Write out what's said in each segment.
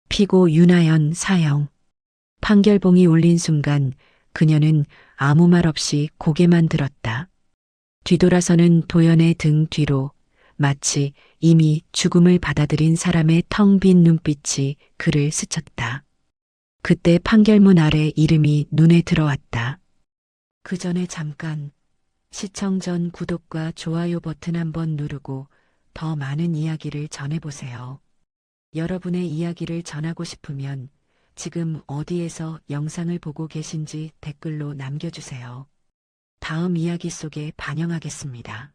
피고 윤하연 사형. 판결봉이 울린 순간 그녀는 아무 말 없이 고개만 들었다. 뒤돌아서는 도연의 등 뒤로 마치 이미 죽음을 받아들인 사람의 텅 빈 눈빛이 그를 스쳤다. 그때 판결문 아래 이름이 눈에 들어왔다. 그 전에 잠깐 시청 전 구독과 좋아요 버튼 한번 누르고 더 많은 이야기를 전해보세요. 여러분의 이야기를 전하고 싶으면 지금 어디에서 영상을 보고 계신지 댓글로 남겨주세요. 다음 이야기 속에 반영하겠습니다.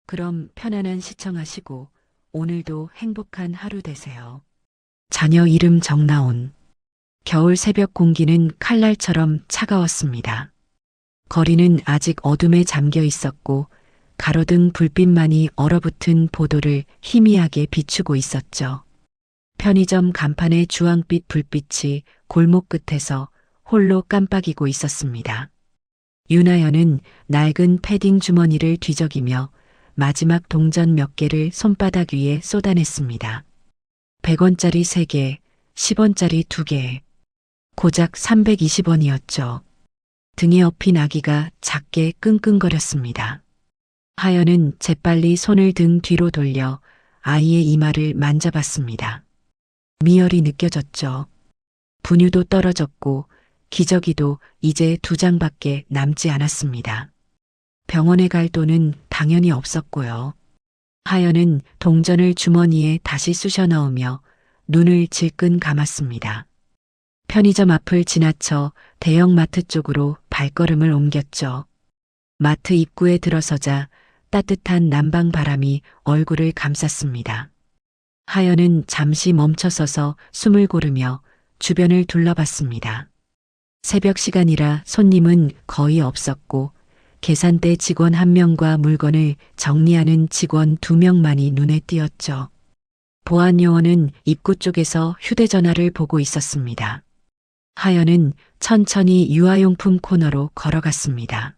그럼 편안한 시청하시고 오늘도 행복한 하루 되세요. 자녀 이름 정나온. 겨울 새벽 공기는 칼날처럼 차가웠습니다. 거리는 아직 어둠에 잠겨 있었고 가로등 불빛만이 얼어붙은 보도를 희미하게 비추고 있었죠. 편의점 간판의 주황빛 불빛이 골목 끝에서 홀로 깜빡이고 있었습니다. 윤하연은 낡은 패딩 주머니를 뒤적이며 마지막 동전 몇 개를 손바닥 위에 쏟아냈습니다. 100원짜리 3개, 10원짜리 2개. 고작 320원이었죠. 등에 업힌 아기가 작게 끙끙거렸습니다. 하연은 재빨리 손을 등 뒤로 돌려 아이의 이마를 만져봤습니다. 미열이 느껴졌죠. 분유도 떨어졌고 기저귀도 이제 2장밖에 남지 않았습니다. 병원에 갈 돈은 당연히 없었고요. 하연은 동전을 주머니에 다시 쑤셔 넣으며 눈을 질끈 감았습니다. 편의점 앞을 지나쳐 대형마트 쪽으로 발걸음을 옮겼죠. 마트 입구에 들어서자 따뜻한 남방 바람이 얼굴을 감쌌습니다. 하연은 잠시 멈춰서서 숨을 고르며 주변을 둘러봤습니다. 새벽 시간이라 손님은 거의 없었고 계산대 직원 1명과 물건을 정리하는 직원 2명만이 눈에 띄었죠. 보안 요원은 입구 쪽에서 휴대전화를 보고 있었습니다. 하연은 천천히 유아용품 코너로 걸어갔습니다.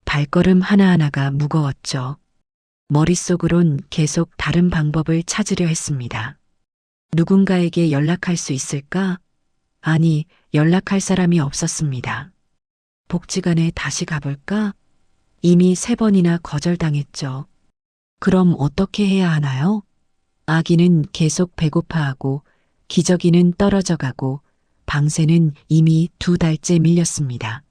발걸음 하나하나가 무거웠죠. 머릿속으론 계속 다른 방법을 찾으려 했습니다. 누군가에게 연락할 수 있을까? 아니, 연락할 사람이 없었습니다. 복지관에 다시 가볼까? 이미 3번이나 거절당했죠. 그럼 어떻게 해야 하나요? 아기는 계속 배고파하고 기저귀는 떨어져가고 방새는 이미 2달째 밀렸습니다.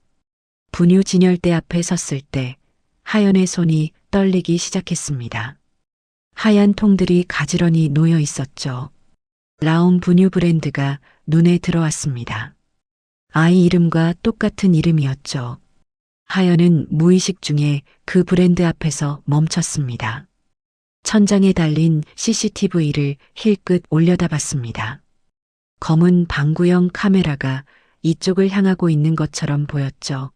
분유 진열대 앞에 섰을 때 하연의 손이 떨리기 시작했습니다. 하얀 통들이 가지런히 놓여 있었죠. 라움 분유 브랜드가 눈에 들어왔습니다. 아이 이름과 똑같은 이름이었죠. 하연은 무의식 중에 그 브랜드 앞에서 멈췄습니다. 천장에 달린 CCTV를 힐끗 올려다봤습니다. 검은 방구형 카메라가 이쪽을 향하고 있는 것처럼 보였죠.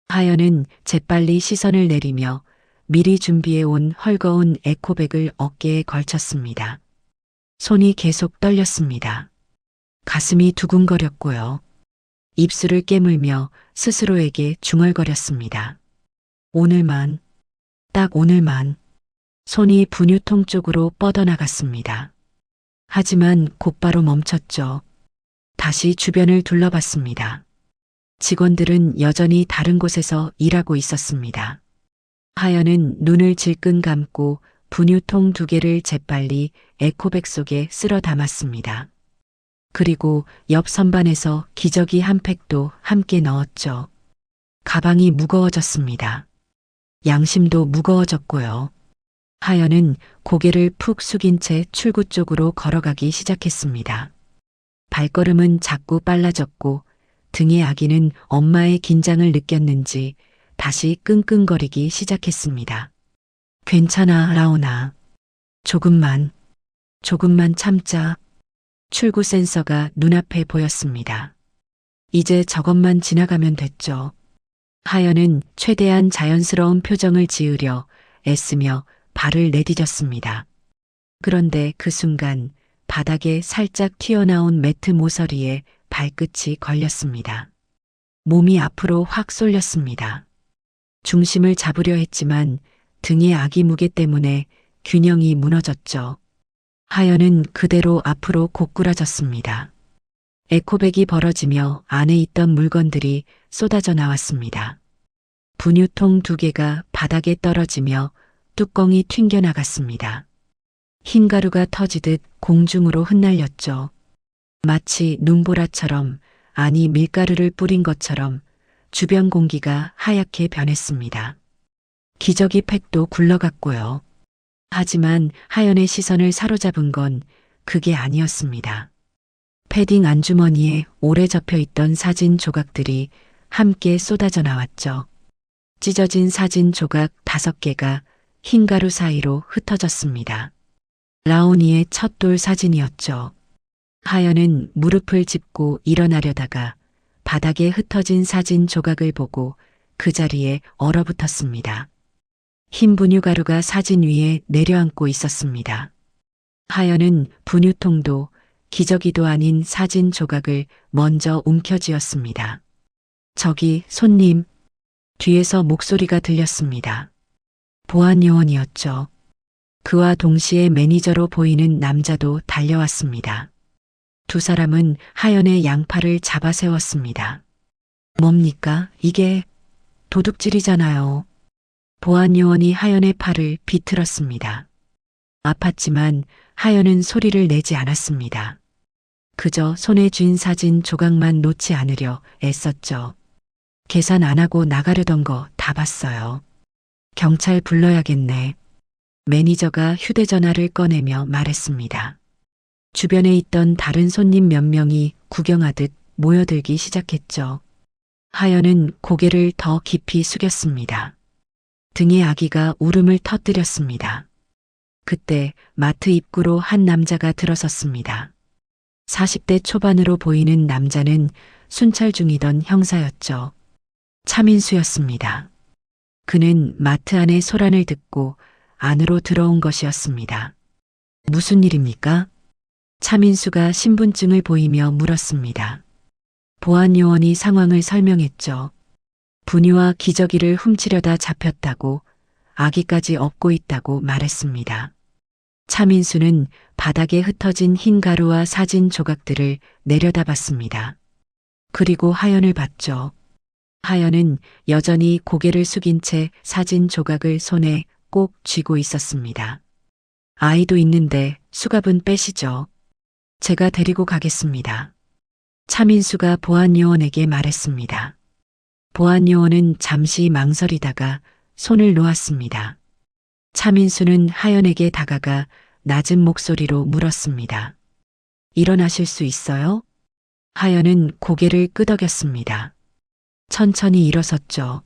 하연은 재빨리 시선을 내리며 미리 준비해온 헐거운 에코백을 어깨에 걸쳤습니다. 손이 계속 떨렸습니다. 가슴이 두근거렸고요. 입술을 깨물며 스스로에게 중얼거렸습니다. 오늘만, 딱 오늘만. 손이 분유통 쪽으로 뻗어나갔습니다. 하지만 곧바로 멈췄죠. 다시 주변을 둘러봤습니다. 직원들은 여전히 다른 곳에서 일하고 있었습니다. 하연은 눈을 질끈 감고 분유통 2개를 재빨리 에코백 속에 쓸어 담았습니다. 그리고 옆 선반에서 기저귀 한 팩도 함께 넣었죠. 가방이 무거워졌습니다. 양심도 무거워졌고요. 하연은 고개를 푹 숙인 채 출구 쪽으로 걸어가기 시작했습니다. 발걸음은 자꾸 빨라졌고 등의 아기는 엄마의 긴장을 느꼈는지 다시 끙끙거리기 시작했습니다. 괜찮아, 라온아. 조금만 참자. 출구 센서가 눈앞에 보였습니다. 이제 저것만 지나가면 됐죠. 하연은 최대한 자연스러운 표정을 지으려 애쓰며 발을 내디뎠습니다. 그런데 그 순간 바닥에 살짝 튀어나온 매트 모서리에 발끝이 걸렸습니다. 몸이 앞으로 확 쏠렸습니다. 중심을 잡으려 했지만 등의 아기 무게 때문에 균형이 무너졌죠. 하연은 그대로 앞으로 고꾸라졌습니다. 에코백이 벌어지며 안에 있던 물건들이 쏟아져 나왔습니다. 분유통 2개가 바닥에 떨어지며 뚜껑이 튕겨나갔습니다. 흰 가루가 터지듯 공중으로 흩날렸죠. 마치 눈보라처럼, 아니 밀가루를 뿌린 것처럼 주변 공기가 하얗게 변했습니다. 기저귀 팩도 굴러갔고요. 하지만 하연의 시선을 사로잡은 건 그게 아니었습니다. 패딩 안주머니에 오래 접혀 있던 사진 조각들이 함께 쏟아져 나왔죠. 찢어진 사진 조각 5개가 흰 가루 사이로 흩어졌습니다. 라온이의 첫 돌 사진이었죠. 하연은 무릎을 짚고 일어나려다가 바닥에 흩어진 사진 조각을 보고 그 자리에 얼어붙었습니다. 흰 분유가루가 사진 위에 내려앉고 있었습니다. 하연은 분유통도 기저귀도 아닌 사진 조각을 먼저 움켜쥐었습니다. 저기 손님, 뒤에서 목소리가 들렸습니다. 보안 요원이었죠. 그와 동시에 매니저로 보이는 남자도 달려왔습니다. 2 사람은 하연의 양팔을 잡아 세웠습니다. 뭡니까? 이게 도둑질이잖아요. 보안 요원이 하연의 팔을 비틀었습니다. 아팠지만 하연은 소리를 내지 않았습니다. 그저 손에 쥔 사진 조각만 놓지 않으려 애썼죠. 계산 안 하고 나가려던 거 다 봤어요. 경찰 불러야겠네. 매니저가 휴대전화를 꺼내며 말했습니다. 주변에 있던 다른 손님 몇 명이 구경하듯 모여들기 시작했죠. 하연은 고개를 더 깊이 숙였습니다. 등에 아기가 울음을 터뜨렸습니다. 그때 마트 입구로 한 남자가 들어섰습니다. 40대 초반으로 보이는 남자는 순찰 중이던 형사였죠. 차민수였습니다. 그는 마트 안의 소란을 듣고 안으로 들어온 것이었습니다. 무슨 일입니까? 차민수가 신분증을 보이며 물었습니다. 보안 요원이 상황을 설명했죠. 분유와 기저귀를 훔치려다 잡혔다고, 아기까지 업고 있다고 말했습니다. 차민수는 바닥에 흩어진 흰 가루와 사진 조각들을 내려다봤습니다. 그리고 하연을 봤죠. 하연은 여전히 고개를 숙인 채 사진 조각을 손에 꼭 쥐고 있었습니다. 아이도 있는데 수갑은 빼시죠. 제가 데리고 가겠습니다. 차민수가 보안 요원에게 말했습니다. 보안 요원은 잠시 망설이다가 손을 놓았습니다. 차민수는 하연에게 다가가 낮은 목소리로 물었습니다. 일어나실 수 있어요? 하연은 고개를 끄덕였습니다. 천천히 일어섰죠.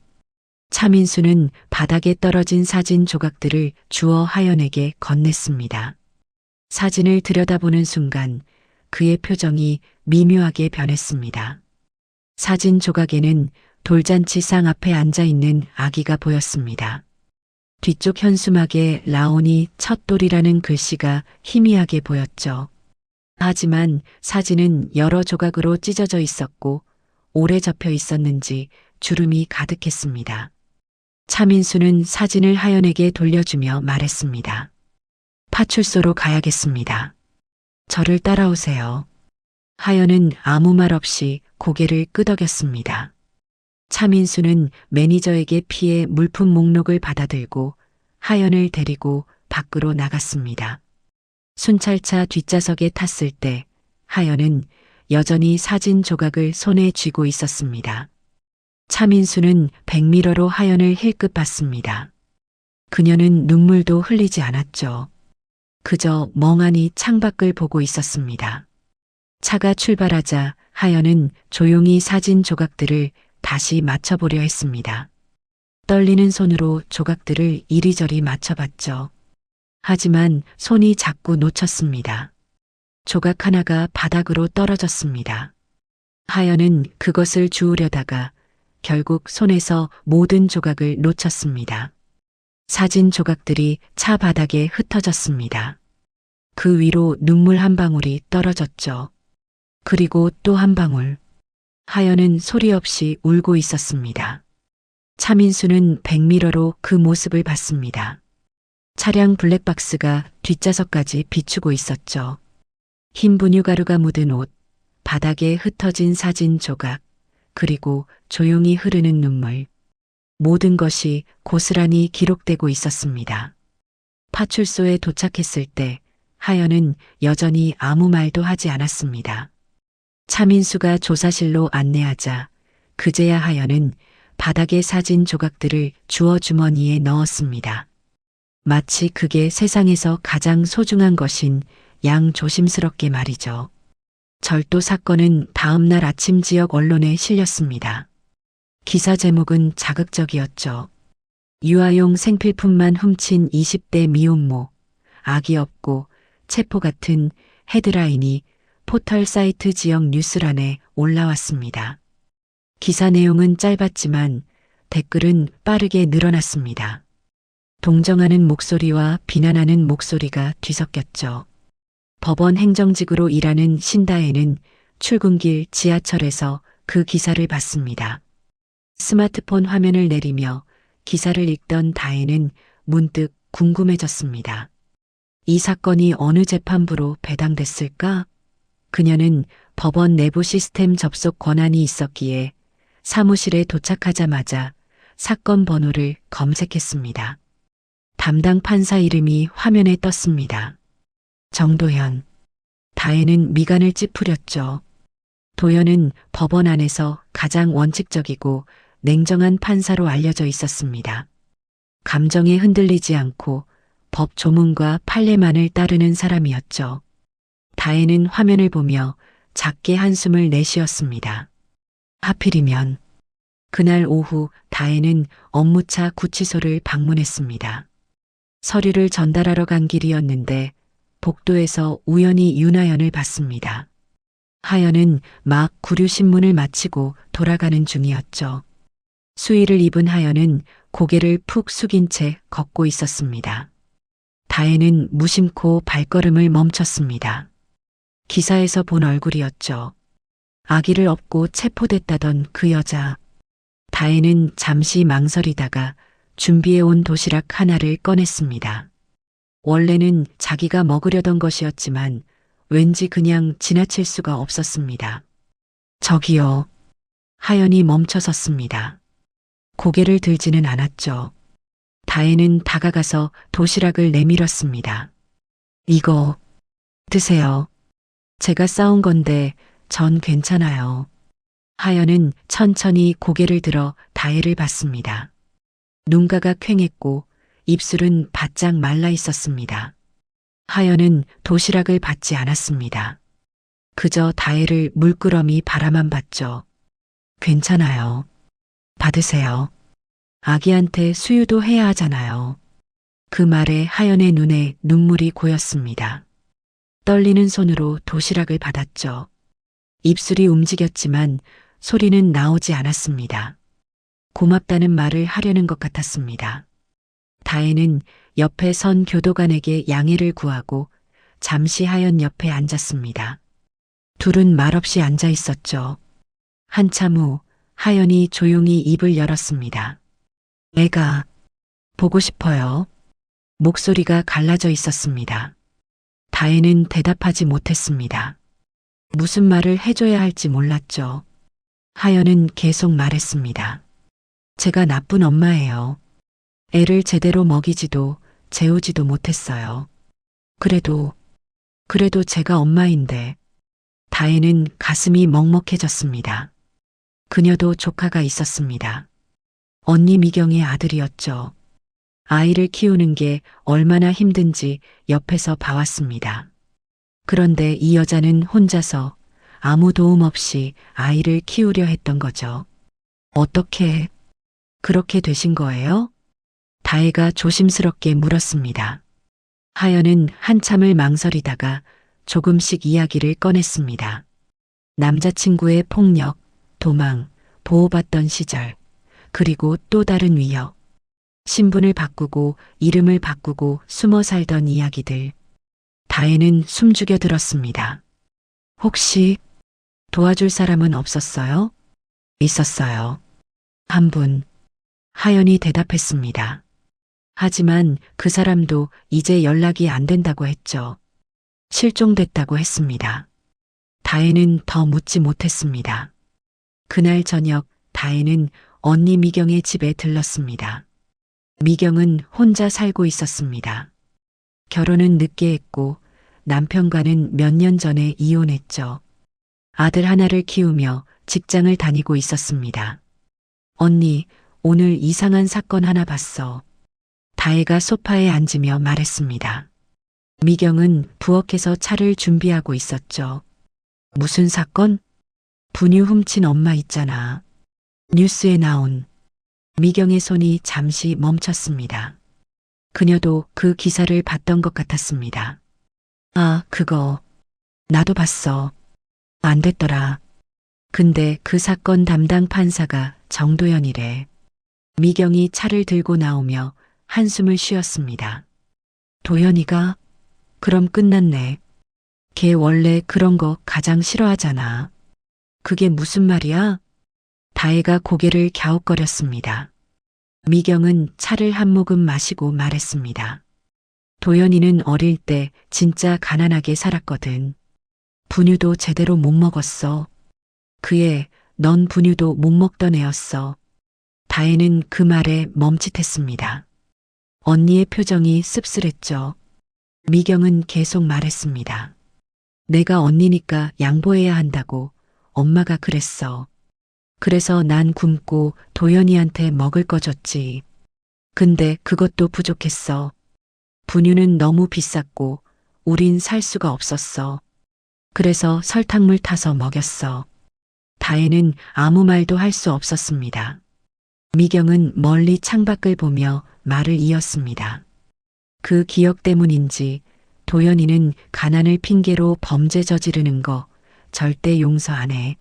차민수는 바닥에 떨어진 사진 조각들을 주워 하연에게 건넸습니다. 사진을 들여다보는 순간 그의 표정이 미묘하게 변했습니다. 사진 조각에는 돌잔치상 앞에 앉아있는 아기가 보였습니다. 뒤쪽 현수막에 라온이 첫 돌이라는 글씨가 희미하게 보였죠. 하지만 사진은 여러 조각으로 찢어져 있었고 오래 접혀 있었는지 주름이 가득했습니다. 차민수는 사진을 하연에게 돌려주며 말했습니다. 파출소로 가야겠습니다. 저를 따라오세요. 하연은 아무 말 없이 고개를 끄덕였습니다. 차민수는 매니저에게 피해 물품 목록을 받아들고 하연을 데리고 밖으로 나갔습니다. 순찰차 뒷좌석에 탔을 때 하연은 여전히 사진 조각을 손에 쥐고 있었습니다. 차민수는 백미러로 하연을 힐끗 봤습니다. 그녀는 눈물도 흘리지 않았죠. 그저 멍하니 창밖을 보고 있었습니다. 차가 출발하자 하연은 조용히 사진 조각들을 다시 맞춰보려 했습니다. 떨리는 손으로 조각들을 이리저리 맞춰봤죠. 하지만 손이 자꾸 놓쳤습니다. 조각 하나가 바닥으로 떨어졌습니다. 하연은 그것을 주우려다가 결국 손에서 모든 조각을 놓쳤습니다. 사진 조각들이 차 바닥에 흩어졌습니다. 그 위로 눈물 한 방울이 떨어졌죠. 그리고 또 한 방울. 하연은 소리 없이 울고 있었습니다. 차민수는 백미러로 그 모습을 봤습니다. 차량 블랙박스가 뒷좌석까지 비추고 있었죠. 흰 분유가루가 묻은 옷, 바닥에 흩어진 사진 조각, 그리고 조용히 흐르는 눈물. 모든 것이 고스란히 기록되고 있었습니다. 파출소에 도착했을 때 하연은 여전히 아무 말도 하지 않았습니다. 차민수가 조사실로 안내하자 그제야 하연은 바닥의 사진 조각들을 주워 주머니에 넣었습니다. 마치 그게 세상에서 가장 소중한 것인 양 조심스럽게 말이죠. 절도 사건은 다음날 아침 지역 언론에 실렸습니다. 기사 제목은 자극적이었죠. 유아용 생필품만 훔친 20대 미혼모, 악이 없고 체포 같은 헤드라인이 포털 사이트 지역 뉴스란에 올라왔습니다. 기사 내용은 짧았지만 댓글은 빠르게 늘어났습니다. 동정하는 목소리와 비난하는 목소리가 뒤섞였죠. 법원 행정직으로 일하는 신다혜는 출근길 지하철에서 그 기사를 봤습니다. 스마트폰 화면을 내리며 기사를 읽던 다혜는 문득 궁금해졌습니다. 이 사건이 어느 재판부로 배당됐을까? 그녀는 법원 내부 시스템 접속 권한이 있었기에 사무실에 도착하자마자 사건 번호를 검색했습니다. 담당 판사 이름이 화면에 떴습니다. 정도현. 다혜는 미간을 찌푸렸죠. 도현은 법원 안에서 가장 원칙적이고 냉정한 판사로 알려져 있었습니다. 감정에 흔들리지 않고 법 조문과 판례만을 따르는 사람이었죠. 다혜는 화면을 보며 작게 한숨을 내쉬었습니다. 하필이면 그날 오후 다혜는 업무차 구치소를 방문했습니다. 서류를 전달하러 간 길이었는데 복도에서 우연히 윤하연을 봤습니다. 하연은 막 구류신문을 마치고 돌아가는 중이었죠. 수의를 입은 하연은 고개를 푹 숙인 채 걷고 있었습니다. 다혜는 무심코 발걸음을 멈췄습니다. 기사에서 본 얼굴이었죠. 아기를 업고 체포됐다던 그 여자. 다혜는 잠시 망설이다가 준비해온 도시락 하나를 꺼냈습니다. 원래는 자기가 먹으려던 것이었지만 왠지 그냥 지나칠 수가 없었습니다. 저기요. 하연이 멈춰섰습니다. 고개를 들지는 않았죠. 다혜는 다가가서 도시락을 내밀었습니다. 이거 드세요. 제가 싸운 건데 전 괜찮아요. 하연은 천천히 고개를 들어 다혜를 봤습니다. 눈가가 퀭했고 입술은 바짝 말라 있었습니다. 하연은 도시락을 받지 않았습니다. 그저 다혜를 물끄러미 바라만 봤죠. 괜찮아요. 받으세요. 아기한테 수유도 해야 하잖아요. 그 말에 하연의 눈에 눈물이 고였습니다. 떨리는 손으로 도시락을 받았죠. 입술이 움직였지만 소리는 나오지 않았습니다. 고맙다는 말을 하려는 것 같았습니다. 다혜는 옆에 선 교도관에게 양해를 구하고 잠시 하연 옆에 앉았습니다. 둘은 말없이 앉아 있었죠. 한참 후 하연이 조용히 입을 열었습니다. 애가 보고 싶어요. 목소리가 갈라져 있었습니다. 다혜는 대답하지 못했습니다. 무슨 말을 해줘야 할지 몰랐죠. 하연은 계속 말했습니다. 제가 나쁜 엄마예요. 애를 제대로 먹이지도 재우지도 못했어요. 그래도 제가 엄마인데. 다혜는 가슴이 먹먹해졌습니다. 그녀도 조카가 있었습니다. 언니 미경의 아들이었죠. 아이를 키우는 게 얼마나 힘든지 옆에서 봐왔습니다. 그런데 이 여자는 혼자서 아무 도움 없이 아이를 키우려 했던 거죠. 어떻게 그렇게 되신 거예요? 다혜가 조심스럽게 물었습니다. 하연은 한참을 망설이다가 조금씩 이야기를 꺼냈습니다. 남자친구의 폭력, 도망, 보호받던 시절, 그리고 또 다른 위협. 신분을 바꾸고 이름을 바꾸고 숨어 살던 이야기들. 다혜는 숨죽여 들었습니다. 혹시 도와줄 사람은 없었어요? 있었어요. 한 분. 하연이 대답했습니다. 하지만 그 사람도 이제 연락이 안 된다고 했죠. 실종됐다고 했습니다. 다혜는 더 묻지 못했습니다. 그날 저녁 다혜는 언니 미경의 집에 들렀습니다. 미경은 혼자 살고 있었습니다. 결혼은 늦게 했고 남편과는 몇 년 전에 이혼했죠. 아들 하나를 키우며 직장을 다니고 있었습니다. 언니, 오늘 이상한 사건 하나 봤어. 다혜가 소파에 앉으며 말했습니다. 미경은 부엌에서 차를 준비하고 있었죠. 무슨 사건? 분유 훔친 엄마 있잖아. 뉴스에 나온. 미경의 손이 잠시 멈췄습니다. 그녀도 그 기사를 봤던 것 같았습니다. 아, 그거. 나도 봤어. 안 됐더라. 근데 그 사건 담당 판사가 정도연이래. 미경이 차를 들고 나오며 한숨을 쉬었습니다. 도연이가? 그럼 끝났네. 걔 원래 그런 거 가장 싫어하잖아. 그게 무슨 말이야? 다혜가 고개를 갸웃거렸습니다. 미경은 차를 한 모금 마시고 말했습니다. 도연이는 어릴 때 진짜 가난하게 살았거든. 분유도 제대로 못 먹었어. 그애, 넌 분유도 못 먹던 애였어. 다혜는 그 말에 멈칫했습니다. 언니의 표정이 씁쓸했죠. 미경은 계속 말했습니다. 내가 언니니까 양보해야 한다고 엄마가 그랬어. 그래서 난 굶고 도연이한테 먹을 거 줬지. 근데 그것도 부족했어. 분유는 너무 비쌌고 우린 살 수가 없었어. 그래서 설탕물 타서 먹였어. 다혜는 아무 말도 할 수 없었습니다. 미경은 멀리 창밖을 보며 말을 이었습니다. 그 기억 때문인지 도연이는 가난을 핑계로 범죄 저지르는 거 절대 용서 안 해.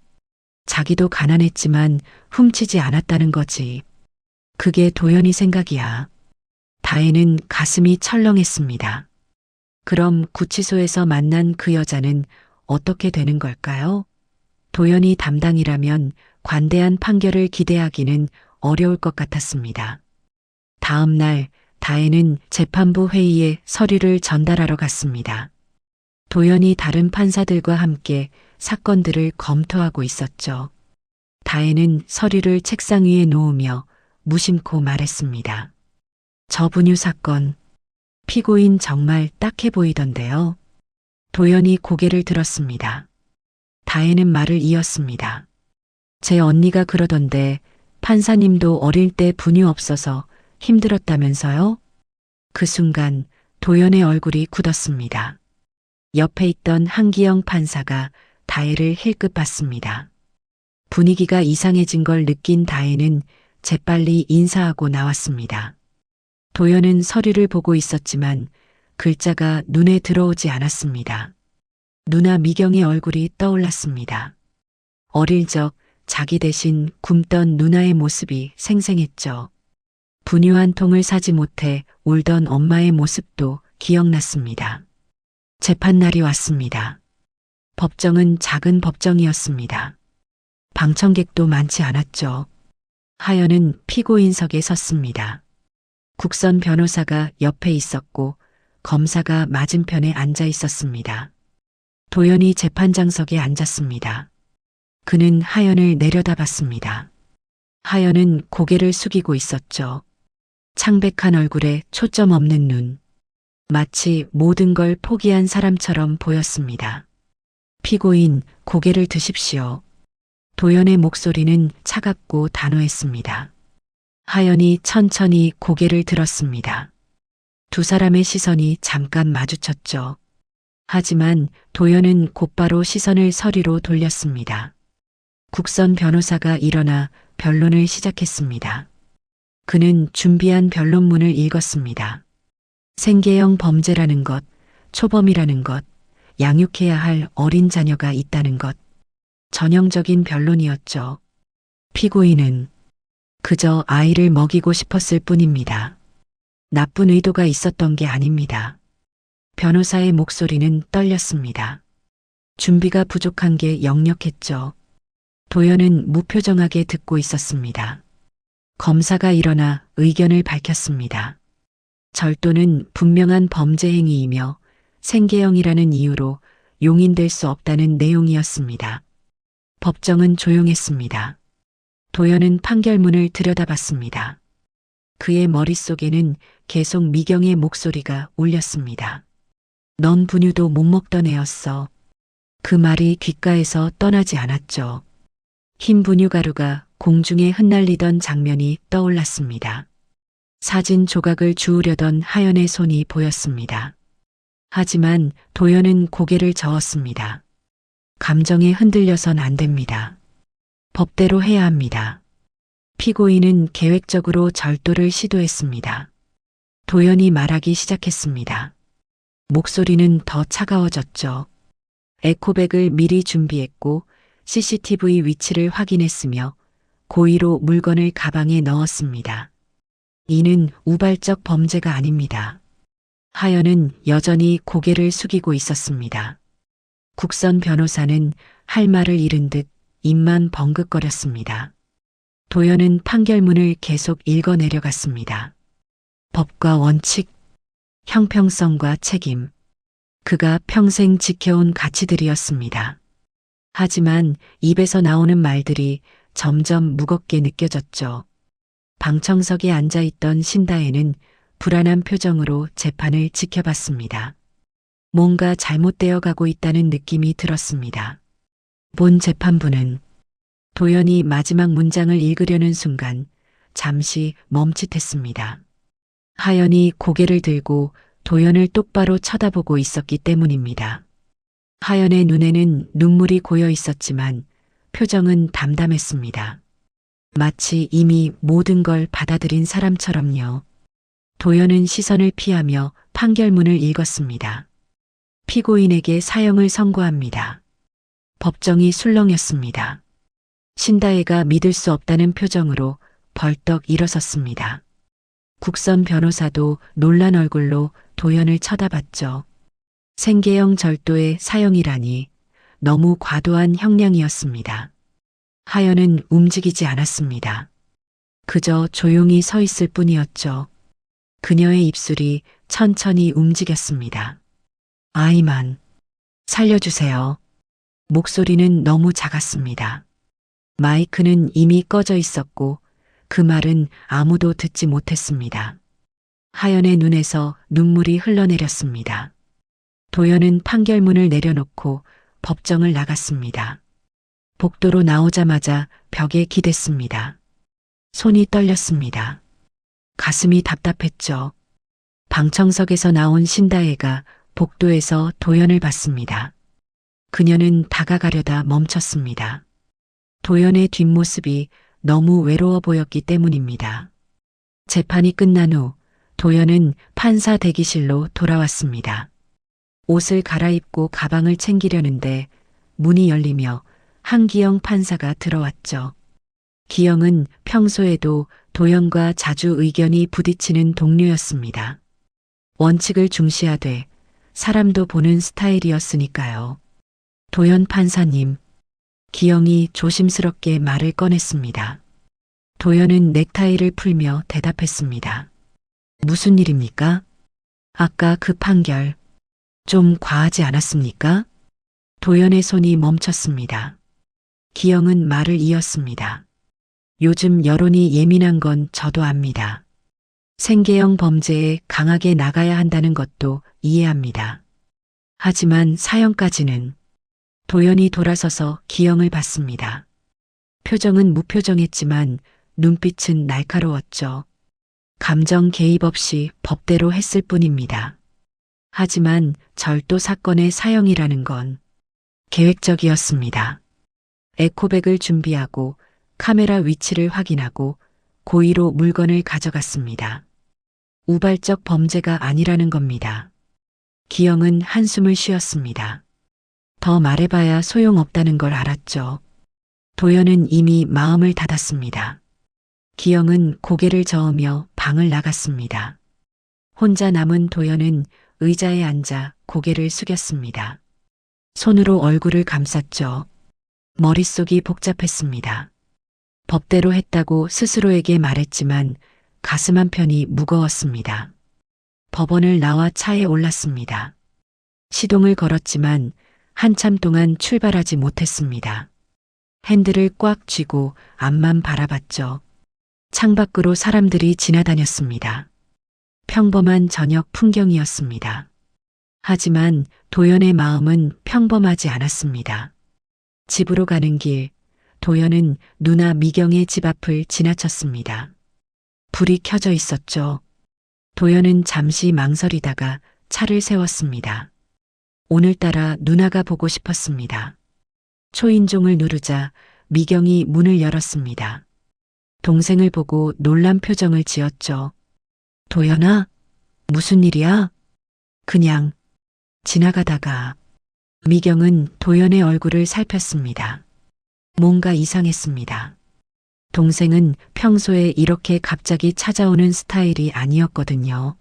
자기도 가난했지만 훔치지 않았다는 거지. 그게 도연이 생각이야. 다혜는 가슴이 철렁했습니다. 그럼 구치소에서 만난 그 여자는 어떻게 되는 걸까요? 도연이 담당이라면 관대한 판결을 기대하기는 어려울 것 같았습니다. 다음 날 다혜는 재판부 회의에 서류를 전달하러 갔습니다. 도연이 다른 판사들과 함께 사건들을 검토하고 있었죠. 다혜는 서류를 책상 위에 놓으며 무심코 말했습니다. 저 분유 사건, 피고인 정말 딱해 보이던데요. 도연이 고개를 들었습니다. 다혜는 말을 이었습니다. 제 언니가 그러던데 판사님도 어릴 때 분유 없어서 힘들었다면서요? 그 순간 도연의 얼굴이 굳었습니다. 옆에 있던 한기영 판사가 다혜를 힐끗 봤습니다. 분위기가 이상해진 걸 느낀 다혜는 재빨리 인사하고 나왔습니다. 도연은 서류를 보고 있었지만 글자가 눈에 들어오지 않았습니다. 누나 미경의 얼굴이 떠올랐습니다. 어릴 적 자기 대신 굶던 누나의 모습이 생생했죠. 분유 한 통을 사지 못해 울던 엄마의 모습도 기억났습니다. 재판날이 왔습니다. 법정은 작은 법정이었습니다. 방청객도 많지 않았죠. 하연은 피고인석에 섰습니다. 국선 변호사가 옆에 있었고 검사가 맞은편에 앉아 있었습니다. 도연이 재판장석에 앉았습니다. 그는 하연을 내려다봤습니다. 하연은 고개를 숙이고 있었죠. 창백한 얼굴에 초점 없는 눈. 마치 모든 걸 포기한 사람처럼 보였습니다. 피고인, 고개를 드십시오. 도연의 목소리는 차갑고 단호했습니다. 하연이 천천히 고개를 들었습니다. 두 사람의 시선이 잠깐 마주쳤죠. 하지만 도연은 곧바로 시선을 서류로 돌렸습니다. 국선 변호사가 일어나 변론을 시작했습니다. 그는 준비한 변론문을 읽었습니다. 생계형 범죄라는 것, 초범이라는 것, 양육해야 할 어린 자녀가 있다는 것. 전형적인 변론이었죠. 피고인은 그저 아이를 먹이고 싶었을 뿐입니다. 나쁜 의도가 있었던 게 아닙니다. 변호사의 목소리는 떨렸습니다. 준비가 부족한 게 역력했죠. 도연은 무표정하게 듣고 있었습니다. 검사가 일어나 의견을 밝혔습니다. 절도는 분명한 범죄 행위이며 생계형이라는 이유로 용인될 수 없다는 내용이었습니다. 법정은 조용했습니다. 도연은 판결문을 들여다봤습니다. 그의 머릿속에는 계속 미경의 목소리가 울렸습니다. 넌 분유도 못 먹던 애였어. 그 말이 귓가에서 떠나지 않았죠. 흰 분유 가루가 공중에 흩날리던 장면이 떠올랐습니다. 사진 조각을 주우려던 하연의 손이 보였습니다. 하지만 도연은 고개를 저었습니다. 감정에 흔들려선 안 됩니다. 법대로 해야 합니다. 피고인은 계획적으로 절도를 시도했습니다. 도연이 말하기 시작했습니다. 목소리는 더 차가워졌죠. 에코백을 미리 준비했고 CCTV 위치를 확인했으며 고의로 물건을 가방에 넣었습니다. 이는 우발적 범죄가 아닙니다. 하연은 여전히 고개를 숙이고 있었습니다. 국선 변호사는 할 말을 잃은 듯 입만 벙긋거렸습니다. 도연은 판결문을 계속 읽어 내려갔습니다. 법과 원칙, 형평성과 책임, 그가 평생 지켜온 가치들이었습니다. 하지만 입에서 나오는 말들이 점점 무겁게 느껴졌죠. 방청석에 앉아있던 신다혜는 불안한 표정으로 재판을 지켜봤습니다. 뭔가 잘못되어 가고 있다는 느낌이 들었습니다. 본 재판부는 도연이 마지막 문장을 읽으려는 순간 잠시 멈칫했습니다. 하연이 고개를 들고 도연을 똑바로 쳐다보고 있었기 때문입니다. 하연의 눈에는 눈물이 고여 있었지만 표정은 담담했습니다. 마치 이미 모든 걸 받아들인 사람처럼요. 도연은 시선을 피하며 판결문을 읽었습니다. 피고인에게 사형을 선고합니다. 법정이 술렁였습니다. 신다혜가 믿을 수 없다는 표정으로 벌떡 일어섰습니다. 국선 변호사도 놀란 얼굴로 도연을 쳐다봤죠. 생계형 절도의 사형이라니 너무 과도한 형량이었습니다. 하연은 움직이지 않았습니다. 그저 조용히 서 있을 뿐이었죠. 그녀의 입술이 천천히 움직였습니다. 아이만, 살려주세요. 목소리는 너무 작았습니다. 마이크는 이미 꺼져 있었고 그 말은 아무도 듣지 못했습니다. 하연의 눈에서 눈물이 흘러내렸습니다. 도연은 판결문을 내려놓고 법정을 나갔습니다. 복도로 나오자마자 벽에 기댔습니다. 손이 떨렸습니다. 가슴이 답답했죠. 방청석에서 나온 신다혜가 복도에서 도연을 봤습니다. 그녀는 다가가려다 멈췄습니다. 도연의 뒷모습이 너무 외로워 보였기 때문입니다. 재판이 끝난 후 도연은 판사 대기실로 돌아왔습니다. 옷을 갈아입고 가방을 챙기려는데 문이 열리며 한기영 판사가 들어왔죠. 기영은 평소에도 도연과 자주 의견이 부딪히는 동료였습니다. 원칙을 중시하되 사람도 보는 스타일이었으니까요. 도연 판사님, 기영이 조심스럽게 말을 꺼냈습니다. 도연은 넥타이를 풀며 대답했습니다. 무슨 일입니까? 아까 그 판결 좀 과하지 않았습니까? 도연의 손이 멈췄습니다. 기영은 말을 이었습니다. 요즘 여론이 예민한 건 저도 압니다. 생계형 범죄에 강하게 나가야 한다는 것도 이해합니다. 하지만 사형까지는. 도연이 돌아서서 기영을 봤습니다. 표정은 무표정했지만 눈빛은 날카로웠죠. 감정 개입 없이 법대로 했을 뿐입니다. 하지만 절도 사건의 사형이라는 건 계획적이었습니다. 에코백을 준비하고 카메라 위치를 확인하고 고의로 물건을 가져갔습니다. 우발적 범죄가 아니라는 겁니다. 기영은 한숨을 쉬었습니다. 더 말해봐야 소용없다는 걸 알았죠. 도연은 이미 마음을 닫았습니다. 기영은 고개를 저으며 방을 나갔습니다. 혼자 남은 도연은 의자에 앉아 고개를 숙였습니다. 손으로 얼굴을 감쌌죠. 머릿속이 복잡했습니다. 법대로 했다고 스스로에게 말했지만 가슴 한편이 무거웠습니다. 법원을 나와 차에 올랐습니다. 시동을 걸었지만 한참 동안 출발하지 못했습니다. 핸들을 꽉 쥐고 앞만 바라봤죠. 창밖으로 사람들이 지나다녔습니다. 평범한 저녁 풍경이었습니다. 하지만 도연의 마음은 평범하지 않았습니다. 집으로 가는 길, 도연은 누나 미경의 집 앞을 지나쳤습니다. 불이 켜져 있었죠. 도연은 잠시 망설이다가 차를 세웠습니다. 오늘따라 누나가 보고 싶었습니다. 초인종을 누르자 미경이 문을 열었습니다. 동생을 보고 놀란 표정을 지었죠. 도연아, 무슨 일이야? 그냥 지나가다가. 미경은 도연의 얼굴을 살폈습니다. 뭔가 이상했습니다. 동생은 평소에 이렇게 갑자기 찾아오는 스타일이 아니었거든요.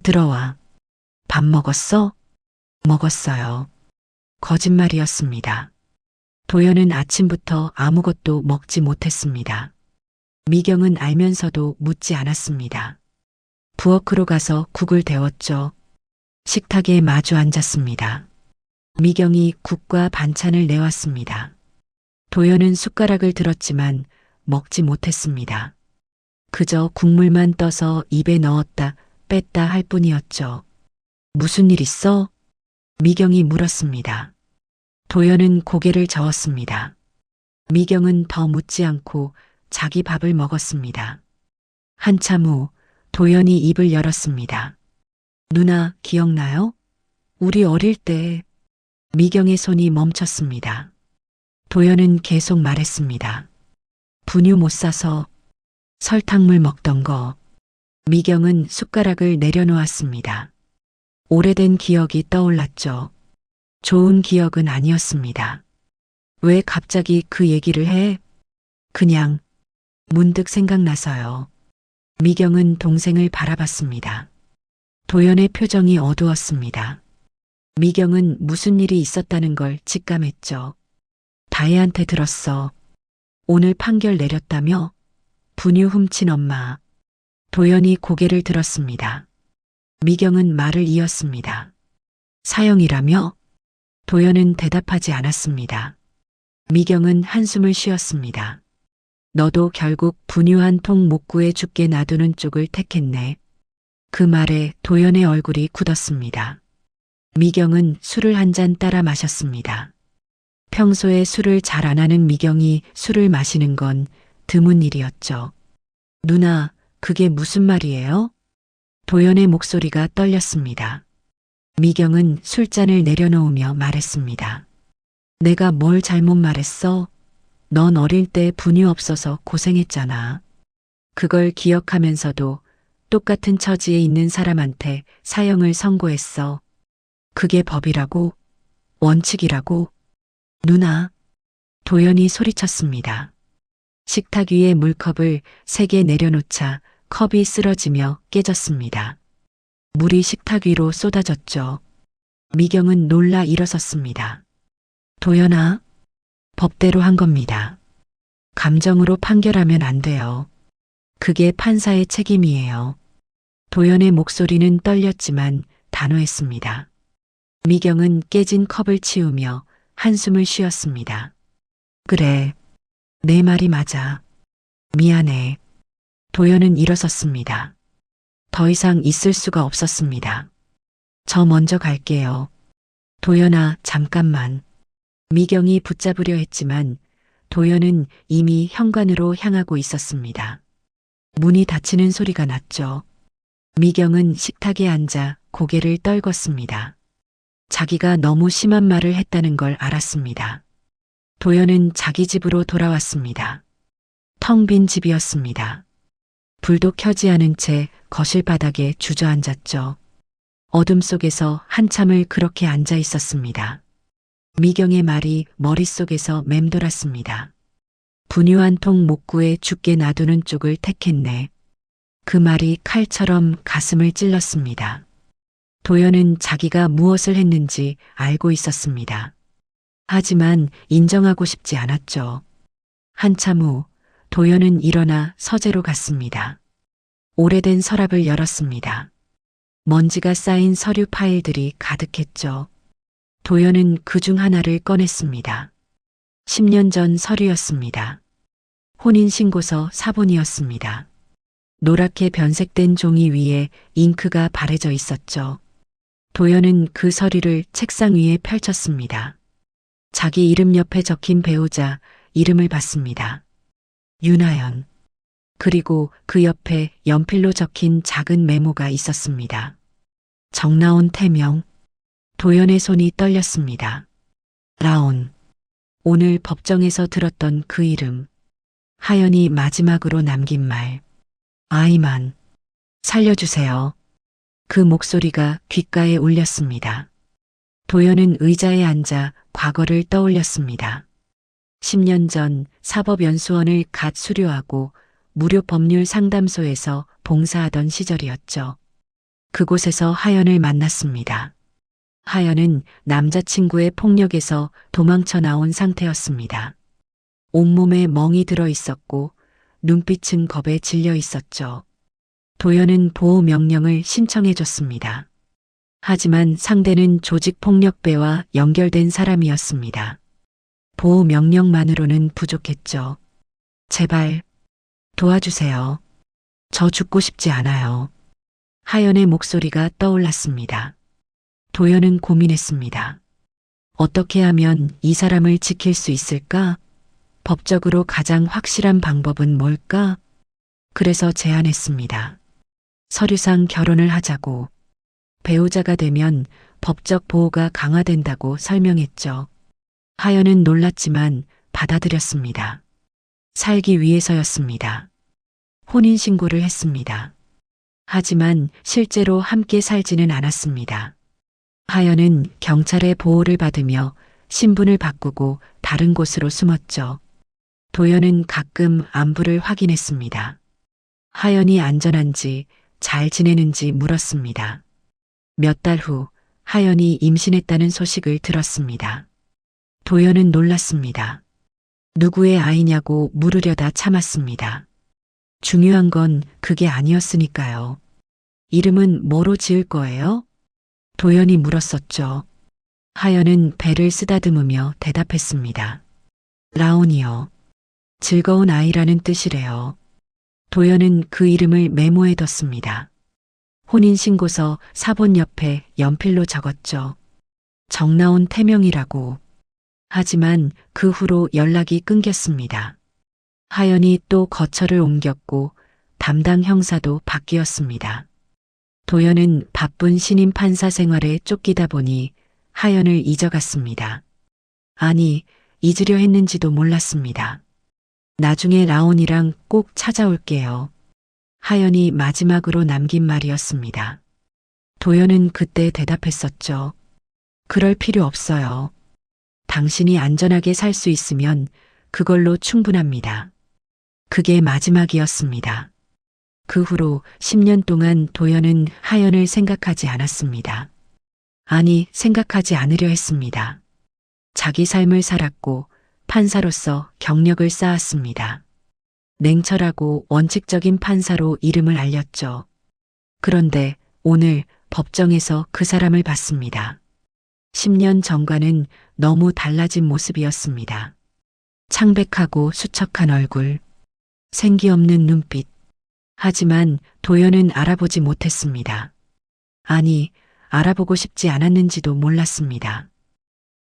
들어와. 밥 먹었어? 먹었어요. 거짓말이었습니다. 도연은 아침부터 아무것도 먹지 못했습니다. 미경은 알면서도 묻지 않았습니다. 부엌으로 가서 국을 데웠죠. 식탁에 마주 앉았습니다. 미경이 국과 반찬을 내왔습니다. 도연은 숟가락을 들었지만 먹지 못했습니다. 그저 국물만 떠서 입에 넣었다 뺐다 할 뿐이었죠. 무슨 일 있어? 미경이 물었습니다. 도연은 고개를 저었습니다. 미경은 더 묻지 않고 자기 밥을 먹었습니다. 한참 후 도연이 입을 열었습니다. 누나 기억나요? 우리 어릴 때. 미경의 손이 멈췄습니다. 도연은 계속 말했습니다. 분유 못 사서 설탕물 먹던 거. 미경은 숟가락을 내려놓았습니다. 오래된 기억이 떠올랐죠. 좋은 기억은 아니었습니다. 왜 갑자기 그 얘기를 해? 그냥 문득 생각나서요. 미경은 동생을 바라봤습니다. 도연의 표정이 어두웠습니다. 미경은 무슨 일이 있었다는 걸 직감했죠. 다혜한테 들었어. 오늘 판결 내렸다며? 분유 훔친 엄마. 도연이 고개를 들었습니다. 미경은 말을 이었습니다. 사형이라며? 도연은 대답하지 않았습니다. 미경은 한숨을 쉬었습니다. 너도 결국 분유 한 통 못 구해 죽게 놔두는 쪽을 택했네. 그 말에 도연의 얼굴이 굳었습니다. 미경은 술을 한 잔 따라 마셨습니다. 평소에 술을 잘 안 하는 미경이 술을 마시는 건 드문 일이었죠. 누나, 그게 무슨 말이에요? 도연의 목소리가 떨렸습니다. 미경은 술잔을 내려놓으며 말했습니다. 내가 뭘 잘못 말했어? 넌 어릴 때 분유 없어서 고생했잖아. 그걸 기억하면서도 똑같은 처지에 있는 사람한테 사형을 선고했어. 그게 법이라고? 원칙이라고? 누나. 도연이 소리쳤습니다. 식탁 위에 물컵을 3개 내려놓자 컵이 쓰러지며 깨졌습니다. 물이 식탁 위로 쏟아졌죠. 미경은 놀라 일어섰습니다. 도연아, 법대로 한 겁니다. 감정으로 판결하면 안 돼요. 그게 판사의 책임이에요. 도연의 목소리는 떨렸지만 단호했습니다. 미경은 깨진 컵을 치우며 한숨을 쉬었습니다. 그래, 내 말이 맞아. 미안해. 도연은 일어섰습니다. 더 이상 있을 수가 없었습니다. 저 먼저 갈게요. 도연아, 잠깐만. 미경이 붙잡으려 했지만 도연은 이미 현관으로 향하고 있었습니다. 문이 닫히는 소리가 났죠. 미경은 식탁에 앉아 고개를 떨궜습니다. 자기가 너무 심한 말을 했다는 걸 알았습니다. 도연은 자기 집으로 돌아왔습니다. 텅 빈 집이었습니다. 불도 켜지 않은 채 거실 바닥에 주저앉았죠. 어둠 속에서 한참을 그렇게 앉아 있었습니다. 미경의 말이 머릿속에서 맴돌았습니다. 분유 한 통 못 구해 죽게 놔두는 쪽을 택했네. 그 말이 칼처럼 가슴을 찔렀습니다. 도연은 자기가 무엇을 했는지 알고 있었습니다. 하지만 인정하고 싶지 않았죠. 한참 후 도연은 일어나 서재로 갔습니다. 오래된 서랍을 열었습니다. 먼지가 쌓인 서류 파일들이 가득했죠. 도연은 그 중 하나를 꺼냈습니다. 10년 전 서류였습니다. 혼인신고서 사본이었습니다. 노랗게 변색된 종이 위에 잉크가 바래져 있었죠. 도연은 그 서류를 책상 위에 펼쳤습니다. 자기 이름 옆에 적힌 배우자 이름을 봤습니다. 윤하연. 그리고 그 옆에 연필로 적힌 작은 메모가 있었습니다. 정나온 태명. 도연의 손이 떨렸습니다. 라온. 오늘 법정에서 들었던 그 이름. 하연이 마지막으로 남긴 말. 아이만. 살려주세요. 그 목소리가 귓가에 울렸습니다. 도연은 의자에 앉아 과거를 떠올렸습니다. 10년 전 사법연수원을 갓 수료하고 무료 법률 상담소에서 봉사하던 시절이었죠. 그곳에서 하연을 만났습니다. 하연은 남자친구의 폭력에서 도망쳐 나온 상태였습니다. 온몸에 멍이 들어 있었고 눈빛은 겁에 질려 있었죠. 도연은 보호 명령을 신청해 줬습니다. 하지만 상대는 조직폭력배와 연결된 사람이었습니다. 보호 명령만으로는 부족했죠. 제발 도와주세요. 저 죽고 싶지 않아요. 하연의 목소리가 떠올랐습니다. 도연은 고민했습니다. 어떻게 하면 이 사람을 지킬 수 있을까? 법적으로 가장 확실한 방법은 뭘까? 그래서 제안했습니다. 서류상 결혼을 하자고. 배우자가 되면 법적 보호가 강화된다고 설명했죠. 하연은 놀랐지만 받아들였습니다. 살기 위해서였습니다. 혼인신고를 했습니다. 하지만 실제로 함께 살지는 않았습니다. 하연은 경찰의 보호를 받으며 신분을 바꾸고 다른 곳으로 숨었죠. 도연은 가끔 안부를 확인했습니다. 하연이 안전한지 잘 지내는지 물었습니다. 몇 달 후 하연이 임신했다는 소식을 들었습니다. 도연은 놀랐습니다. 누구의 아이냐고 물으려다 참았습니다. 중요한 건 그게 아니었으니까요. 이름은 뭐로 지을 거예요? 도연이 물었었죠. 하연은 배를 쓰다듬으며 대답했습니다. 라온이요. 즐거운 아이라는 뜻이래요. 도연은 그 이름을 메모해 뒀습니다. 혼인신고서 사본 옆에 연필로 적었죠. 정나온 태명이라고. 하지만 그 후로 연락이 끊겼습니다. 하연이 또 거처를 옮겼고 담당 형사도 바뀌었습니다. 도연은 바쁜 신임 판사 생활에 쫓기다 보니 하연을 잊어갔습니다. 아니, 잊으려 했는지도 몰랐습니다. 나중에 라온이랑 꼭 찾아올게요. 하연이 마지막으로 남긴 말이었습니다. 도연은 그때 대답했었죠. 그럴 필요 없어요. 당신이 안전하게 살 수 있으면 그걸로 충분합니다. 그게 마지막이었습니다. 그 후로 10년 동안 도연은 하연을 생각하지 않았습니다. 아니, 생각하지 않으려 했습니다. 자기 삶을 살았고 판사로서 경력을 쌓았습니다. 냉철하고 원칙적인 판사로 이름을 알렸죠. 그런데 오늘 법정에서 그 사람을 봤습니다. 10년 전과는 너무 달라진 모습이었습니다. 창백하고 수척한 얼굴, 생기 없는 눈빛. 하지만 도연은 알아보지 못했습니다. 아니, 알아보고 싶지 않았는지도 몰랐습니다.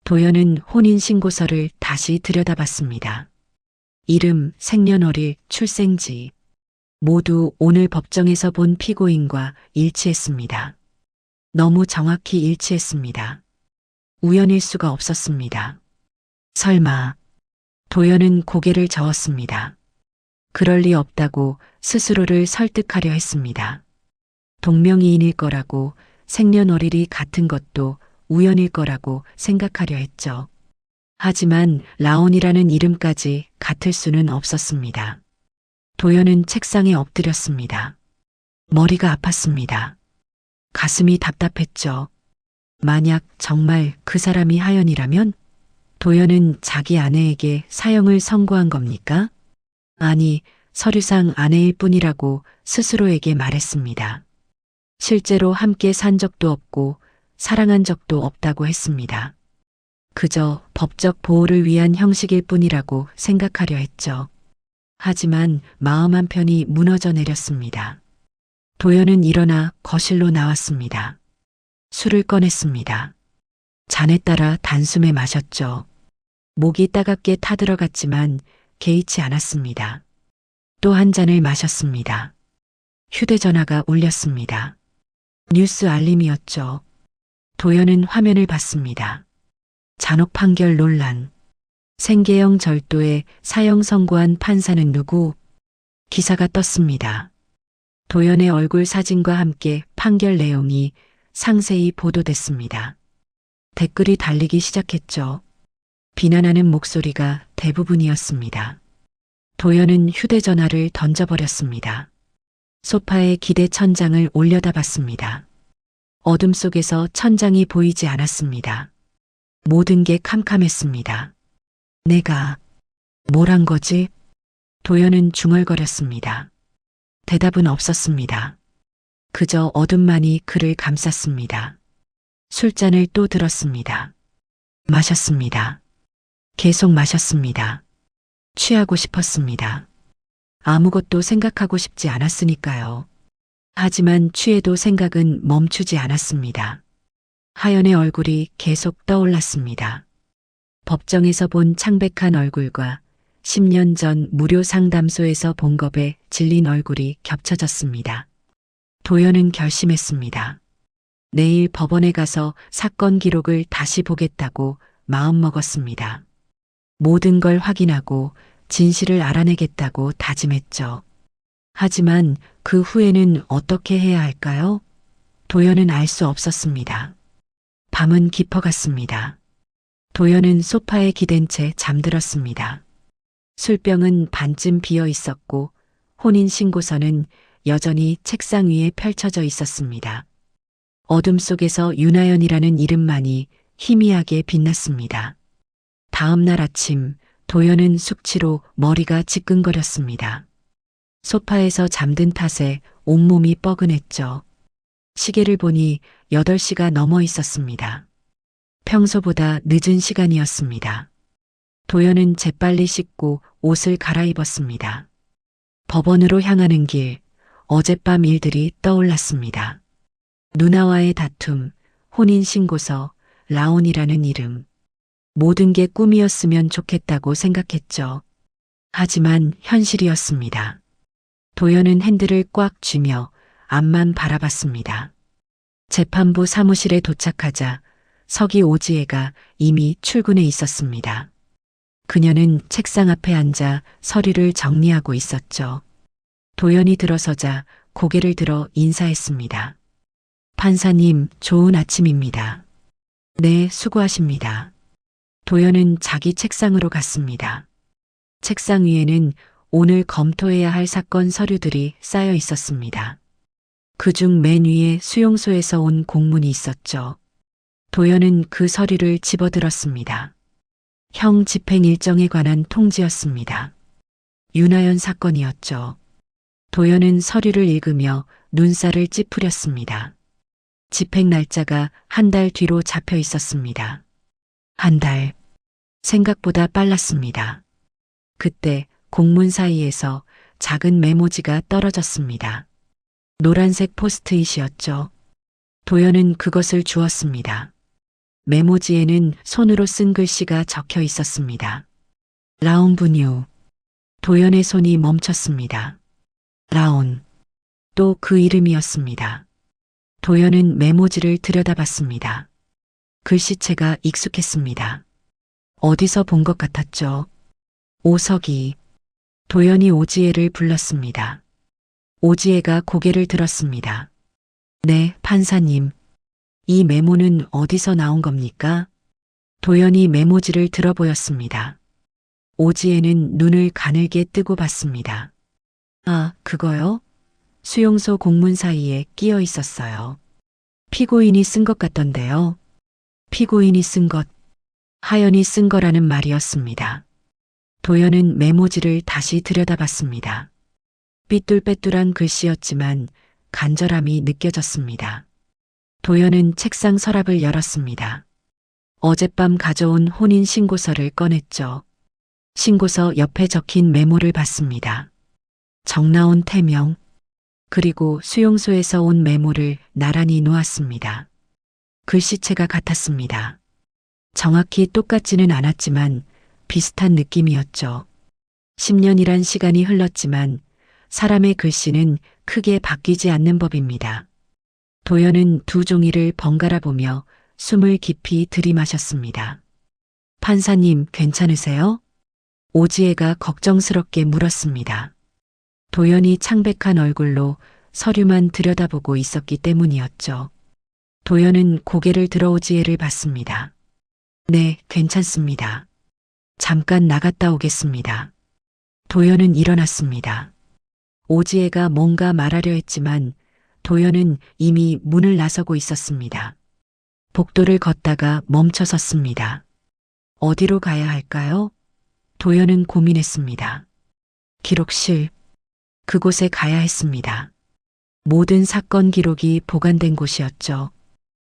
도연은 혼인신고서를 다시 들여다봤습니다. 이름, 생년월일, 출생지 모두 오늘 법정에서 본 피고인과 일치했습니다. 너무 정확히 일치했습니다. 우연일 수가 없었습니다. 설마. 도연은 고개를 저었습니다. 그럴 리 없다고 스스로를 설득하려 했습니다. 동명이인일 거라고, 생년월일이 같은 것도 우연일 거라고 생각하려 했죠. 하지만 라온이라는 이름까지 같을 수는 없었습니다. 도연은 책상에 엎드렸습니다. 머리가 아팠습니다. 가슴이 답답했죠. 만약 정말 그 사람이 하연이라면 도연은 자기 아내에게 사형을 선고한 겁니까? 아니, 서류상 아내일 뿐이라고 스스로에게 말했습니다. 실제로 함께 산 적도 없고 사랑한 적도 없다고 했습니다. 그저 법적 보호를 위한 형식일 뿐이라고 생각하려 했죠. 하지만 마음 한편이 무너져 내렸습니다. 도연은 일어나 거실로 나왔습니다. 술을 꺼냈습니다. 잔에 따라 단숨에 마셨죠. 목이 따갑게 타들어갔지만 개의치 않았습니다. 또 한 잔을 마셨습니다. 휴대전화가 울렸습니다. 뉴스 알림이었죠. 도연은 화면을 봤습니다. 잔혹 판결 논란. 생계형 절도에 사형 선고한 판사는 누구? 기사가 떴습니다. 도연의 얼굴 사진과 함께 판결 내용이 상세히 보도됐습니다. 댓글이 달리기 시작했죠. 비난하는 목소리가 대부분이었습니다. 도연은 휴대전화를 던져버렸습니다. 소파에 기대 천장을 올려다봤습니다. 어둠 속에서 천장이 보이지 않았습니다. 모든 게 캄캄했습니다. 내가 뭘 한 거지? 도연은 중얼거렸습니다. 대답은 없었습니다. 그저 어둠만이 그를 감쌌습니다. 술잔을 또 들었습니다. 마셨습니다. 계속 마셨습니다. 취하고 싶었습니다. 아무것도 생각하고 싶지 않았으니까요. 하지만 취해도 생각은 멈추지 않았습니다. 하연의 얼굴이 계속 떠올랐습니다. 법정에서 본 창백한 얼굴과 10년 전 무료 상담소에서 본 겁에 질린 얼굴이 겹쳐졌습니다. 도연은 결심했습니다. 내일 법원에 가서 사건 기록을 다시 보겠다고 마음먹었습니다. 모든 걸 확인하고 진실을 알아내겠다고 다짐했죠. 하지만 그 후에는 어떻게 해야 할까요? 도연은 알 수 없었습니다. 밤은 깊어갔습니다. 도연은 소파에 기댄 채 잠들었습니다. 술병은 반쯤 비어 있었고 혼인신고서는 여전히 책상 위에 펼쳐져 있었습니다. 어둠 속에서 윤하연이라는 이름만이 희미하게 빛났습니다. 다음 날 아침 도연은 숙취로 머리가 지끈거렸습니다. 소파에서 잠든 탓에 온몸이 뻐근했죠. 시계를 보니 8시가 넘어 있었습니다. 평소보다 늦은 시간이었습니다. 도연은 재빨리 씻고 옷을 갈아입었습니다. 법원으로 향하는 길, 어젯밤 일들이 떠올랐습니다. 누나와의 다툼, 혼인신고서, 라온이라는 이름. 모든 게 꿈이었으면 좋겠다고 생각했죠. 하지만 현실이었습니다. 도연은 핸들을 꽉 쥐며 앞만 바라봤습니다. 재판부 사무실에 도착하자 서기 오지혜가 이미 출근해 있었습니다. 그녀는 책상 앞에 앉아 서류를 정리하고 있었죠. 도연이 들어서자 고개를 들어 인사했습니다. 판사님, 좋은 아침입니다. 네, 수고하십니다. 도연은 자기 책상으로 갔습니다. 책상 위에는 오늘 검토해야 할 사건 서류들이 쌓여 있었습니다. 그중 맨 위에 수용소에서 온 공문이 있었죠. 도연은 그 서류를 집어들었습니다. 형 집행 일정에 관한 통지였습니다. 윤하연 사건이었죠. 도연은 서류를 읽으며 눈살을 찌푸렸습니다. 집행 날짜가 한 달 뒤로 잡혀 있었습니다. 한 달. 생각보다 빨랐습니다. 그때 공문 사이에서 작은 메모지가 떨어졌습니다. 노란색 포스트잇이었죠. 도연은 그것을 주었습니다. 메모지에는 손으로 쓴 글씨가 적혀 있었습니다. 라온 분유. 도연의 손이 멈췄습니다. 라온. 또 그 이름이었습니다. 도연은 메모지를 들여다봤습니다. 글씨체가 익숙했습니다. 어디서 본 것 같았죠. 오석이. 도연이 오지혜를 불렀습니다. 오지혜가 고개를 들었습니다. 네, 판사님. 이 메모는 어디서 나온 겁니까? 도연이 메모지를 들어보였습니다. 오지혜는 눈을 가늘게 뜨고 봤습니다. 아, 그거요? 수용소 공문 사이에 끼어 있었어요. 피고인이 쓴 것 같던데요. 피고인이 쓴 것, 하연이 쓴 거라는 말이었습니다. 도연은 메모지를 다시 들여다봤습니다. 삐뚤빼뚤한 글씨였지만 간절함이 느껴졌습니다. 도연은 책상 서랍을 열었습니다. 어젯밤 가져온 혼인신고서를 꺼냈죠. 신고서 옆에 적힌 메모를 봤습니다. 정나온 태명, 그리고 수용소에서 온 메모를 나란히 놓았습니다. 글씨체가 같았습니다. 정확히 똑같지는 않았지만 비슷한 느낌이었죠. 10년이란 시간이 흘렀지만 사람의 글씨는 크게 바뀌지 않는 법입니다. 도연은 두 종이를 번갈아 보며 숨을 깊이 들이마셨습니다. 판사님, 괜찮으세요? 오지혜가 걱정스럽게 물었습니다. 도연이 창백한 얼굴로 서류만 들여다보고 있었기 때문이었죠. 도연은 고개를 들어 오지혜를 봤습니다. 네, 괜찮습니다. 잠깐 나갔다 오겠습니다. 도연은 일어났습니다. 오지혜가 뭔가 말하려 했지만 도연은 이미 문을 나서고 있었습니다. 복도를 걷다가 멈춰 섰습니다. 어디로 가야 할까요? 도연은 고민했습니다. 기록실, 그곳에 가야 했습니다. 모든 사건 기록이 보관된 곳이었죠.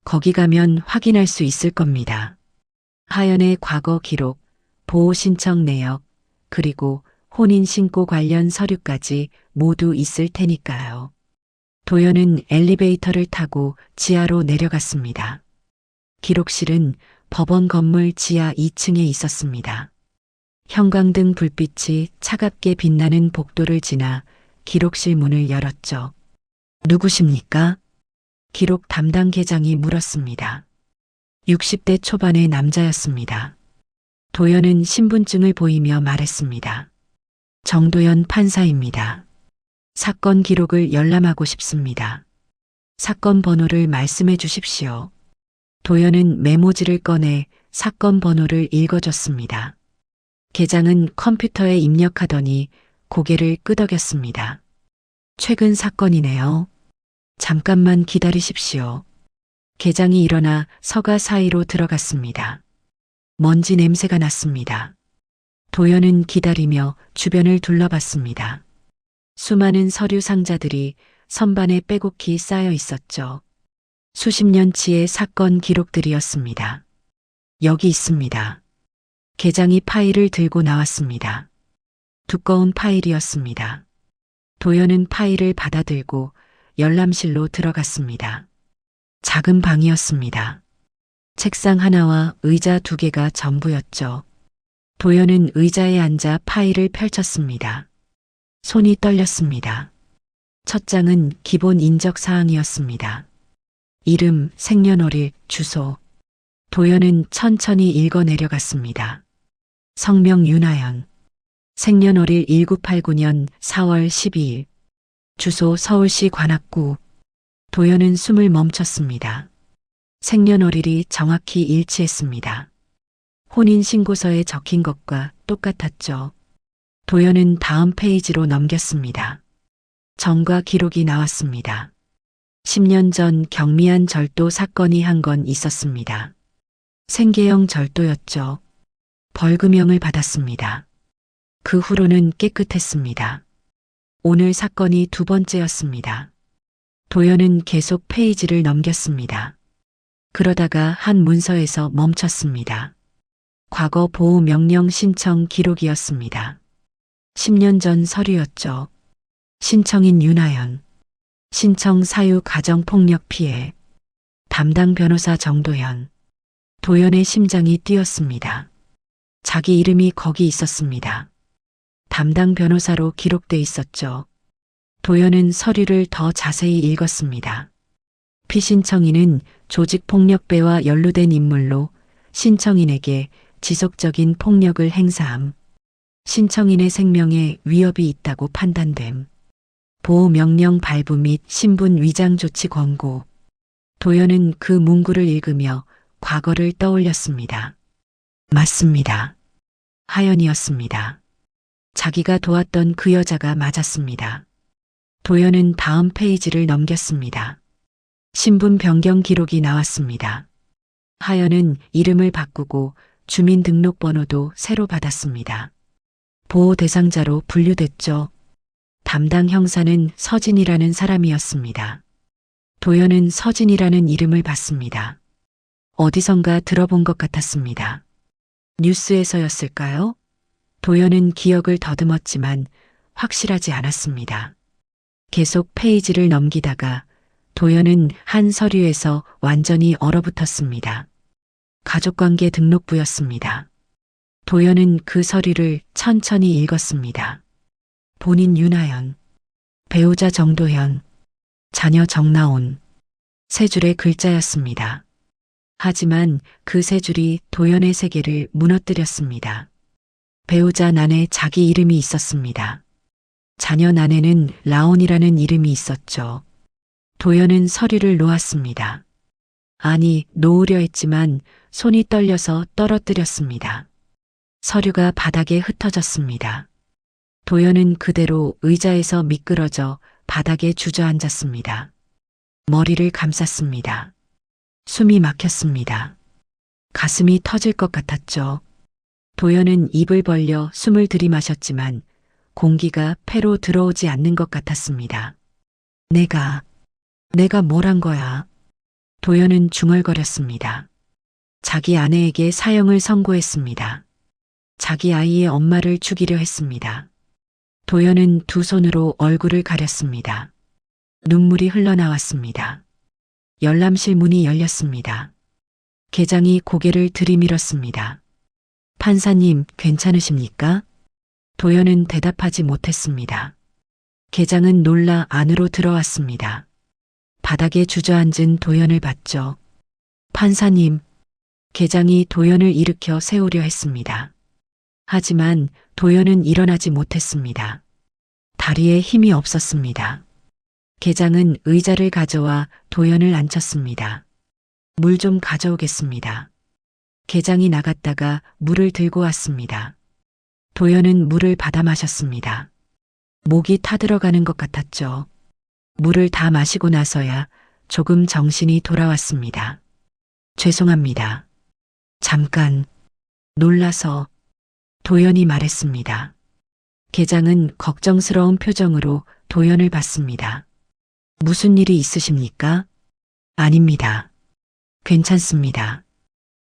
거기 가면 확인할 수 있을 겁니다. 하연의 과거 기록, 보호 신청 내역, 그리고 혼인신고 관련 서류까지 모두 있을 테니까요. 도연은 엘리베이터를 타고 지하로 내려갔습니다. 기록실은 법원 건물 지하 2층에 있었습니다. 형광등 불빛이 차갑게 빛나는 복도를 지나 기록실 문을 열었죠. 누구십니까? 기록 담당 계장이 물었습니다. 60대 초반의 남자였습니다. 도연은 신분증을 보이며 말했습니다. 정도연 판사입니다. 사건 기록을 열람하고 싶습니다. 사건 번호를 말씀해 주십시오. 도연은 메모지를 꺼내 사건 번호를 읽어줬습니다. 계장은 컴퓨터에 입력하더니 고개를 끄덕였습니다. 최근 사건이네요. 잠깐만 기다리십시오. 계장이 일어나 서가 사이로 들어갔습니다. 먼지 냄새가 났습니다. 도연은 기다리며 주변을 둘러봤습니다. 수많은 서류 상자들이 선반에 빼곡히 쌓여 있었죠. 수십 년치의 사건 기록들이었습니다. 여기 있습니다. 계장이 파일을 들고 나왔습니다. 두꺼운 파일이었습니다. 도연은 파일을 받아들고 열람실로 들어갔습니다. 작은 방이었습니다. 책상 하나와 의자 2개가 전부였죠. 도연은 의자에 앉아 파일을 펼쳤습니다. 손이 떨렸습니다. 첫 장은 기본 인적 사항이었습니다. 이름, 생년월일, 주소. 도연은 천천히 읽어 내려갔습니다. 성명 윤하연. 생년월일 1989년 4월 12일. 주소 서울시 관악구. 도연은 숨을 멈췄습니다. 생년월일이 정확히 일치했습니다. 혼인신고서에 적힌 것과 똑같았죠. 도연은 다음 페이지로 넘겼습니다. 정과 기록이 나왔습니다. 10년 전 경미한 절도 사건이 한 건 있었습니다. 생계형 절도였죠. 벌금형을 받았습니다. 그 후로는 깨끗했습니다. 오늘 사건이 2번째였습니다. 도연은 계속 페이지를 넘겼습니다. 그러다가 한 문서에서 멈췄습니다. 과거 보호 명령 신청 기록이었습니다. 10년 전 서류였죠. 신청인 윤하연. 신청 사유 가정폭력 피해. 담당 변호사 정도연. 도연의 심장이 뛰었습니다. 자기 이름이 거기 있었습니다. 담당 변호사로 기록돼 있었죠. 도연은 서류를 더 자세히 읽었습니다. 피신청인은 조직폭력배와 연루된 인물로 신청인에게 지속적인 폭력을 행사함. 신청인의 생명에 위협이 있다고 판단됨. 보호명령 발부 및 신분 위장 조치 권고. 도연은 그 문구를 읽으며 과거를 떠올렸습니다. 맞습니다. 하연이었습니다. 자기가 도왔던 그 여자가 맞았습니다. 도연은 다음 페이지를 넘겼습니다. 신분 변경 기록이 나왔습니다. 하연은 이름을 바꾸고 주민등록번호도 새로 받았습니다. 보호 대상자로 분류됐죠. 담당 형사는 서진이라는 사람이었습니다. 도연은 서진이라는 이름을 봤습니다. 어디선가 들어본 것 같았습니다. 뉴스에서였을까요? 도연은 기억을 더듬었지만 확실하지 않았습니다. 계속 페이지를 넘기다가 도연은 한 서류에서 완전히 얼어붙었습니다. 가족관계 등록부였습니다. 도연은 그 서류를 천천히 읽었습니다. 본인 윤하연, 배우자 정도현, 자녀 정나온, 세 줄의 글자였습니다. 하지만 그 세 줄이 도연의 세계를 무너뜨렸습니다. 배우자 난에 자기 이름이 있었습니다. 자녀 난에는 라온이라는 이름이 있었죠. 도연은 서류를 놓았습니다. 아니, 놓으려 했지만 손이 떨려서 떨어뜨렸습니다. 서류가 바닥에 흩어졌습니다. 도연은 그대로 의자에서 미끄러져 바닥에 주저앉았습니다. 머리를 감쌌습니다. 숨이 막혔습니다. 가슴이 터질 것 같았죠. 도연은 입을 벌려 숨을 들이마셨지만 공기가 폐로 들어오지 않는 것 같았습니다. 내가 뭘 한 거야? 도연은 중얼거렸습니다. 자기 아내에게 사형을 선고했습니다. 자기 아이의 엄마를 죽이려 했습니다. 도연은 두 손으로 얼굴을 가렸습니다. 눈물이 흘러나왔습니다. 열람실 문이 열렸습니다. 계장이 고개를 들이밀었습니다. 판사님, 괜찮으십니까? 도연은 대답하지 못했습니다. 계장은 놀라 안으로 들어왔습니다. 바닥에 주저앉은 도연을 봤죠. 판사님, 계장이 도연을 일으켜 세우려 했습니다. 하지만 도연은 일어나지 못했습니다. 다리에 힘이 없었습니다. 계장은 의자를 가져와 도연을 앉혔습니다. 물 좀 가져오겠습니다. 계장이 나갔다가 물을 들고 왔습니다. 도연은 물을 받아 마셨습니다. 목이 타들어가는 것 같았죠. 물을 다 마시고 나서야 조금 정신이 돌아왔습니다. 죄송합니다. 잠깐, 놀라서 도연이 말했습니다. 계장은 걱정스러운 표정으로 도연을 봤습니다. 무슨 일이 있으십니까? 아닙니다. 괜찮습니다.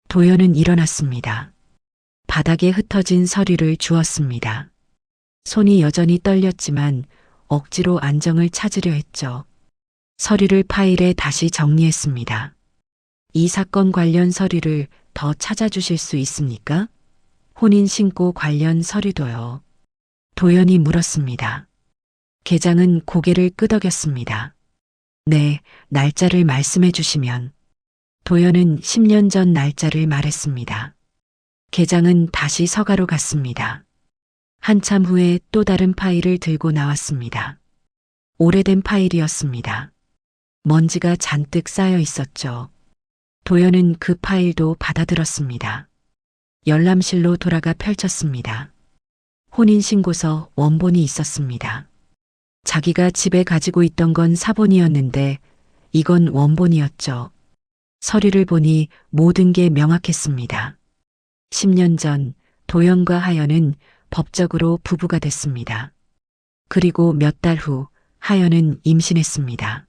도연은 일어났습니다. 바닥에 흩어진 서류를 주었습니다. 손이 여전히 떨렸지만 억지로 안정을 찾으려 했죠. 서류를 파일에 다시 정리했습니다. 이 사건 관련 서류를 더 찾아주실 수 있습니까? 혼인신고 관련 서류도요. 도연이 물었습니다. 계장은 고개를 끄덕였습니다. 네, 날짜를 말씀해 주시면. 도연은 10년 전 날짜를 말했습니다. 계장은 다시 서가로 갔습니다. 한참 후에 또 다른 파일을 들고 나왔습니다. 오래된 파일이었습니다. 먼지가 잔뜩 쌓여 있었죠. 도연은 그 파일도 받아들었습니다. 열람실로 돌아가 펼쳤습니다. 혼인신고서 원본이 있었습니다. 자기가 집에 가지고 있던 건 사본이었는데 이건 원본이었죠. 서류를 보니 모든 게 명확했습니다. 10년 전 도연과 하연은 법적으로 부부가 됐습니다. 그리고 몇 달 후 하연은 임신했습니다.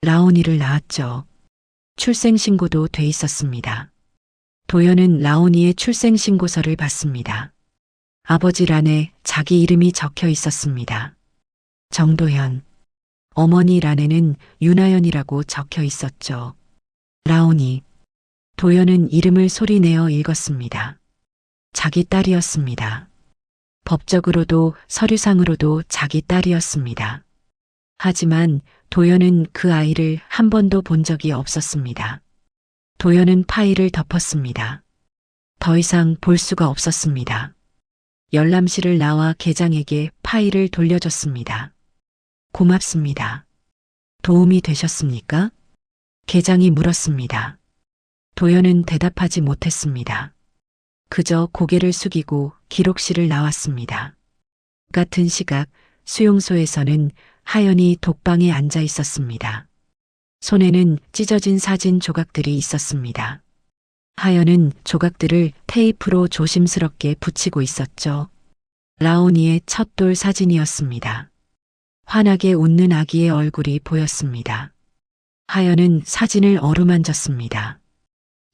라온이를 낳았죠. 출생신고도 돼 있었습니다. 도연은 라온이의 출생신고서를 봤습니다. 아버지 란에 자기 이름이 적혀 있었습니다. 정도현. 어머니 란에는 윤하연이라고 적혀 있었죠. 라온이. 도연은 이름을 소리내어 읽었습니다. 자기 딸이었습니다. 법적으로도 서류상으로도 자기 딸이었습니다. 하지만 도연은 그 아이를 한 번도 본 적이 없었습니다. 도연은 파일을 덮었습니다. 더 이상 볼 수가 없었습니다. 열람실을 나와 계장에게 파일을 돌려줬습니다. 고맙습니다. 도움이 되셨습니까? 계장이 물었습니다. 도연은 대답하지 못했습니다. 그저 고개를 숙이고 기록실을 나왔습니다. 같은 시각 수용소에서는 하연이 독방에 앉아 있었습니다. 손에는 찢어진 사진 조각들이 있었습니다. 하연은 조각들을 테이프로 조심스럽게 붙이고 있었죠. 라온이의 첫 돌 사진이었습니다. 환하게 웃는 아기의 얼굴이 보였습니다. 하연은 사진을 어루만졌습니다.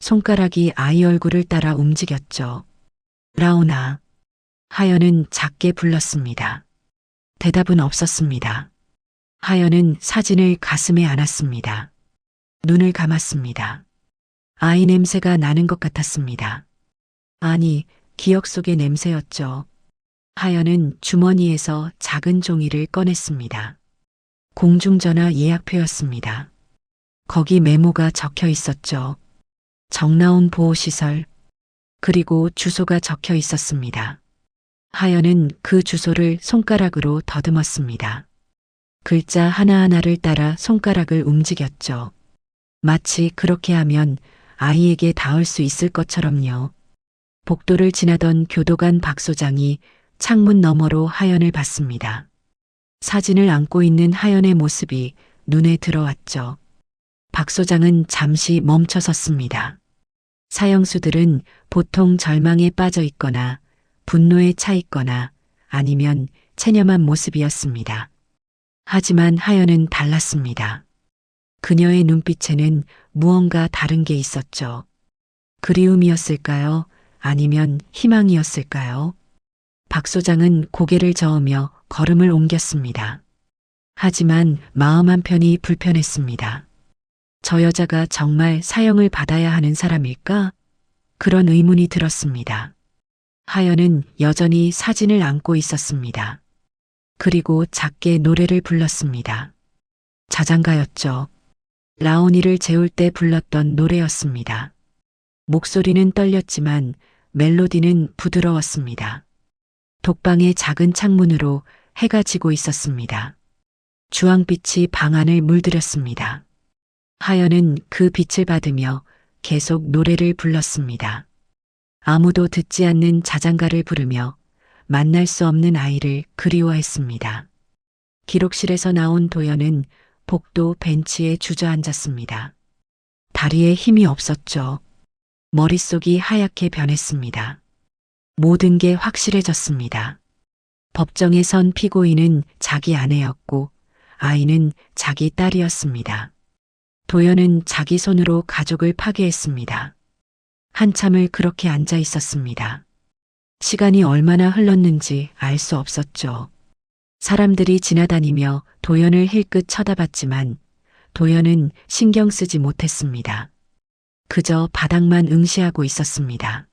손가락이 아이 얼굴을 따라 움직였죠. 라온아. 하연은 작게 불렀습니다. 대답은 없었습니다. 하연은 사진을 가슴에 안았습니다. 눈을 감았습니다. 아이 냄새가 나는 것 같았습니다. 아니, 기억 속의 냄새였죠. 하연은 주머니에서 작은 종이를 꺼냈습니다. 공중전화 예약표였습니다. 거기 메모가 적혀 있었죠. 정나온 보호시설, 그리고 주소가 적혀 있었습니다. 하연은 그 주소를 손가락으로 더듬었습니다. 글자 하나하나를 따라 손가락을 움직였죠. 마치 그렇게 하면 아이에게 닿을 수 있을 것처럼요. 복도를 지나던 교도관 박 소장이 창문 너머로 하연을 봤습니다. 사진을 안고 있는 하연의 모습이 눈에 들어왔죠. 박 소장은 잠시 멈춰 섰습니다. 사형수들은 보통 절망에 빠져 있거나 분노에 차 있거나 아니면 체념한 모습이었습니다. 하지만 하연은 달랐습니다. 그녀의 눈빛에는 무언가 다른 게 있었죠. 그리움이었을까요? 아니면 희망이었을까요? 박 소장은 고개를 저으며 걸음을 옮겼습니다. 하지만 마음 한편이 불편했습니다. 저 여자가 정말 사형을 받아야 하는 사람일까? 그런 의문이 들었습니다. 하연은 여전히 사진을 안고 있었습니다. 그리고 작게 노래를 불렀습니다. 자장가였죠. 라온이를 재울 때 불렀던 노래였습니다. 목소리는 떨렸지만 멜로디는 부드러웠습니다. 독방의 작은 창문으로 해가 지고 있었습니다. 주황빛이 방 안을 물들였습니다. 하연은 그 빛을 받으며 계속 노래를 불렀습니다. 아무도 듣지 않는 자장가를 부르며 만날 수 없는 아이를 그리워했습니다. 기록실에서 나온 도연은 복도 벤치에 주저앉았습니다. 다리에 힘이 없었죠. 머릿속이 하얗게 변했습니다. 모든 게 확실해졌습니다. 법정에 선 피고인은 자기 아내였고 아이는 자기 딸이었습니다. 도연은 자기 손으로 가족을 파괴했습니다. 한참을 그렇게 앉아 있었습니다. 시간이 얼마나 흘렀는지 알 수 없었죠. 사람들이 지나다니며 도연을 힐끗 쳐다봤지만 도연은 신경 쓰지 못했습니다. 그저 바닥만 응시하고 있었습니다.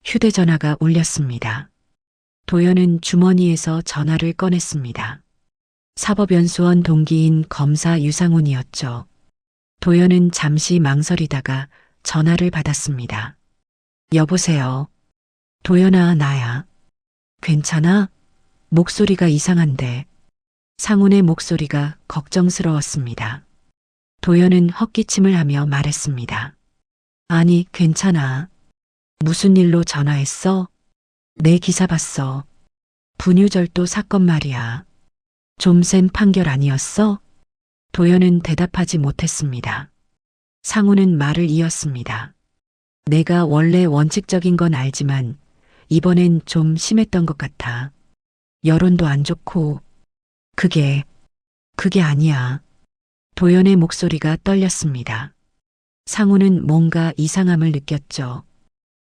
휴대전화가 울렸습니다. 도연은 주머니에서 전화를 꺼냈습니다. 사법연수원 동기인 검사 유상훈이었죠. 도연은 잠시 망설이다가 전화를 받았습니다. 여보세요. 도연아, 나야. 괜찮아? 목소리가 이상한데. 상훈의 목소리가 걱정스러웠습니다. 도연은 헛기침을 하며 말했습니다. 아니, 괜찮아. 무슨 일로 전화했어? 내 기사 봤어. 분유절도 사건 말이야. 좀 센 판결 아니었어? 도연은 대답하지 못했습니다. 상훈은 말을 이었습니다. 내가 원래 원칙적인 건 알지만 이번엔 좀 심했던 것 같아. 여론도 안 좋고. 그게 아니야. 도연의 목소리가 떨렸습니다. 상훈은 뭔가 이상함을 느꼈죠.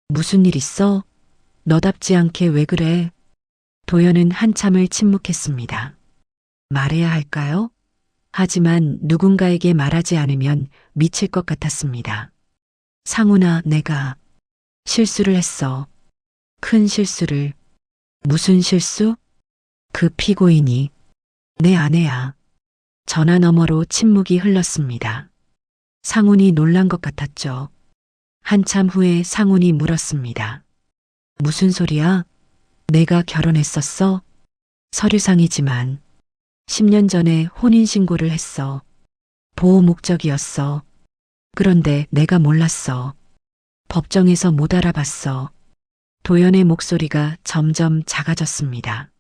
무슨 일 있어? 너답지 않게 왜 그래? 도연은 한참을 침묵했습니다. 말해야 할까요? 하지만 누군가에게 말하지 않으면 미칠 것 같았습니다. 상훈아, 내가 실수를 했어. 큰 실수를. 무슨 실수? 그 피고인이 내 아내야. 전화 너머로 침묵이 흘렀습니다. 상훈이 놀란 것 같았죠. 한참 후에 상훈이 물었습니다. 무슨 소리야? 내가 결혼했었어? 서류상이지만 10년 전에 혼인신고를 했어. 보호 목적이었어. 그런데 내가 몰랐어. 법정에서 못 알아봤어. 도연의 목소리가 점점 작아졌습니다.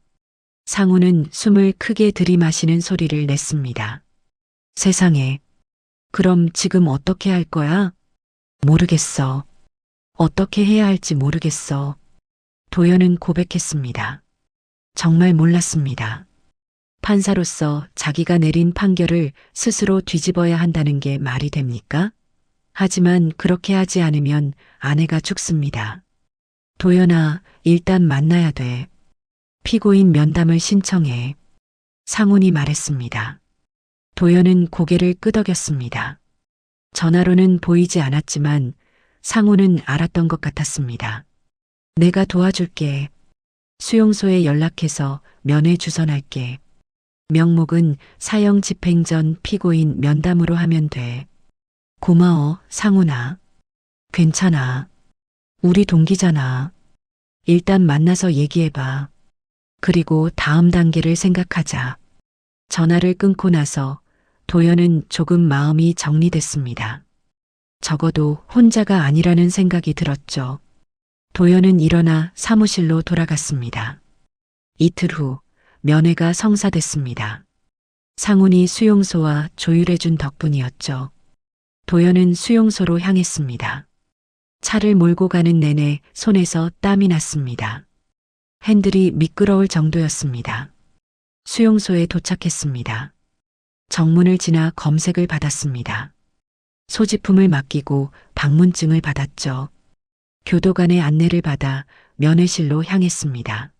상훈은 숨을 크게 들이마시는 소리를 냈습니다. 세상에. 그럼 지금 어떻게 할 거야? 모르겠어. 어떻게 해야 할지 모르겠어. 도연은 고백했습니다. 정말 몰랐습니다. 판사로서 자기가 내린 판결을 스스로 뒤집어야 한다는 게 말이 됩니까? 하지만 그렇게 하지 않으면 아내가 죽습니다. 도연아, 일단 만나야 돼. 피고인 면담을 신청해. 상훈이 말했습니다. 도연은 고개를 끄덕였습니다. 전화로는 보이지 않았지만 상훈은 알았던 것 같았습니다. 내가 도와줄게. 수용소에 연락해서 면회 주선할게. 명목은 사형 집행 전 피고인 면담으로 하면 돼. 고마워, 상훈아. 괜찮아. 우리 동기잖아. 일단 만나서 얘기해봐. 그리고 다음 단계를 생각하자. 전화를 끊고 나서 도연은 조금 마음이 정리됐습니다. 적어도 혼자가 아니라는 생각이 들었죠. 도연은 일어나 사무실로 돌아갔습니다. 이틀 후 면회가 성사됐습니다. 상훈이 수용소와 조율해준 덕분이었죠. 도연은 수용소로 향했습니다. 차를 몰고 가는 내내 손에서 땀이 났습니다. 핸들이 미끄러울 정도였습니다. 수용소에 도착했습니다. 정문을 지나 검색을 받았습니다. 소지품을 맡기고 방문증을 받았죠. 교도관의 안내를 받아 면회실로 향했습니다.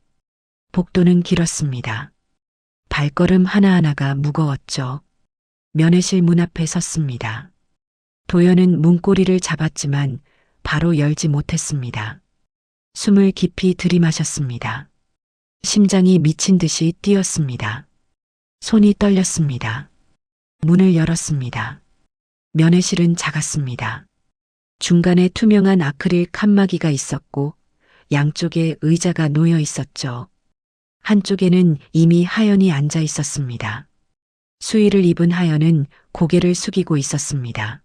복도는 길었습니다. 발걸음 하나하나가 무거웠죠. 면회실 문 앞에 섰습니다. 도연은 문고리를 잡았지만 바로 열지 못했습니다. 숨을 깊이 들이마셨습니다. 심장이 미친 듯이 뛰었습니다. 손이 떨렸습니다. 문을 열었습니다. 면회실은 작았습니다. 중간에 투명한 아크릴 칸막이가 있었고 양쪽에 의자가 놓여 있었죠. 한쪽에는 이미 하연이 앉아 있었습니다. 수의를 입은 하연은 고개를 숙이고 있었습니다.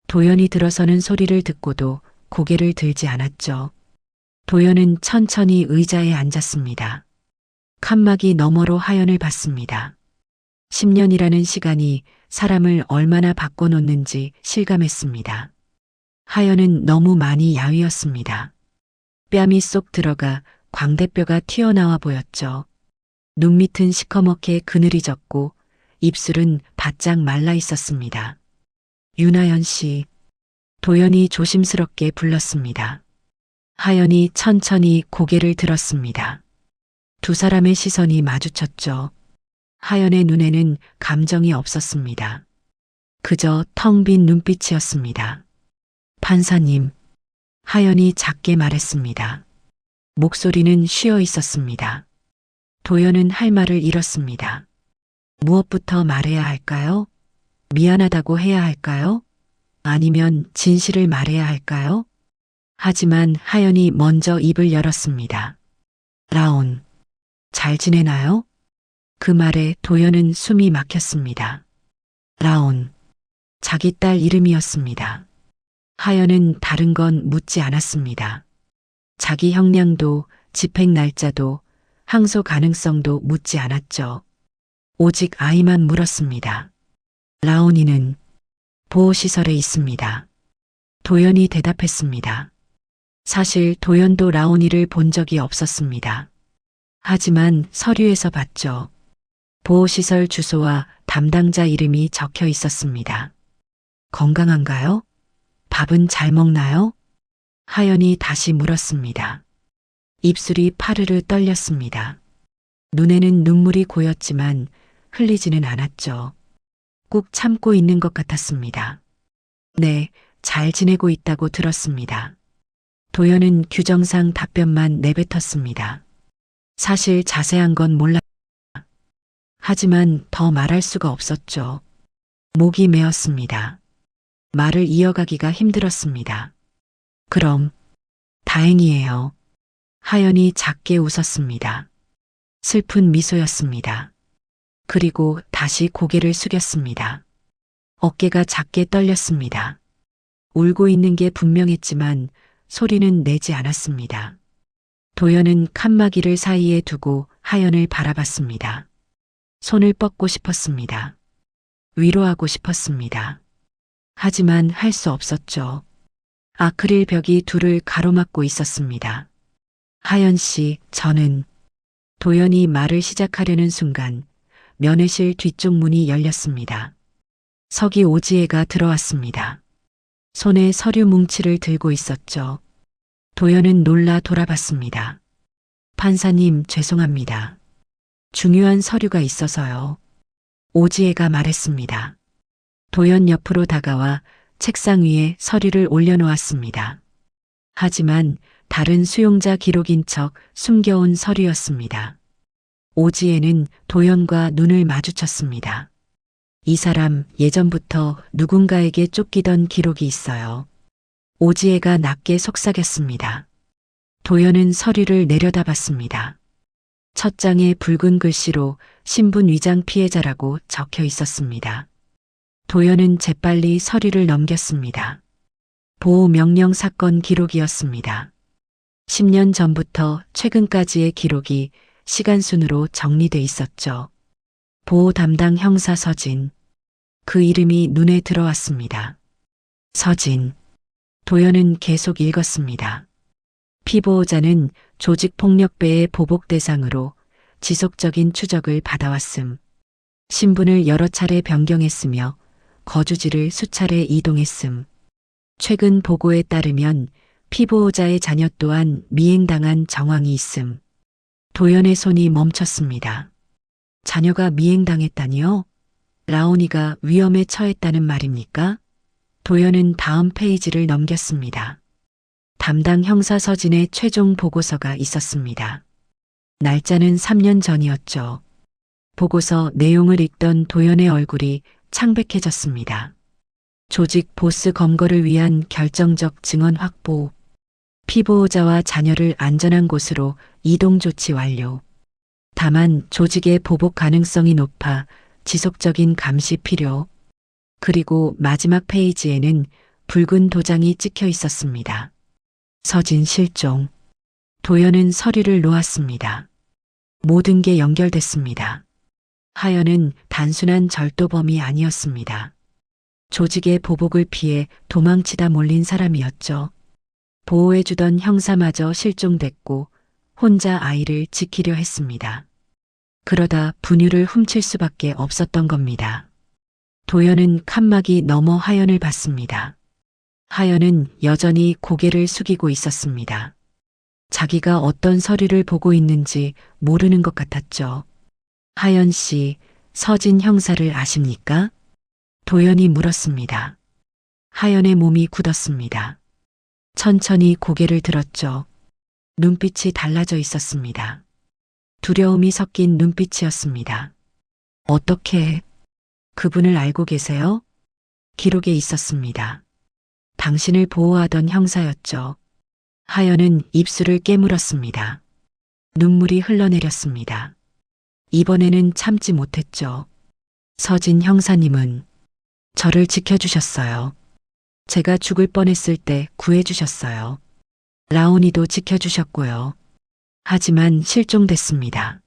도연이 들어서는 소리를 듣고도 고개를 들지 않았죠. 도연은 천천히 의자에 앉았습니다. 칸막이 너머로 하연을 봤습니다. 10년이라는 시간이 사람을 얼마나 바꿔놓는지 실감했습니다. 하연은 너무 많이 야위었습니다. 뺨이 쏙 들어가 광대뼈가 튀어나와 보였죠. 눈 밑은 시커멓게 그늘이 졌고 입술은 바짝 말라 있었습니다. 윤하연 씨, 도연이 조심스럽게 불렀습니다. 하연이 천천히 고개를 들었습니다. 두 사람의 시선이 마주쳤죠. 하연의 눈에는 감정이 없었습니다. 그저 텅 빈 눈빛이었습니다. 판사님, 하연이 작게 말했습니다. 목소리는 쉬어 있었습니다. 도연은 할 말을 잃었습니다. 무엇부터 말해야 할까요? 미안하다고 해야 할까요? 아니면 진실을 말해야 할까요? 하지만 하연이 먼저 입을 열었습니다. 라온, 잘 지내나요? 그 말에 도연은 숨이 막혔습니다. 라온, 자기 딸 이름이었습니다. 하연은 다른 건 묻지 않았습니다. 자기 형량도 집행 날짜도 항소 가능성도 묻지 않았죠. 오직 아이만 물었습니다. 라온이는 보호시설에 있습니다. 도연이 대답했습니다. 사실 도연도 라온이를 본 적이 없었습니다. 하지만 서류에서 봤죠. 보호시설 주소와 담당자 이름이 적혀 있었습니다. 건강한가요? 밥은 잘 먹나요? 하연이 다시 물었습니다. 입술이 파르르 떨렸습니다. 눈에는 눈물이 고였지만 흘리지는 않았죠. 꾹 참고 있는 것 같았습니다. 네, 잘 지내고 있다고 들었습니다. 도연은 규정상 답변만 내뱉었습니다. 사실 자세한 건 몰랐습니다. 하지만 더 말할 수가 없었죠. 목이 메었습니다. 말을 이어가기가 힘들었습니다. 그럼 다행이에요. 하연이 작게 웃었습니다. 슬픈 미소였습니다. 그리고 다시 고개를 숙였습니다. 어깨가 작게 떨렸습니다. 울고 있는 게 분명했지만 소리는 내지 않았습니다. 도연은 칸막이를 사이에 두고 하연을 바라봤습니다. 손을 뻗고 싶었습니다. 위로하고 싶었습니다. 하지만 할 수 없었죠. 아크릴 벽이 둘을 가로막고 있었습니다. 하연 씨, 저는 도연이 말을 시작하려는 순간 면회실 뒤쪽 문이 열렸습니다. 서기 오지혜가 들어왔습니다. 손에 서류 뭉치를 들고 있었죠. 도연은 놀라 돌아봤습니다. 판사님, 죄송합니다. 중요한 서류가 있어서요. 오지혜가 말했습니다. 도연 옆으로 다가와 책상 위에 서류를 올려놓았습니다. 하지만 다른 수용자 기록인 척 숨겨온 서류였습니다. 오지혜는 도연과 눈을 마주쳤습니다. 이 사람 예전부터 누군가에게 쫓기던 기록이 있어요. 오지혜가 낮게 속삭였습니다. 도연은 서류를 내려다봤습니다. 첫 장에 붉은 글씨로 신분 위장 피해자라고 적혀 있었습니다. 도연은 재빨리 서류를 넘겼습니다. 보호 명령 사건 기록이었습니다. 10년 전부터 최근까지의 기록이 시간순으로 정리돼 있었죠. 보호 담당 형사 서진. 그 이름이 눈에 들어왔습니다. 서진. 도연은 계속 읽었습니다. 피보호자는 조직폭력배의 보복 대상으로 지속적인 추적을 받아왔음. 신분을 여러 차례 변경했으며 거주지를 수차례 이동했음. 최근 보고에 따르면 피보호자의 자녀 또한 미행당한 정황이 있음. 도연의 손이 멈췄습니다. 자녀가 미행당했다니요? 라온이가 위험에 처했다는 말입니까? 도연은 다음 페이지를 넘겼습니다. 담당 형사 서진의 최종 보고서가 있었습니다. 날짜는 3년 전이었죠. 보고서 내용을 읽던 도연의 얼굴이 창백해졌습니다. 조직 보스 검거를 위한 결정적 증언 확보. 피보호자와 자녀를 안전한 곳으로 이동 조치 완료. 다만 조직의 보복 가능성이 높아 지속적인 감시 필요. 그리고 마지막 페이지에는 붉은 도장이 찍혀 있었습니다. 서진 실종. 도연은 서류를 놓았습니다. 모든 게 연결됐습니다. 하연은 단순한 절도범이 아니었습니다. 조직의 보복을 피해 도망치다 몰린 사람이었죠. 보호해주던 형사마저 실종됐고 혼자 아이를 지키려 했습니다. 그러다 분유를 훔칠 수밖에 없었던 겁니다. 도연은 칸막이 너머 하연을 봤습니다. 하연은 여전히 고개를 숙이고 있었습니다. 자기가 어떤 서류를 보고 있는지 모르는 것 같았죠. 하연 씨, 서진 형사를 아십니까? 도연이 물었습니다. 하연의 몸이 굳었습니다. 천천히 고개를 들었죠. 눈빛이 달라져 있었습니다. 두려움이 섞인 눈빛이었습니다. 어떻게 그분을 알고 계세요? 기록에 있었습니다. 당신을 보호하던 형사였죠. 하연은 입술을 깨물었습니다. 눈물이 흘러내렸습니다. 이번에는 참지 못했죠. 서진 형사님은 저를 지켜주셨어요. 제가 죽을 뻔했을 때 구해주셨어요. 라온이도 지켜주셨고요. 하지만 실종됐습니다.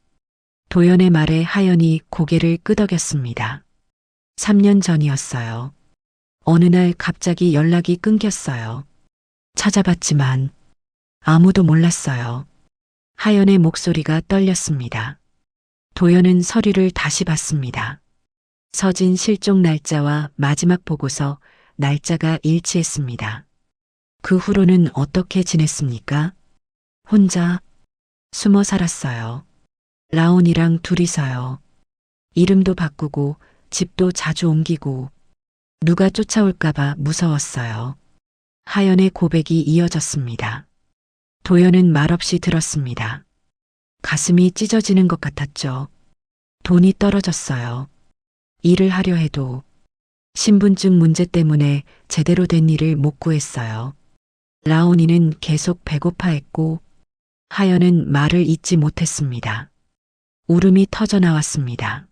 도연의 말에 하연이 고개를 끄덕였습니다. 3년 전이었어요. 어느 날 갑자기 연락이 끊겼어요. 찾아봤지만 아무도 몰랐어요. 하연의 목소리가 떨렸습니다. 도연은 서류를 다시 봤습니다. 서진 실종 날짜와 마지막 보고서 날짜가 일치했습니다. 그 후로는 어떻게 지냈습니까? 혼자 숨어 살았어요. 라온이랑 둘이서요. 이름도 바꾸고 집도 자주 옮기고 누가 쫓아올까봐 무서웠어요. 하연의 고백이 이어졌습니다. 도연은 말없이 들었습니다. 가슴이 찢어지는 것 같았죠. 돈이 떨어졌어요. 일을 하려 해도 신분증 문제 때문에 제대로 된 일을 못 구했어요. 라온이는 계속 배고파했고 하연은 말을 잇지 못했습니다. 울음이 터져 나왔습니다.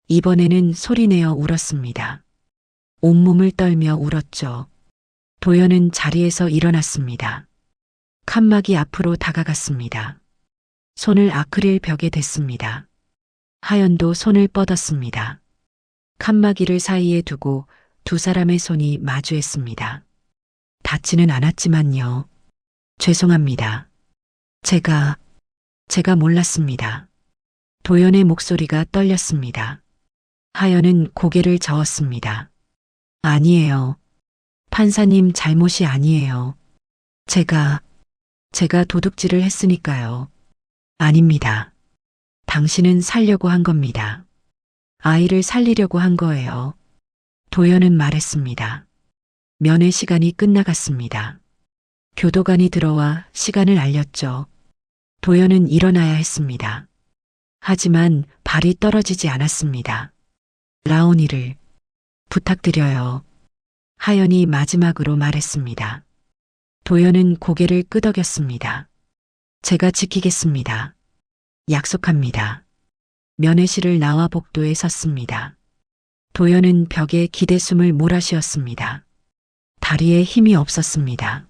이번에는 소리내어 울었습니다. 온몸을 떨며 울었죠. 도연은 자리에서 일어났습니다. 칸막이 앞으로 다가갔습니다. 손을 아크릴 벽에 댔습니다. 하연도 손을 뻗었습니다. 칸막이를 사이에 두고 두 사람의 손이 마주했습니다. 닿지는 않았지만요. 죄송합니다. 제가 몰랐습니다. 도연의 목소리가 떨렸습니다. 하연은 고개를 저었습니다. 아니에요. 판사님 잘못이 아니에요. 제가 도둑질을 했으니까요. 아닙니다. 당신은 살려고 한 겁니다. 아이를 살리려고 한 거예요. 도연은 말했습니다. 면회 시간이 끝나갔습니다. 교도관이 들어와 시간을 알렸죠. 도연은 일어나야 했습니다. 하지만 발이 떨어지지 않았습니다. 라온이를 부탁드려요. 하연이 마지막으로 말했습니다. 도연은 고개를 끄덕였습니다. 제가 지키겠습니다. 약속합니다. 면회실을 나와 복도에 섰습니다. 도연은 벽에 기대숨을 몰아쉬었습니다. 다리에 힘이 없었습니다.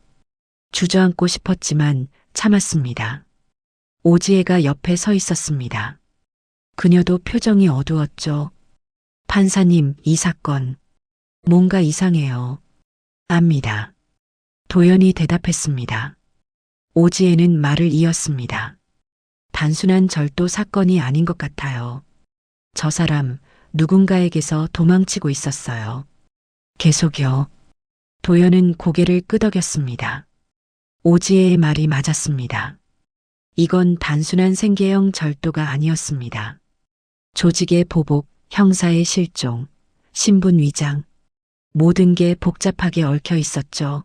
주저앉고 싶었지만 참았습니다. 오지혜가 옆에 서 있었습니다. 그녀도 표정이 어두웠죠. 판사님, 이 사건 뭔가 이상해요. 압니다. 도연이 대답했습니다. 오지혜는 말을 이었습니다. 단순한 절도 사건이 아닌 것 같아요. 저 사람 누군가에게서 도망치고 있었어요. 계속요. 도연은 고개를 끄덕였습니다. 오지혜의 말이 맞았습니다. 이건 단순한 생계형 절도가 아니었습니다. 조직의 보복, 형사의 실종, 신분 위장, 모든 게 복잡하게 얽혀 있었죠.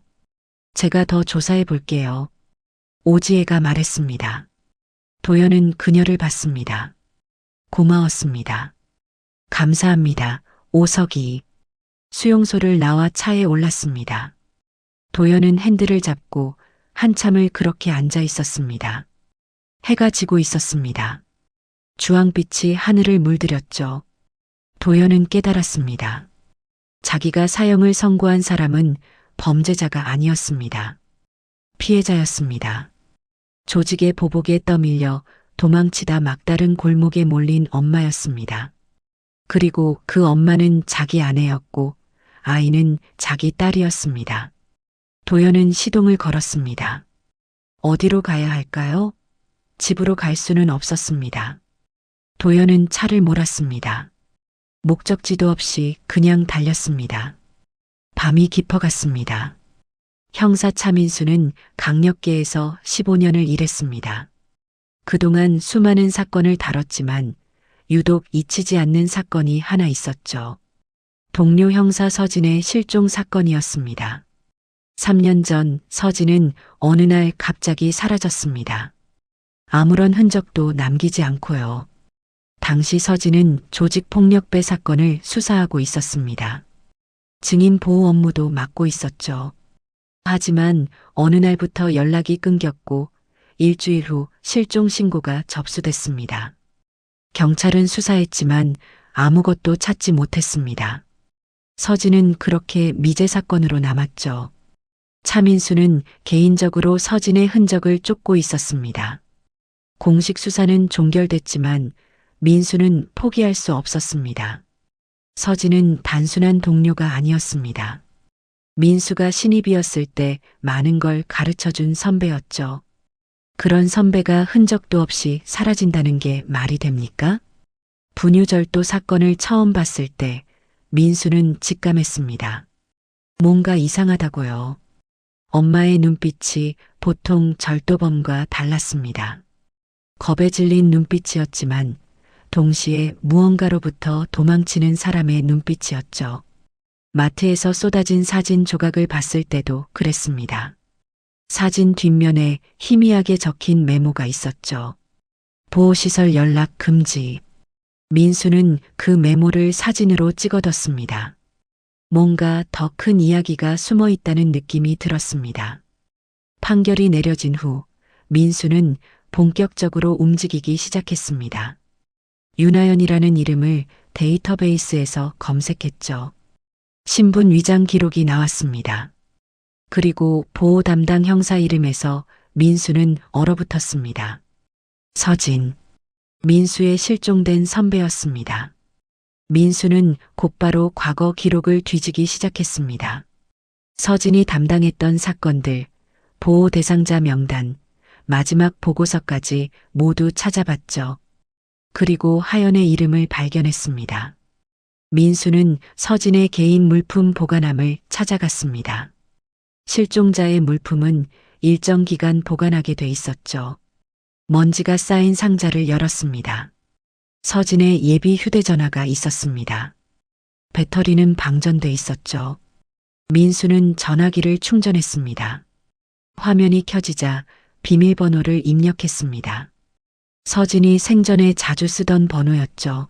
제가 더 조사해 볼게요. 오지혜가 말했습니다. 도연은 그녀를 봤습니다. 고마웠습니다. 감사합니다. 오석이. 수용소를 나와 차에 올랐습니다. 도연은 핸들을 잡고 한참을 그렇게 앉아 있었습니다. 해가 지고 있었습니다. 주황빛이 하늘을 물들였죠. 도연은 깨달았습니다. 자기가 사형을 선고한 사람은 범죄자가 아니었습니다. 피해자였습니다. 조직의 보복에 떠밀려 도망치다 막다른 골목에 몰린 엄마였습니다. 그리고 그 엄마는 자기 아내였고 아이는 자기 딸이었습니다. 도연은 시동을 걸었습니다. 어디로 가야 할까요? 집으로 갈 수는 없었습니다. 도연은 차를 몰았습니다. 목적지도 없이 그냥 달렸습니다. 밤이 깊어갔습니다. 형사 차민수는 강력계에서 15년을 일했습니다. 그동안 수많은 사건을 다뤘지만 유독 잊히지 않는 사건이 하나 있었죠. 동료 형사 서진의 실종 사건이었습니다. 3년 전 서진은 어느 날 갑자기 사라졌습니다. 아무런 흔적도 남기지 않고요. 당시 서진은 조직폭력배 사건을 수사하고 있었습니다. 증인 보호 업무도 맡고 있었죠. 하지만 어느 날부터 연락이 끊겼고 일주일 후 실종 신고가 접수됐습니다. 경찰은 수사했지만 아무것도 찾지 못했습니다. 서진은 그렇게 미제 사건으로 남았죠. 차민수는 개인적으로 서진의 흔적을 쫓고 있었습니다. 공식 수사는 종결됐지만 민수는 포기할 수 없었습니다. 서진은 단순한 동료가 아니었습니다. 민수가 신입이었을 때 많은 걸 가르쳐준 선배였죠. 그런 선배가 흔적도 없이 사라진다는 게 말이 됩니까? 분유절도 사건을 처음 봤을 때 민수는 직감했습니다. 뭔가 이상하다고요. 엄마의 눈빛이 보통 절도범과 달랐습니다. 겁에 질린 눈빛이었지만 동시에 무언가로부터 도망치는 사람의 눈빛이었죠. 마트에서 쏟아진 사진 조각을 봤을 때도 그랬습니다. 사진 뒷면에 희미하게 적힌 메모가 있었죠. 보호시설 연락 금지. 민수는 그 메모를 사진으로 찍어뒀습니다. 뭔가 더 큰 이야기가 숨어 있다는 느낌이 들었습니다. 판결이 내려진 후 민수는 본격적으로 움직이기 시작했습니다. 윤하연이라는 이름을 데이터베이스에서 검색했죠. 신분 위장 기록이 나왔습니다. 그리고 보호 담당 형사 이름에서 민수는 얼어붙었습니다. 서진. 민수의 실종된 선배였습니다. 민수는 곧바로 과거 기록을 뒤지기 시작했습니다. 서진이 담당했던 사건들, 보호 대상자 명단, 마지막 보고서까지 모두 찾아봤죠. 그리고 하연의 이름을 발견했습니다. 민수는 서진의 개인 물품 보관함을 찾아갔습니다. 실종자의 물품은 일정 기간 보관하게 돼 있었죠. 먼지가 쌓인 상자를 열었습니다. 서진의 예비 휴대전화가 있었습니다. 배터리는 방전돼 있었죠. 민수는 전화기를 충전했습니다. 화면이 켜지자 비밀번호를 입력했습니다. 서진이 생전에 자주 쓰던 번호였죠.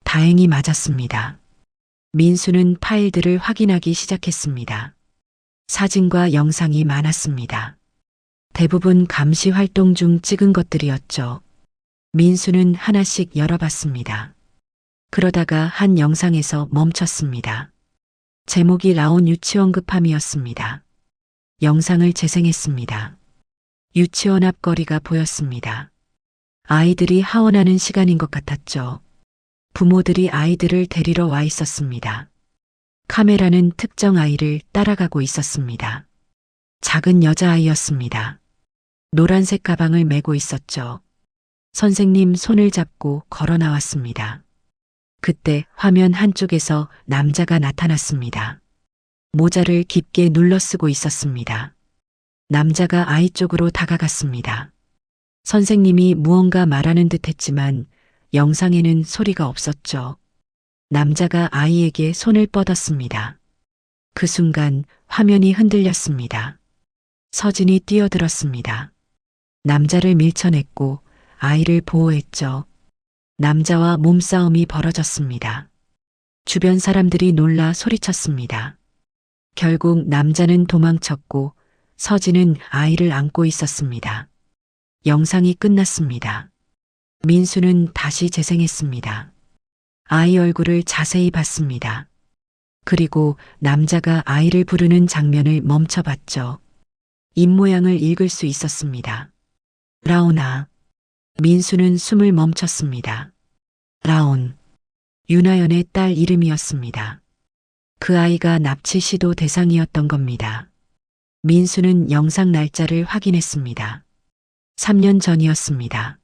다행히 맞았습니다. 민수는 파일들을 확인하기 시작했습니다. 사진과 영상이 많았습니다. 대부분 감시 활동 중 찍은 것들이었죠. 민수는 하나씩 열어봤습니다. 그러다가 한 영상에서 멈췄습니다. 제목이 라온 유치원 급함이었습니다. 영상을 재생했습니다. 유치원 앞 거리가 보였습니다. 아이들이 하원하는 시간인 것 같았죠. 부모들이 아이들을 데리러 와 있었습니다. 카메라는 특정 아이를 따라가고 있었습니다. 작은 여자아이였습니다. 노란색 가방을 메고 있었죠. 선생님 손을 잡고 걸어 나왔습니다. 그때 화면 한쪽에서 남자가 나타났습니다. 모자를 깊게 눌러 쓰고 있었습니다. 남자가 아이 쪽으로 다가갔습니다. 선생님이 무언가 말하는 듯 했지만 영상에는 소리가 없었죠. 남자가 아이에게 손을 뻗었습니다. 그 순간 화면이 흔들렸습니다. 서진이 뛰어들었습니다. 남자를 밀쳐냈고 아이를 보호했죠. 남자와 몸싸움이 벌어졌습니다. 주변 사람들이 놀라 소리쳤습니다. 결국 남자는 도망쳤고 서진은 아이를 안고 있었습니다. 영상이 끝났습니다. 민수는 다시 재생했습니다. 아이 얼굴을 자세히 봤습니다. 그리고 남자가 아이를 부르는 장면을 멈춰봤죠. 입모양을 읽을 수 있었습니다. 라온아. 민수는 숨을 멈췄습니다. 라온. 윤하연의 딸 이름이었습니다. 그 아이가 납치 시도 대상이었던 겁니다. 민수는 영상 날짜를 확인했습니다. 3년 전이었습니다.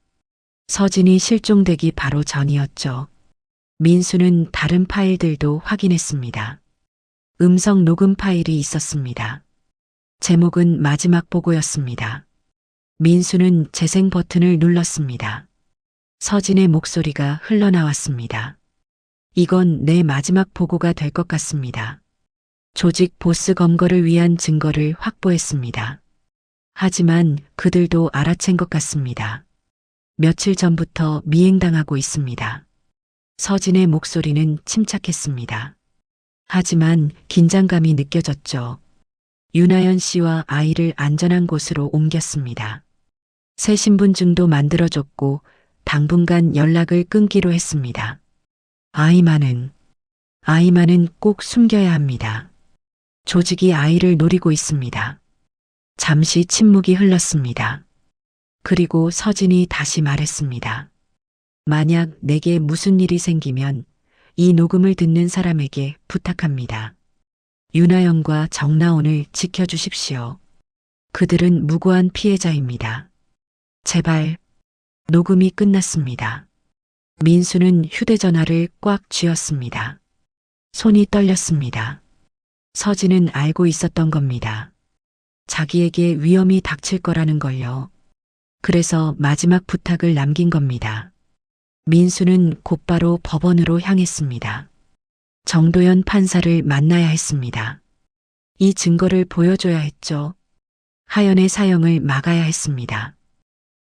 서진이 실종되기 바로 전이었죠. 민수는 다른 파일들도 확인했습니다. 음성 녹음 파일이 있었습니다. 제목은 마지막 보고였습니다. 민수는 재생 버튼을 눌렀습니다. 서진의 목소리가 흘러나왔습니다. 이건 내 마지막 보고가 될 것 같습니다. 조직 보스 검거를 위한 증거를 확보했습니다. 하지만 그들도 알아챈 것 같습니다. 며칠 전부터 미행당하고 있습니다. 서진의 목소리는 침착했습니다. 하지만 긴장감이 느껴졌죠. 윤하연 씨와 아이를 안전한 곳으로 옮겼습니다. 새 신분증도 만들어줬고 당분간 연락을 끊기로 했습니다. 아이만은 꼭 숨겨야 합니다. 조직이 아이를 노리고 있습니다. 잠시 침묵이 흘렀습니다. 그리고 서진이 다시 말했습니다. 만약 내게 무슨 일이 생기면 이 녹음을 듣는 사람에게 부탁합니다. 윤하연과 정나온을 지켜주십시오. 그들은 무고한 피해자입니다. 제발. 녹음이 끝났습니다. 민수는 휴대전화를 꽉 쥐었습니다. 손이 떨렸습니다. 서진은 알고 있었던 겁니다. 자기에게 위험이 닥칠 거라는 걸요. 그래서 마지막 부탁을 남긴 겁니다. 민수는 곧바로 법원으로 향했습니다. 정도연 판사를 만나야 했습니다. 이 증거를 보여줘야 했죠. 하연의 사형을 막아야 했습니다.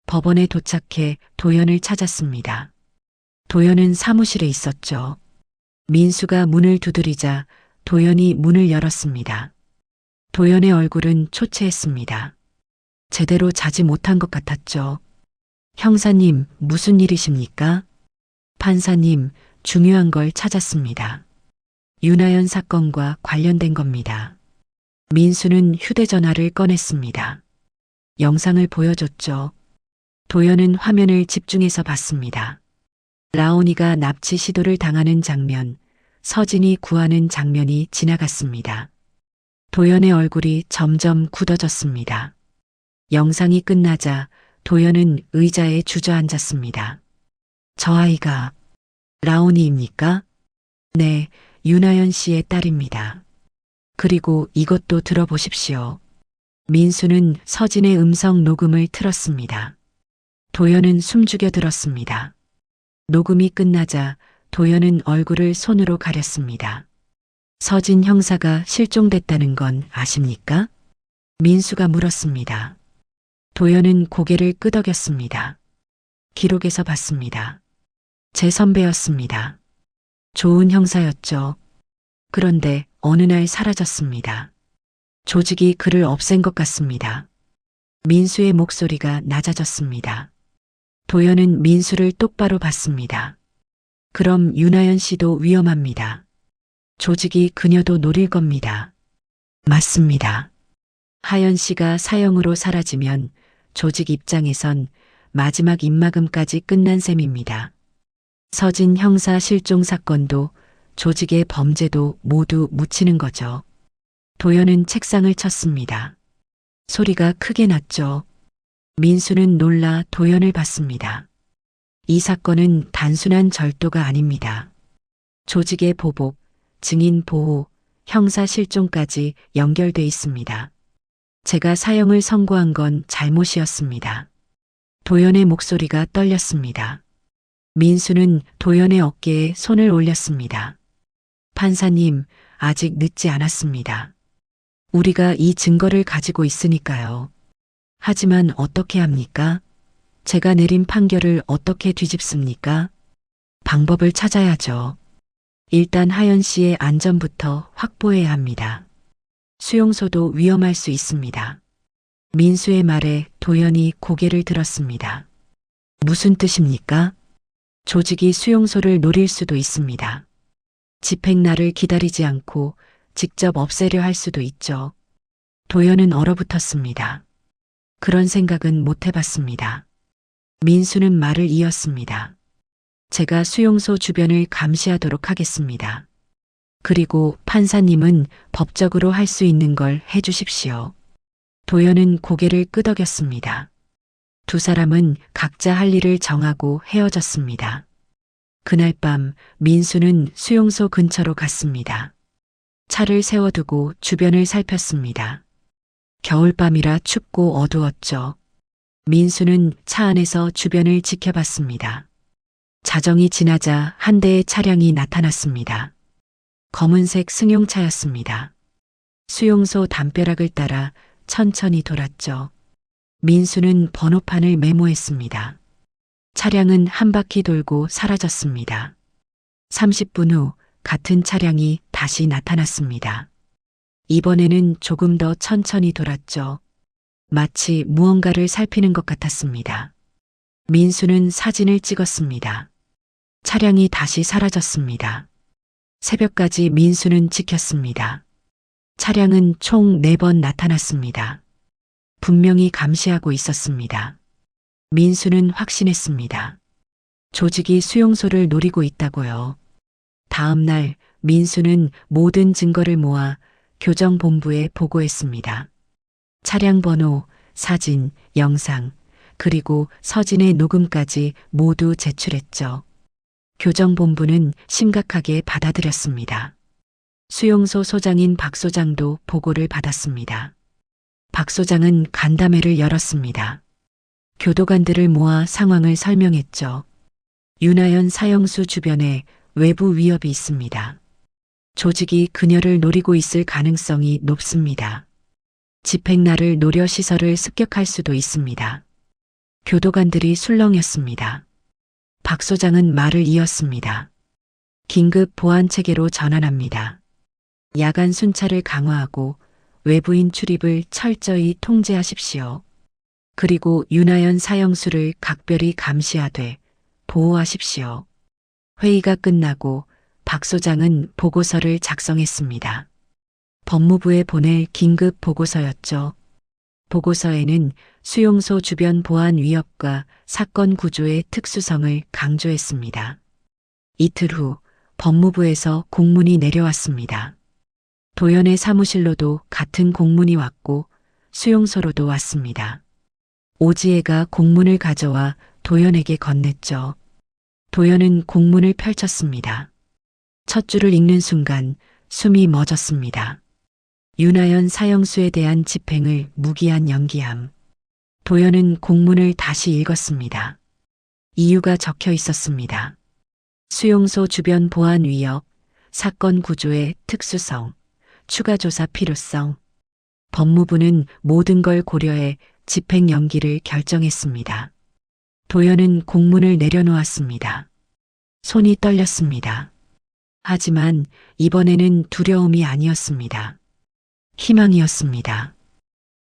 법원에 도착해 도연을 찾았습니다. 도연은 사무실에 있었죠. 민수가 문을 두드리자 도연이 문을 열었습니다. 도연의 얼굴은 초췌했습니다. 제대로 자지 못한 것 같았죠. 형사님, 무슨 일이십니까? 판사님, 중요한 걸 찾았습니다. 윤하연 사건과 관련된 겁니다. 민수는 휴대전화를 꺼냈습니다. 영상을 보여줬죠. 도연은 화면을 집중해서 봤습니다. 라온이가 납치 시도를 당하는 장면, 서진이 구하는 장면이 지나갔습니다. 도연의 얼굴이 점점 굳어졌습니다. 영상이 끝나자 도연은 의자에 주저앉았습니다. 저 아이가 라온이입니까? 네, 윤하연 씨의 딸입니다. 그리고 이것도 들어보십시오. 민수는 서진의 음성 녹음을 틀었습니다. 도연은 숨죽여 들었습니다. 녹음이 끝나자 도연은 얼굴을 손으로 가렸습니다. 서진 형사가 실종됐다는 건 아십니까? 민수가 물었습니다. 도연은 고개를 끄덕였습니다. 기록에서 봤습니다. 제 선배였습니다. 좋은 형사였죠. 그런데 어느 날 사라졌습니다. 조직이 그를 없앤 것 같습니다. 민수의 목소리가 낮아졌습니다. 도연은 민수를 똑바로 봤습니다. 그럼 윤하연 씨도 위험합니다. 조직이 그녀도 노릴 겁니다. 맞습니다. 하연 씨가 사형으로 사라지면 조직 입장에선 마지막 입막음까지 끝난 셈입니다. 서진 형사 실종 사건도 조직의 범죄도 모두 묻히는 거죠. 도연은 책상을 쳤습니다. 소리가 크게 났죠. 민수는 놀라 도연을 봤습니다. 이 사건은 단순한 절도가 아닙니다. 조직의 보복, 증인 보호, 형사 실종까지 연결돼 있습니다. 제가 사형을 선고한 건 잘못이었습니다. 도연의 목소리가 떨렸습니다. 민수는 도연의 어깨에 손을 올렸습니다. 판사님, 아직 늦지 않았습니다. 우리가 이 증거를 가지고 있으니까요. 하지만 어떻게 합니까? 제가 내린 판결을 어떻게 뒤집습니까? 방법을 찾아야죠. 일단 하연 씨의 안전부터 확보해야 합니다. 수용소도 위험할 수 있습니다. 민수의 말에 도연이 고개를 들었습니다. 무슨 뜻입니까? 조직이 수용소를 노릴 수도 있습니다. 집행날을 기다리지 않고 직접 없애려 할 수도 있죠. 도연은 얼어붙었습니다. 그런 생각은 못 해봤습니다. 민수는 말을 이었습니다. 제가 수용소 주변을 감시하도록 하겠습니다. 그리고 판사님은 법적으로 할 수 있는 걸 해주십시오. 도연은 고개를 끄덕였습니다. 두 사람은 각자 할 일을 정하고 헤어졌습니다. 그날 밤 민수는 수용소 근처로 갔습니다. 차를 세워두고 주변을 살폈습니다. 겨울밤이라 춥고 어두웠죠. 민수는 차 안에서 주변을 지켜봤습니다. 자정이 지나자 한 대의 차량이 나타났습니다. 검은색 승용차였습니다. 수용소 담벼락을 따라 천천히 돌았죠. 민수는 번호판을 메모했습니다. 차량은 한 바퀴 돌고 사라졌습니다. 30분 후 같은 차량이 다시 나타났습니다. 이번에는 조금 더 천천히 돌았죠. 마치 무언가를 살피는 것 같았습니다. 민수는 사진을 찍었습니다. 차량이 다시 사라졌습니다. 새벽까지 민수는 지켰습니다. 차량은 총 4번 나타났습니다. 분명히 감시하고 있었습니다. 민수는 확신했습니다. 조직이 수용소를 노리고 있다고요. 다음 날 민수는 모든 증거를 모아 교정본부에 보고했습니다. 차량 번호, 사진, 영상, 그리고 서진의 녹음까지 모두 제출했죠. 교정본부는 심각하게 받아들였습니다. 수용소 소장인 박 소장도 보고를 받았습니다. 박 소장은 간담회를 열었습니다. 교도관들을 모아 상황을 설명했죠. 윤하연 사형수 주변에 외부 위협이 있습니다. 조직이 그녀를 노리고 있을 가능성이 높습니다. 집행날을 노려 시설을 습격할 수도 있습니다. 교도관들이 술렁였습니다. 박 소장은 말을 이었습니다. 긴급 보안 체계로 전환합니다. 야간 순찰을 강화하고 외부인 출입을 철저히 통제하십시오. 그리고 윤하연 사형수를 각별히 감시하되 보호하십시오. 회의가 끝나고 박 소장은 보고서를 작성했습니다. 법무부에 보낼 긴급 보고서였죠. 보고서에는 수용소 주변 보안 위협과 사건 구조의 특수성을 강조했습니다. 이틀 후 법무부에서 공문이 내려왔습니다. 도연의 사무실로도 같은 공문이 왔고 수용소로도 왔습니다. 오지혜가 공문을 가져와 도연에게 건넸죠. 도연은 공문을 펼쳤습니다. 첫 줄을 읽는 순간 숨이 멎었습니다. 윤하연 사형수에 대한 집행을 무기한 연기함. 도연은 공문을 다시 읽었습니다. 이유가 적혀 있었습니다. 수용소 주변 보안 위협, 사건 구조의 특수성, 추가 조사 필요성. 법무부는 모든 걸 고려해 집행 연기를 결정했습니다. 도연은 공문을 내려놓았습니다. 손이 떨렸습니다. 하지만 이번에는 두려움이 아니었습니다. 희망이었습니다.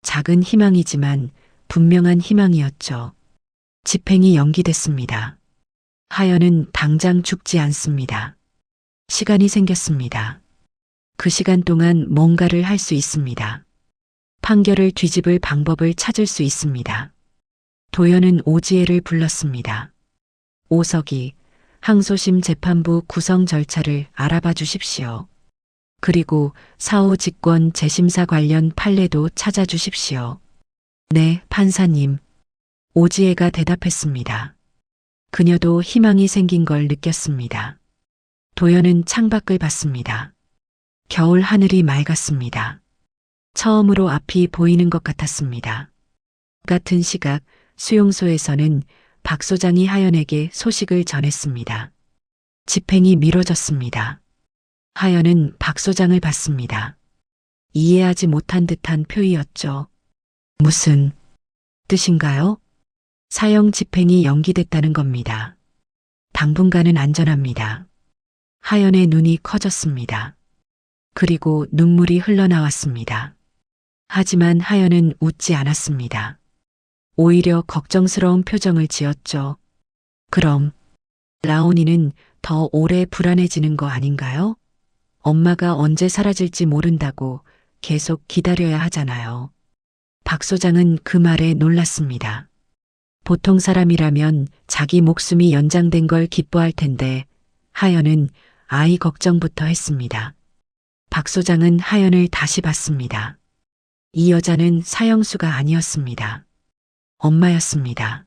작은 희망이지만 분명한 희망이었죠. 집행이 연기됐습니다. 하연은 당장 죽지 않습니다. 시간이 생겼습니다. 그 시간 동안 뭔가를 할 수 있습니다. 판결을 뒤집을 방법을 찾을 수 있습니다. 도연은 오지혜를 불렀습니다. 오석이, 항소심 재판부 구성 절차를 알아봐 주십시오. 그리고 사후 직권 재심사 관련 판례도 찾아주십시오. 네, 판사님. 오지혜가 대답했습니다. 그녀도 희망이 생긴 걸 느꼈습니다. 도연은 창밖을 봤습니다. 겨울 하늘이 맑았습니다. 처음으로 앞이 보이는 것 같았습니다. 같은 시각 수용소에서는 박 소장이 하연에게 소식을 전했습니다. 집행이 미뤄졌습니다. 하연은 박 소장을 봤습니다. 이해하지 못한 듯한 표이였죠. 무슨 뜻인가요? 사형 집행이 연기됐다는 겁니다. 당분간은 안전합니다. 하연의 눈이 커졌습니다. 그리고 눈물이 흘러나왔습니다. 하지만 하연은 웃지 않았습니다. 오히려 걱정스러운 표정을 지었죠. 그럼 라온이는 더 오래 불안해지는 거 아닌가요? 엄마가 언제 사라질지 모른다고 계속 기다려야 하잖아요. 박 소장은 그 말에 놀랐습니다. 보통 사람이라면 자기 목숨이 연장된 걸 기뻐할 텐데 하연은 아이 걱정부터 했습니다. 박 소장은 하연을 다시 봤습니다. 이 여자는 사형수가 아니었습니다. 엄마였습니다.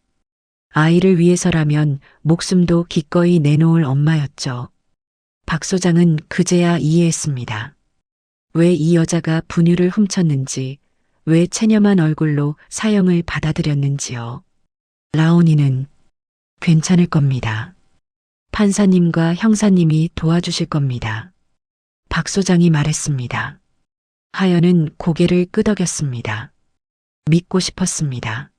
아이를 위해서라면 목숨도 기꺼이 내놓을 엄마였죠. 박 소장은 그제야 이해했습니다. 왜 이 여자가 분유를 훔쳤는지, 왜 체념한 얼굴로 사형을 받아들였는지요. 라온이는 괜찮을 겁니다. 판사님과 형사님이 도와주실 겁니다. 박 소장이 말했습니다. 하연은 고개를 끄덕였습니다. 믿고 싶었습니다.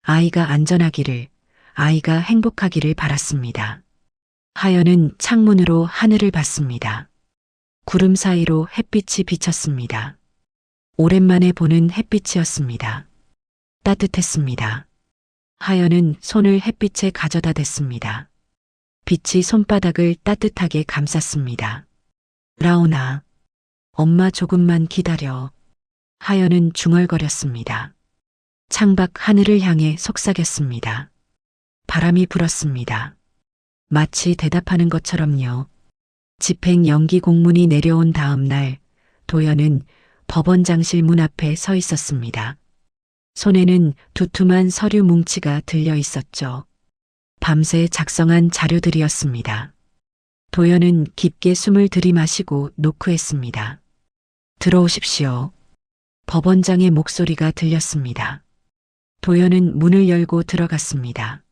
아이가 안전하기를, 아이가 행복하기를 바랐습니다. 하연은 창문으로 하늘을 봤습니다. 구름 사이로 햇빛이 비쳤습니다. 오랜만에 보는 햇빛이었습니다. 따뜻했습니다. 하연은 손을 햇빛에 가져다 댔습니다. 빛이 손바닥을 따뜻하게 감쌌습니다. 라온아, 엄마 조금만 기다려. 하연은 중얼거렸습니다. 창밖 하늘을 향해 속삭였습니다. 바람이 불었습니다. 마치 대답하는 것처럼요. 집행 연기 공문이 내려온 다음 날 도연은 법원장실 문 앞에 서 있었습니다. 손에는 두툼한 서류 뭉치가 들려 있었죠. 밤새 작성한 자료들이었습니다. 도연은 깊게 숨을 들이마시고 노크했습니다. 들어오십시오. 법원장의 목소리가 들렸습니다. 도연은 문을 열고 들어갔습니다.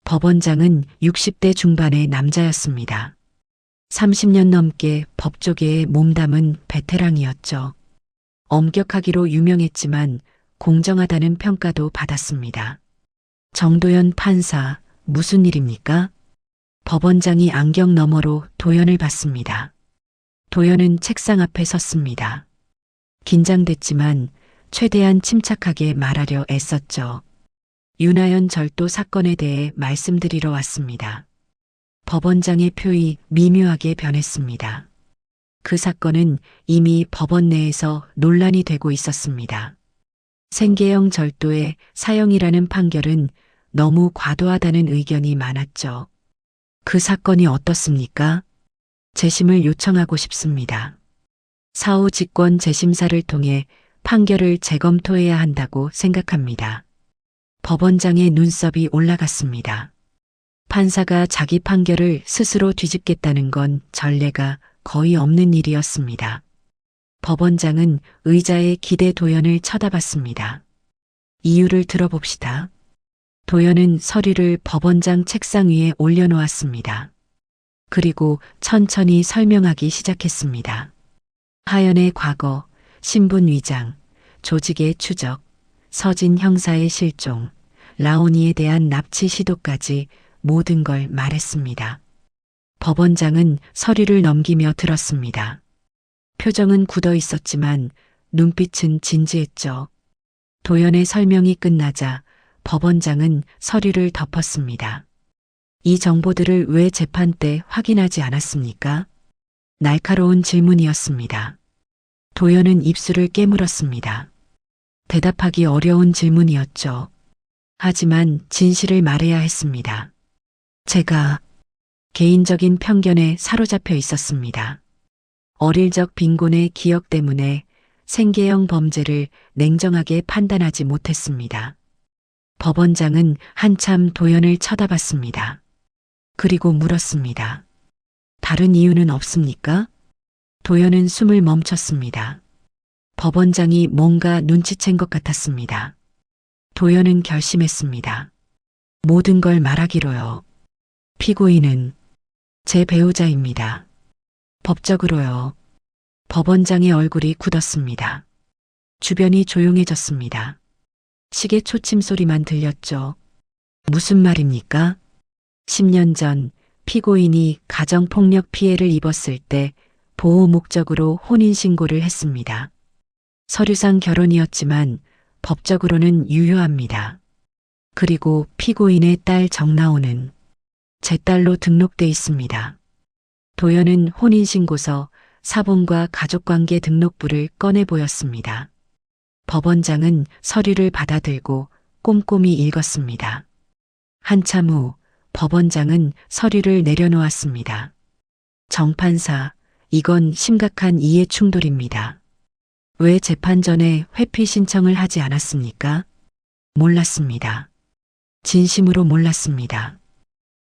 법원장은 60대 중반의 남자였습니다. 30년 넘게 법조계에 몸담은 베테랑이었죠. 엄격하기로 유명했지만 공정하다는 평가도 받았습니다. 정도연 판사, 무슨 일입니까? 법원장이 안경 너머로 도연을 봤습니다. 도연은 책상 앞에 섰습니다. 긴장됐지만 최대한 침착하게 말하려 애썼죠. 윤하연 절도 사건에 대해 말씀드리러 왔습니다. 법원장의 표이 미묘하게 변했습니다. 그 사건은 이미 법원 내에서 논란이 되고 있었습니다. 생계형 절도의 사형이라는 판결은 너무 과도하다는 의견이 많았죠. 그 사건이 어떻습니까? 재심을 요청하고 싶습니다. 사후 직권 재심사를 통해 판결을 재검토해야 한다고 생각합니다. 법원장의 눈썹이 올라갔습니다. 판사가 자기 판결을 스스로 뒤집겠다는 건 전례가 거의 없는 일이었습니다. 법원장은 의자에 기대 도연을 쳐다봤습니다. 이유를 들어봅시다. 도연은 서류를 법원장 책상 위에 올려놓았습니다. 그리고 천천히 설명하기 시작했습니다. 하연의 과거, 신분 위장, 조직의 추적, 서진 형사의 실종, 라온이에 대한 납치 시도까지 모든 걸 말했습니다. 법원장은 서류를 넘기며 들었습니다. 표정은 굳어 있었지만 눈빛은 진지했죠. 도연의 설명이 끝나자 법원장은 서류를 덮었습니다. 이 정보들을 왜 재판 때 확인하지 않았습니까? 날카로운 질문이었습니다. 도연은 입술을 깨물었습니다. 대답하기 어려운 질문이었죠. 하지만 진실을 말해야 했습니다. 제가 개인적인 편견에 사로잡혀 있었습니다. 어릴 적 빈곤의 기억 때문에 생계형 범죄를 냉정하게 판단하지 못했습니다. 법원장은 한참 도연을 쳐다봤습니다. 그리고 물었습니다. 다른 이유는 없습니까? 도연은 숨을 멈췄습니다. 법원장이 뭔가 눈치챈 것 같았습니다. 도연은 결심했습니다. 모든 걸 말하기로요. 피고인은 제 배우자입니다. 법적으로요. 법원장의 얼굴이 굳었습니다. 주변이 조용해졌습니다. 시계 초침 소리만 들렸죠. 무슨 말입니까? 10년 전 피고인이 가정폭력 피해를 입었을 때 보호 목적으로 혼인신고를 했습니다. 서류상 결혼이었지만 법적으로는 유효합니다. 그리고 피고인의 딸 정나오는 제 딸로 등록돼 있습니다. 도연은 혼인신고서, 사본과 가족관계 등록부를 꺼내 보였습니다. 법원장은 서류를 받아들고 꼼꼼히 읽었습니다. 한참 후 법원장은 서류를 내려놓았습니다. 정판사, 이건 심각한 이해 충돌입니다. 왜 재판 전에 회피 신청을 하지 않았습니까? 몰랐습니다. 진심으로 몰랐습니다.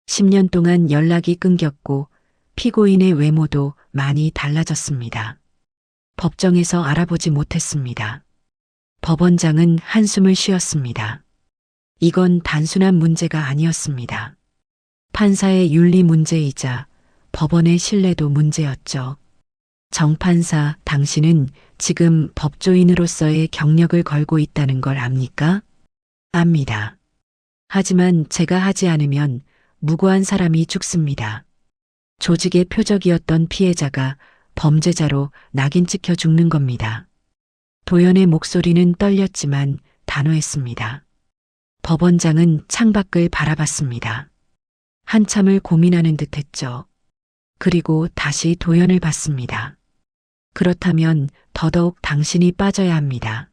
10년 동안 연락이 끊겼고 피고인의 외모도 많이 달라졌습니다. 법정에서 알아보지 못했습니다. 법원장은 한숨을 쉬었습니다. 이건 단순한 문제가 아니었습니다. 판사의 윤리 문제이자 법원의 신뢰도 문제였죠. 정판사, 당신은 지금 법조인으로서의 경력을 걸고 있다는 걸 압니까? 압니다. 하지만 제가 하지 않으면 무고한 사람이 죽습니다. 조직의 표적이었던 피해자가 범죄자로 낙인 찍혀 죽는 겁니다. 도연의 목소리는 떨렸지만 단호했습니다. 법원장은 창밖을 바라봤습니다. 한참을 고민하는 듯 했죠. 그리고 다시 도연을 봤습니다. 그렇다면 더더욱 당신이 빠져야 합니다.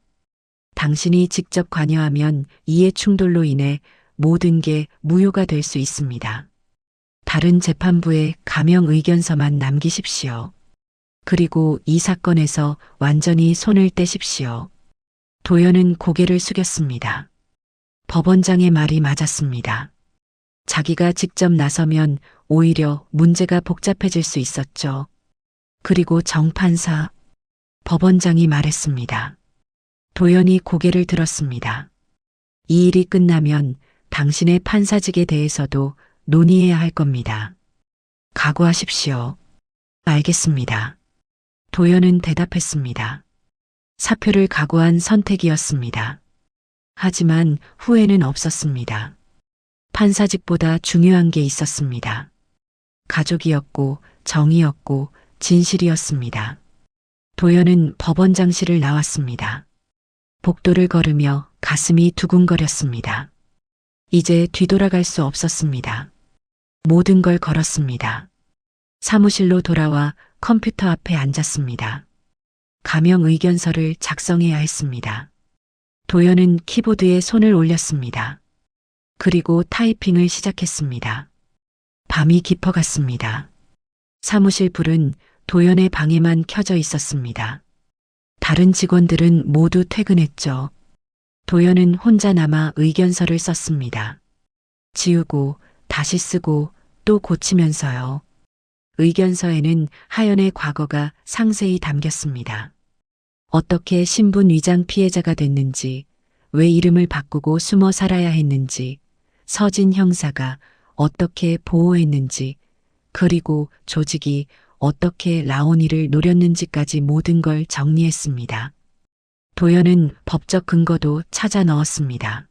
당신이 직접 관여하면 이해 충돌로 인해 모든 게 무효가 될 수 있습니다. 다른 재판부에 감형 의견서만 남기십시오. 그리고 이 사건에서 완전히 손을 떼십시오. 도연은 고개를 숙였습니다. 법원장의 말이 맞았습니다. 자기가 직접 나서면 오히려 문제가 복잡해질 수 있었죠. 그리고 정판사, 법원장이 말했습니다. 도연이 고개를 들었습니다. 이 일이 끝나면 당신의 판사직에 대해서도 논의해야 할 겁니다. 각오하십시오. 알겠습니다. 도연은 대답했습니다. 사표를 각오한 선택이었습니다. 하지만 후회는 없었습니다. 판사직보다 중요한 게 있었습니다. 가족이었고 정의였고 진실이었습니다. 도연은 법원장실을 나왔습니다. 복도를 걸으며 가슴이 두근거렸습니다. 이제 뒤돌아갈 수 없었습니다. 모든 걸 걸었습니다. 사무실로 돌아와 컴퓨터 앞에 앉았습니다. 감형 의견서를 작성해야 했습니다. 도연은 키보드에 손을 올렸습니다. 그리고 타이핑을 시작했습니다. 밤이 깊어갔습니다. 사무실 불은 도연의 방에만 켜져 있었습니다. 다른 직원들은 모두 퇴근했죠. 도연은 혼자 남아 의견서를 썼습니다. 지우고 다시 쓰고 또 고치면서요. 의견서에는 하연의 과거가 상세히 담겼습니다. 어떻게 신분 위장 피해자가 됐는지, 왜 이름을 바꾸고 숨어 살아야 했는지, 서진 형사가 어떻게 보호했는지, 그리고 조직이 어떻게 라온이를 노렸는지까지 모든 걸 정리했습니다. 도연은 법적 근거도 찾아 넣었습니다.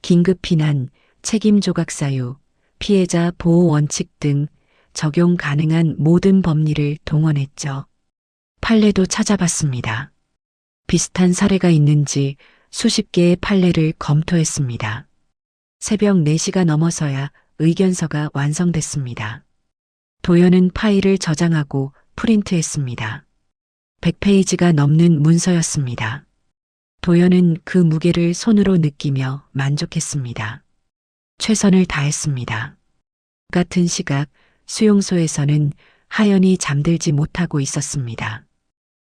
긴급 피난, 책임 조각 사유, 피해자 보호 원칙 등 적용 가능한 모든 법리를 동원했죠. 판례도 찾아봤습니다. 비슷한 사례가 있는지 수십 개의 판례를 검토했습니다. 새벽 4시가 넘어서야 의견서가 완성됐습니다. 도연은 파일을 저장하고 프린트했습니다. 100페이지가 넘는 문서였습니다. 도연은 그 무게를 손으로 느끼며 만족했습니다. 최선을 다했습니다. 같은 시각 수용소에서는 하연이 잠들지 못하고 있었습니다.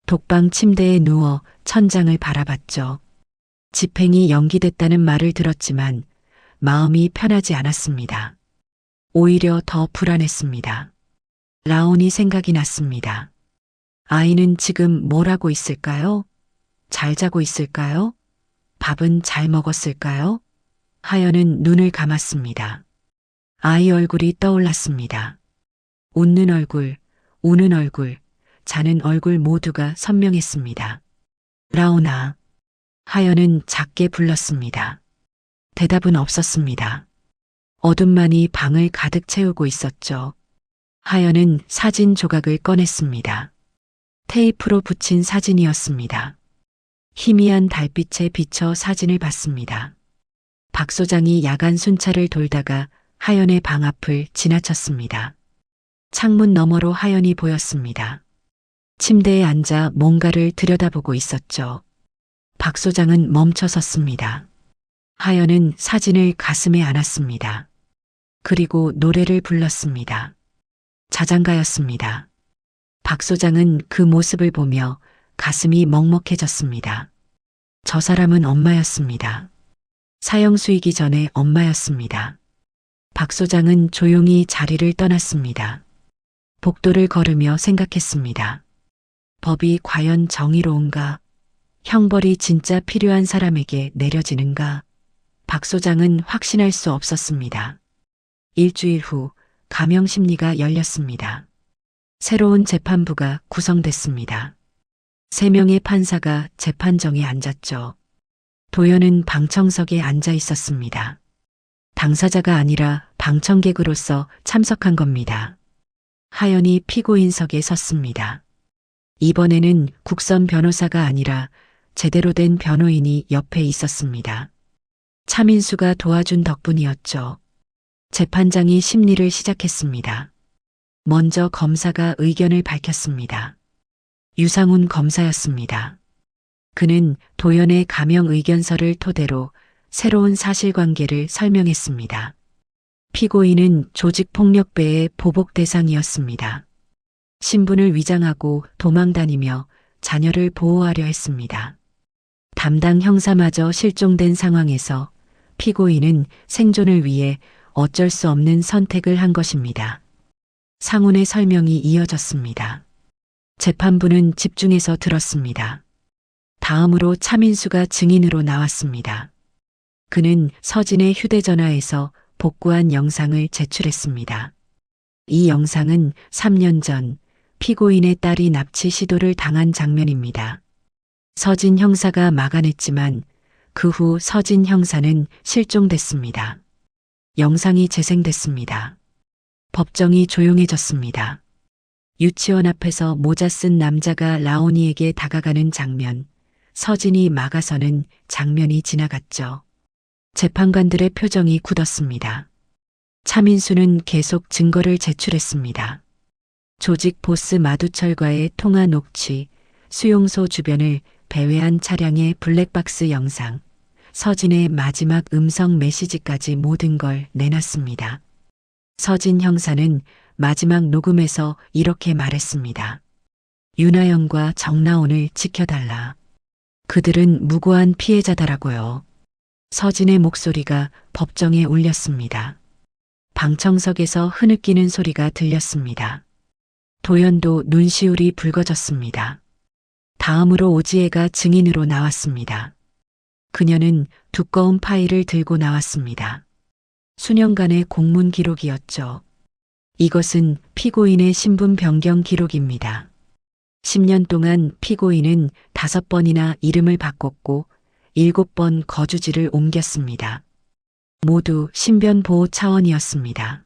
독방 침대에 누워 천장을 바라봤죠. 집행이 연기됐다는 말을 들었지만 마음이 편하지 않았습니다. 오히려 더 불안했습니다. 라온이 생각이 났습니다. 아이는 지금 뭘 하고 있을까요? 잘 자고 있을까요? 밥은 잘 먹었을까요? 하연은 눈을 감았습니다. 아이 얼굴이 떠올랐습니다. 웃는 얼굴, 우는 얼굴, 자는 얼굴 모두가 선명했습니다. 라온아. 하연은 작게 불렀습니다. 대답은 없었습니다. 어둠만이 방을 가득 채우고 있었죠. 하연은 사진 조각을 꺼냈습니다. 테이프로 붙인 사진이었습니다. 희미한 달빛에 비쳐 사진을 봤습니다. 박 소장이 야간 순찰을 돌다가 하연의 방 앞을 지나쳤습니다. 창문 너머로 하연이 보였습니다. 침대에 앉아 뭔가를 들여다보고 있었죠. 박 소장은 멈춰 섰습니다. 하연은 사진을 가슴에 안았습니다. 그리고 노래를 불렀습니다. 자장가였습니다. 박 소장은 그 모습을 보며 가슴이 먹먹해졌습니다. 저 사람은 엄마였습니다. 사형수이기 전에 엄마였습니다. 박 소장은 조용히 자리를 떠났습니다. 복도를 걸으며 생각했습니다. 법이 과연 정의로운가? 형벌이 진짜 필요한 사람에게 내려지는가? 박 소장은 확신할 수 없었습니다. 일주일 후 감형 심리가 열렸습니다. 새로운 재판부가 구성됐습니다. 3명의 판사가 재판정에 앉았죠. 도연은 방청석에 앉아 있었습니다. 당사자가 아니라 방청객으로서 참석한 겁니다. 하연이 피고인석에 섰습니다. 이번에는 국선 변호사가 아니라 제대로 된 변호인이 옆에 있었습니다. 차민수가 도와준 덕분이었죠. 재판장이 심리를 시작했습니다. 먼저 검사가 의견을 밝혔습니다. 유상훈 검사였습니다. 그는 도연의 감형 의견서를 토대로 새로운 사실관계를 설명했습니다. 피고인은 조직폭력배의 보복 대상이었습니다. 신분을 위장하고 도망다니며 자녀를 보호하려 했습니다. 담당 형사마저 실종된 상황에서 피고인은 생존을 위해 어쩔 수 없는 선택을 한 것입니다. 상훈의 설명이 이어졌습니다. 재판부는 집중해서 들었습니다. 다음으로 차민수가 증인으로 나왔습니다. 그는 서진의 휴대전화에서 복구한 영상을 제출했습니다. 이 영상은 3년 전 피고인의 딸이 납치 시도를 당한 장면입니다. 서진 형사가 막아냈지만 그 후 서진 형사는 실종됐습니다. 영상이 재생됐습니다. 법정이 조용해졌습니다. 유치원 앞에서 모자 쓴 남자가 라온이에게 다가가는 장면, 서진이 막아서는 장면이 지나갔죠. 재판관들의 표정이 굳었습니다. 차민수는 계속 증거를 제출했습니다. 조직 보스 마두철과의 통화 녹취, 수용소 주변을 배회한 차량의 블랙박스 영상, 서진의 마지막 음성 메시지까지 모든 걸 내놨습니다. 서진 형사는 마지막 녹음에서 이렇게 말했습니다. 윤하영과 정나온을 지켜달라. 그들은 무고한 피해자다라고요. 서진의 목소리가 법정에 울렸습니다. 방청석에서 흐느끼는 소리가 들렸습니다. 도연도 눈시울이 붉어졌습니다. 다음으로 오지혜가 증인으로 나왔습니다. 그녀는 두꺼운 파일을 들고 나왔습니다. 수년간의 공문 기록이었죠. 이것은 피고인의 신분 변경 기록입니다. 10년 동안 피고인은 5번이나 이름을 바꿨고 7번 거주지를 옮겼습니다. 모두 신변 보호 차원이었습니다.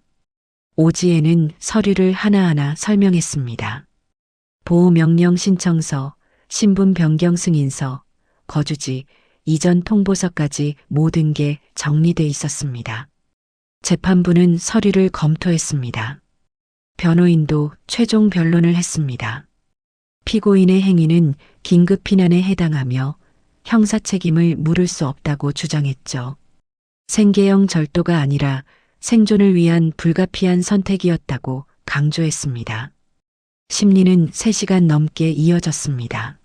오지혜는 서류를 하나하나 설명했습니다. 보호명령 신청서, 신분 변경 승인서, 거주지, 이전 통보서까지 모든 게 정리돼 있었습니다. 재판부는 서류를 검토했습니다. 변호인도 최종 변론을 했습니다. 피고인의 행위는 긴급 피난에 해당하며 형사 책임을 물을 수 없다고 주장했죠. 생계형 절도가 아니라 생존을 위한 불가피한 선택이었다고 강조했습니다. 심리는 3시간 넘게 이어졌습니다.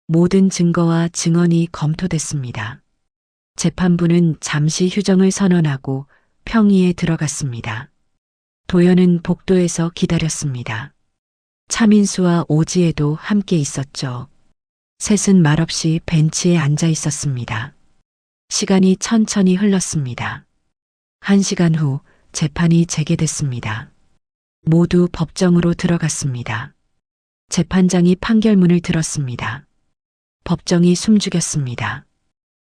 모든 증거와 증언이 검토됐습니다. 재판부는 잠시 휴정을 선언하고 평의에 들어갔습니다. 도연은 복도에서 기다렸습니다. 차민수와 오지혜도 함께 있었죠. 셋은 말없이 벤치에 앉아 있었습니다. 시간이 천천히 흘렀습니다. 1시간 후 재판이 재개됐습니다. 모두 법정으로 들어갔습니다. 재판장이 판결문을 들었습니다. 법정이 숨죽였습니다.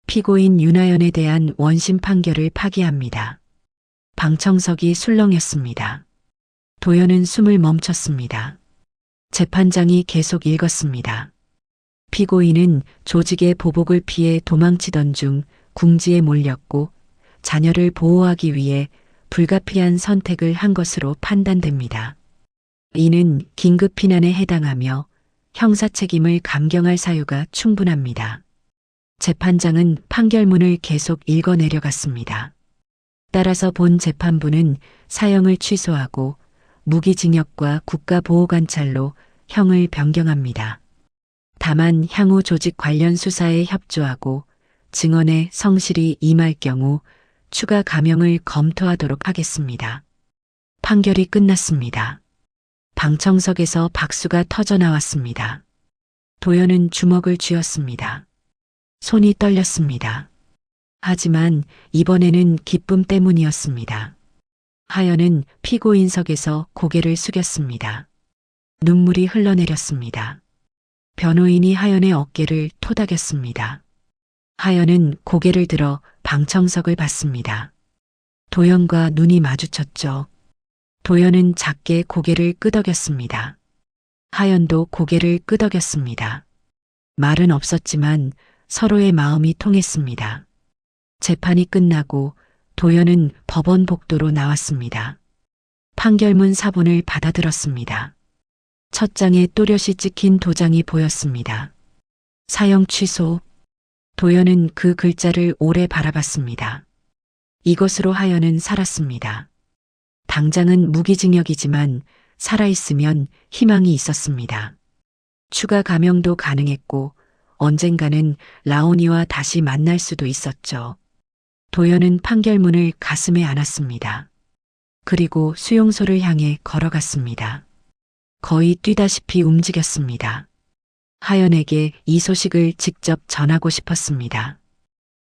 피고인 윤하연에 대한 원심 판결을 파기합니다. 방청석이 술렁였습니다. 도연은 숨을 멈췄습니다. 재판장이 계속 읽었습니다. 피고인은 조직의 보복을 피해 도망치던 중 궁지에 몰렸고 자녀를 보호하기 위해 불가피한 선택을 한 것으로 판단됩니다. 이는 긴급 피난에 해당하며 형사 책임을 감경할 사유가 충분합니다. 재판장은 판결문을 계속 읽어 내려갔습니다. 따라서 본 재판부는 사형을 취소하고 무기징역과 국가보호관찰로 형을 변경합니다. 다만 향후 조직 관련 수사에 협조하고 증언에 성실히 임할 경우 추가 감형을 검토하도록 하겠습니다. 판결이 끝났습니다. 방청석에서 박수가 터져 나왔습니다. 도연은 주먹을 쥐었습니다. 손이 떨렸습니다. 하지만 이번에는 기쁨 때문이었습니다. 하연은 피고인석에서 고개를 숙였습니다. 눈물이 흘러내렸습니다. 변호인이 하연의 어깨를 토닥였습니다. 하연은 고개를 들어 방청석을 봤습니다. 도연과 눈이 마주쳤죠. 도연은 작게 고개를 끄덕였습니다. 하연도 고개를 끄덕였습니다. 말은 없었지만 서로의 마음이 통했습니다. 재판이 끝나고 도연은 법원 복도로 나왔습니다. 판결문 사본을 받아들었습니다. 첫 장에 또렷이 찍힌 도장이 보였습니다. 사형 취소. 도연은 그 글자를 오래 바라봤습니다. 이것으로 하연은 살았습니다. 당장은 무기징역이지만 살아있으면 희망이 있었습니다. 추가 감형도 가능했고 언젠가는 라온이와 다시 만날 수도 있었죠. 도연은 판결문을 가슴에 안았습니다. 그리고 수용소를 향해 걸어갔습니다. 거의 뛰다시피 움직였습니다. 하연에게 이 소식을 직접 전하고 싶었습니다.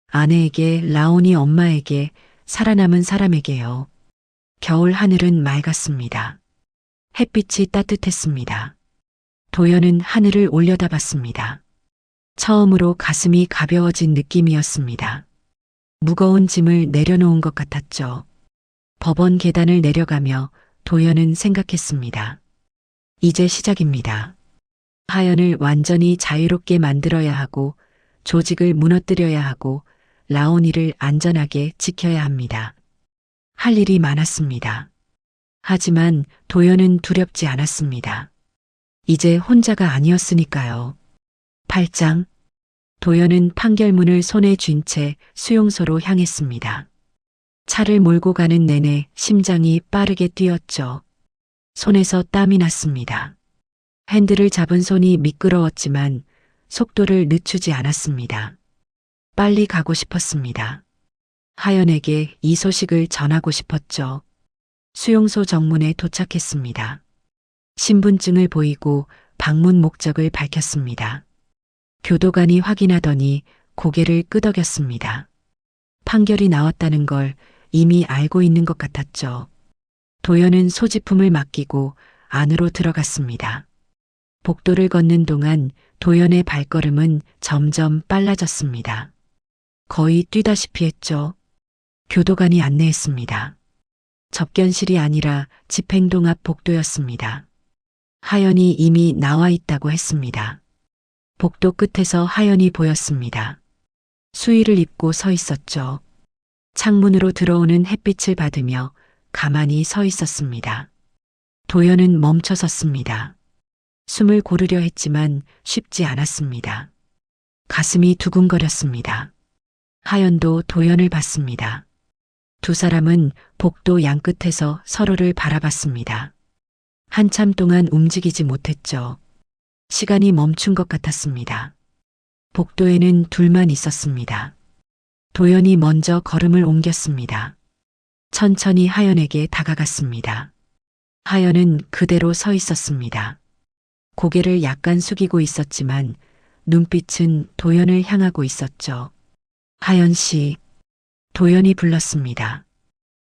아내에게, 라온이 엄마에게, 살아남은 사람에게요. 겨울 하늘은 맑았습니다. 햇빛이 따뜻했습니다. 도연은 하늘을 올려다봤습니다. 처음으로 가슴이 가벼워진 느낌이었습니다. 무거운 짐을 내려놓은 것 같았죠. 법원 계단을 내려가며 도연은 생각했습니다. 이제 시작입니다. 하연을 완전히 자유롭게 만들어야 하고 조직을 무너뜨려야 하고 라온이를 안전하게 지켜야 합니다. 할 일이 많았습니다. 하지만 도연은 두렵지 않았습니다. 이제 혼자가 아니었으니까요. 8장. 도연은 판결문을 손에 쥔 채 수용소로 향했습니다. 차를 몰고 가는 내내 심장이 빠르게 뛰었죠. 손에서 땀이 났습니다. 핸들을 잡은 손이 미끄러웠지만 속도를 늦추지 않았습니다. 빨리 가고 싶었습니다. 하연에게 이 소식을 전하고 싶었죠. 수용소 정문에 도착했습니다. 신분증을 보이고 방문 목적을 밝혔습니다. 교도관이 확인하더니 고개를 끄덕였습니다. 판결이 나왔다는 걸 이미 알고 있는 것 같았죠. 도연은 소지품을 맡기고 안으로 들어갔습니다. 복도를 걷는 동안 도연의 발걸음은 점점 빨라졌습니다. 거의 뛰다시피 했죠. 교도관이 안내했습니다. 접견실이 아니라 집행동 앞 복도였습니다. 하연이 이미 나와 있다고 했습니다. 복도 끝에서 하연이 보였습니다. 수의를 입고 서 있었죠. 창문으로 들어오는 햇빛을 받으며 가만히 서 있었습니다. 도연은 멈춰 섰습니다. 숨을 고르려 했지만 쉽지 않았습니다. 가슴이 두근거렸습니다. 하연도 도연을 봤습니다. 두 사람은 복도 양끝에서 서로를 바라봤습니다. 한참 동안 움직이지 못했죠. 시간이 멈춘 것 같았습니다. 복도에는 둘만 있었습니다. 도연이 먼저 걸음을 옮겼습니다. 천천히 하연에게 다가갔습니다. 하연은 그대로 서 있었습니다. 고개를 약간 숙이고 있었지만 눈빛은 도연을 향하고 있었죠. 하연 씨, 도연이 불렀습니다.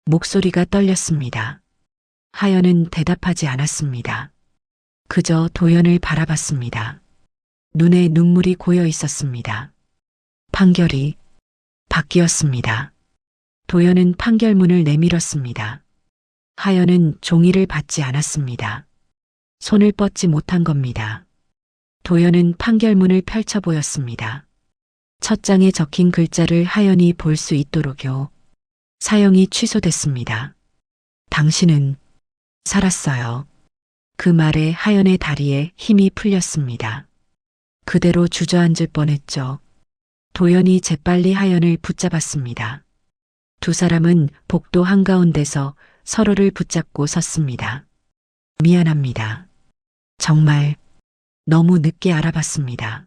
목소리가 떨렸습니다. 하연은 대답하지 않았습니다. 그저 도연을 바라봤습니다. 눈에 눈물이 고여 있었습니다. 판결이 바뀌었습니다. 도연은 판결문을 내밀었습니다. 하연은 종이를 받지 않았습니다. 손을 뻗지 못한 겁니다. 도연은 판결문을 펼쳐 보였습니다. 첫 장에 적힌 글자를 하연이 볼 수 있도록요. 사형이 취소됐습니다. 당신은 살았어요. 그 말에 하연의 다리에 힘이 풀렸습니다. 그대로 주저앉을 뻔했죠. 도연이 재빨리 하연을 붙잡았습니다. 두 사람은 복도 한가운데서 서로를 붙잡고 섰습니다. 미안합니다. 정말 너무 늦게 알아봤습니다.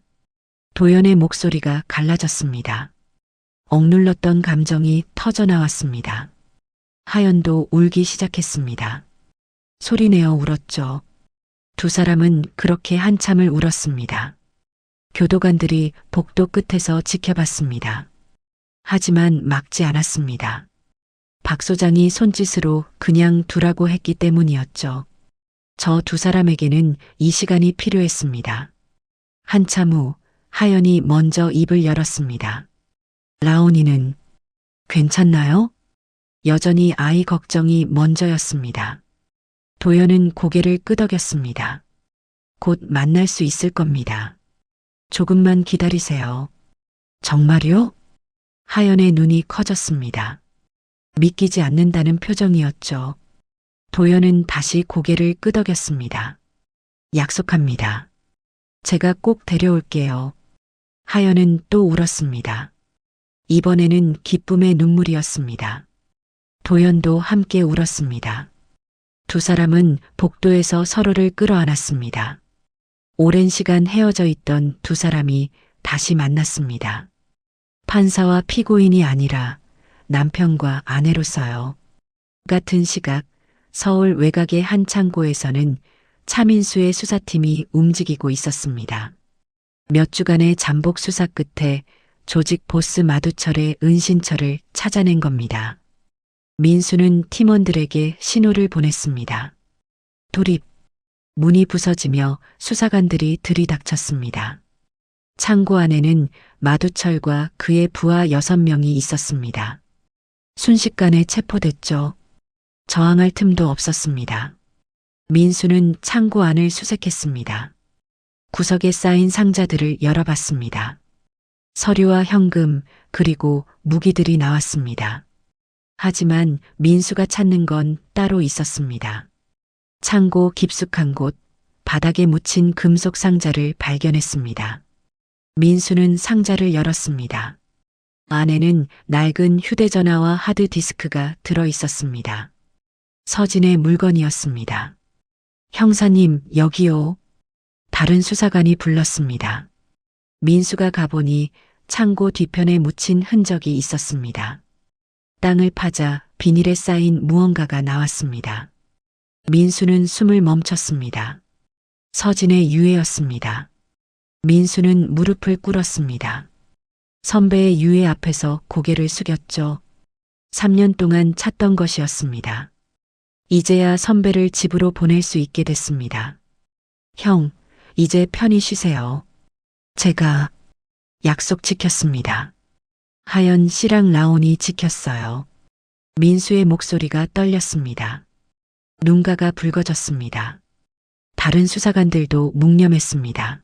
도연의 목소리가 갈라졌습니다. 억눌렀던 감정이 터져나왔습니다. 하연도 울기 시작했습니다. 소리내어 울었죠. 두 사람은 그렇게 한참을 울었습니다. 교도관들이 복도 끝에서 지켜봤습니다. 하지만 막지 않았습니다. 박 소장이 손짓으로 그냥 두라고 했기 때문이었죠. 저 두 사람에게는 이 시간이 필요했습니다. 한참 후 하연이 먼저 입을 열었습니다. 라온이는 괜찮나요? 여전히 아이 걱정이 먼저였습니다. 도연은 고개를 끄덕였습니다. 곧 만날 수 있을 겁니다. 조금만 기다리세요. 정말요? 하연의 눈이 커졌습니다. 믿기지 않는다는 표정이었죠. 도연은 다시 고개를 끄덕였습니다. 약속합니다. 제가 꼭 데려올게요. 하연은 또 울었습니다. 이번에는 기쁨의 눈물이었습니다. 도연도 함께 울었습니다. 두 사람은 복도에서 서로를 끌어안았습니다. 오랜 시간 헤어져 있던 두 사람이 다시 만났습니다. 판사와 피고인이 아니라 남편과 아내로서요. 같은 시각 서울 외곽의 한 창고에서는 차민수의 수사팀이 움직이고 있었습니다. 몇 주간의 잠복 수사 끝에 조직 보스 마두철의 은신처를 찾아낸 겁니다. 민수는 팀원들에게 신호를 보냈습니다. 돌입. 문이 부서지며 수사관들이 들이닥쳤습니다. 창고 안에는 마두철과 그의 부하 6명이 있었습니다. 순식간에 체포됐죠. 저항할 틈도 없었습니다. 민수는 창고 안을 수색했습니다. 구석에 쌓인 상자들을 열어봤습니다. 서류와 현금 그리고 무기들이 나왔습니다. 하지만 민수가 찾는 건 따로 있었습니다. 창고 깊숙한 곳 바닥에 묻힌 금속 상자를 발견했습니다. 민수는 상자를 열었습니다. 안에는 낡은 휴대전화와 하드디스크가 들어 있었습니다. 서진의 물건이었습니다. 형사님, 여기요. 다른 수사관이 불렀습니다. 민수가 가보니 창고 뒤편에 묻힌 흔적이 있었습니다. 땅을 파자 비닐에 쌓인 무언가가 나왔습니다. 민수는 숨을 멈췄습니다. 서진의 유해였습니다. 민수는 무릎을 꿇었습니다. 선배의 유해 앞에서 고개를 숙였죠. 3년 동안 찾던 것이었습니다. 이제야 선배를 집으로 보낼 수 있게 됐습니다. 형, 이제 편히 쉬세요. 제가 약속 지켰습니다. 하연 씨랑 라온이 지켰어요. 민수의 목소리가 떨렸습니다. 눈가가 붉어졌습니다. 다른 수사관들도 묵념했습니다.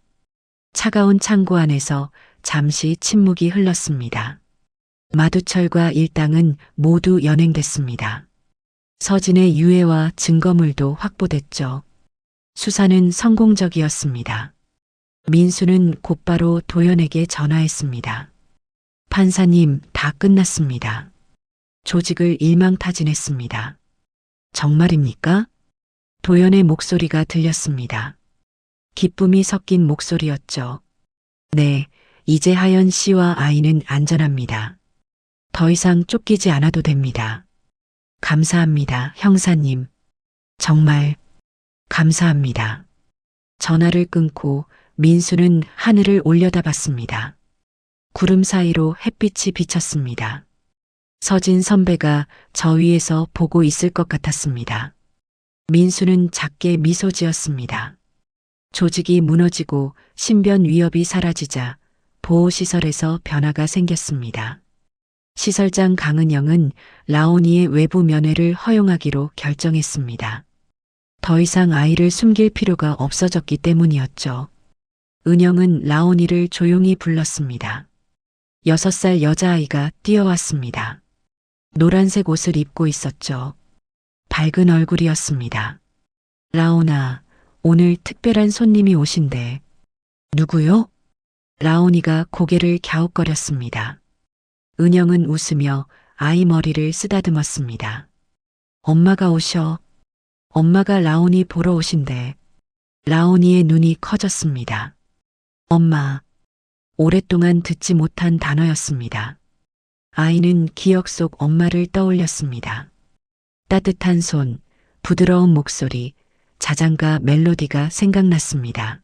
차가운 창고 안에서 잠시 침묵이 흘렀습니다. 마두철과 일당은 모두 연행됐습니다. 서진의 유해와 증거물도 확보됐죠. 수사는 성공적이었습니다. 민수는 곧바로 도연에게 전화했습니다. 판사님, 다 끝났습니다. 조직을 일망타진했습니다. 정말입니까? 도연의 목소리가 들렸습니다. 기쁨이 섞인 목소리였죠. 네, 이제 하연 씨와 아이는 안전합니다. 더 이상 쫓기지 않아도 됩니다. 감사합니다, 형사님. 정말 감사합니다. 전화를 끊고 민수는 하늘을 올려다봤습니다. 구름 사이로 햇빛이 비쳤습니다. 서진 선배가 저 위에서 보고 있을 것 같았습니다. 민수는 작게 미소 지었습니다. 조직이 무너지고 신변 위협이 사라지자 보호시설에서 변화가 생겼습니다. 시설장 강은영은 라온이의 외부 면회를 허용하기로 결정했습니다. 더 이상 아이를 숨길 필요가 없어졌기 때문이었죠. 은영은 라온이를 조용히 불렀습니다. 6살 여자아이가 뛰어왔습니다. 노란색 옷을 입고 있었죠. 밝은 얼굴이었습니다. 라온아, 오늘 특별한 손님이 오신대. 누구요? 라온이가 고개를 갸웃거렸습니다. 은영은 웃으며 아이 머리를 쓰다듬었습니다. 엄마가 오셔. 엄마가 라온이 보러 오신대. 라온이의 눈이 커졌습니다. 엄마. 오랫동안 듣지 못한 단어였습니다. 아이는 기억 속 엄마를 떠올렸습니다. 따뜻한 손, 부드러운 목소리, 자장가 멜로디가 생각났습니다.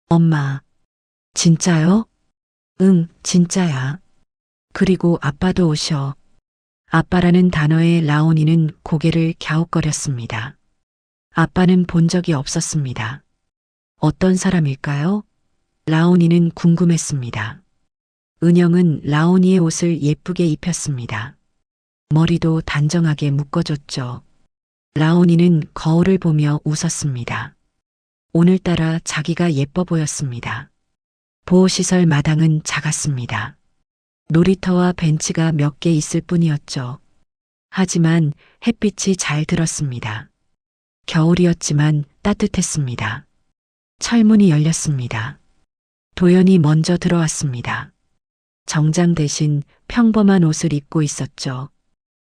엄마. 진짜요? 응, 진짜야. 그리고 아빠도 오셔. 아빠라는 단어에 라온이는 고개를 갸웃거렸습니다. 아빠는 본 적이 없었습니다. 어떤 사람일까요? 라온이는 궁금했습니다. 은영은 라온이의 옷을 예쁘게 입혔습니다. 머리도 단정하게 묶어줬죠. 라온이는 거울을 보며 웃었습니다. 오늘따라 자기가 예뻐 보였습니다. 보호시설 마당은 작았습니다. 놀이터와 벤치가 몇 개 있을 뿐이었죠. 하지만 햇빛이 잘 들었습니다. 겨울이었지만 따뜻했습니다. 철문이 열렸습니다. 도연이 먼저 들어왔습니다. 정장 대신 평범한 옷을 입고 있었죠.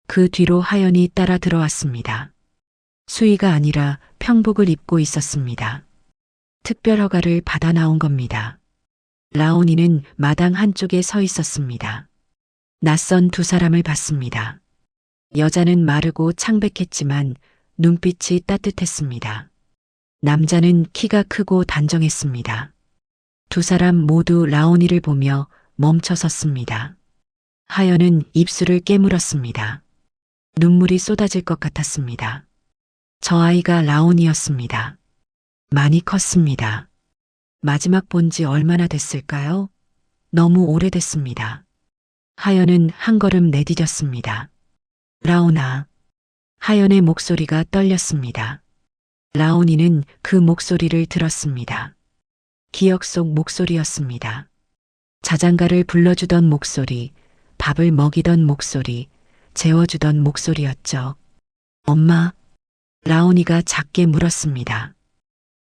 그 뒤로 하연이 따라 들어왔습니다. 수의가 아니라 평복을 입고 있었습니다. 특별 허가를 받아 나온 겁니다. 라온이는 마당 한쪽에 서 있었습니다. 낯선 두 사람을 봤습니다. 여자는 마르고 창백했지만 눈빛이 따뜻했습니다. 남자는 키가 크고 단정했습니다. 두 사람 모두 라온이를 보며 멈춰 섰습니다. 하연은 입술을 깨물었습니다. 눈물이 쏟아질 것 같았습니다. 저 아이가 라온이었습니다. 많이 컸습니다. 마지막 본 지 얼마나 됐을까요? 너무 오래됐습니다. 하연은 한 걸음 내디뎠습니다. 라온아. 하연의 목소리가 떨렸습니다. 라온이는 그 목소리를 들었습니다. 기억 속 목소리였습니다. 자장가를 불러주던 목소리, 밥을 먹이던 목소리, 재워주던 목소리였죠. 엄마. 라온이가 작게 물었습니다.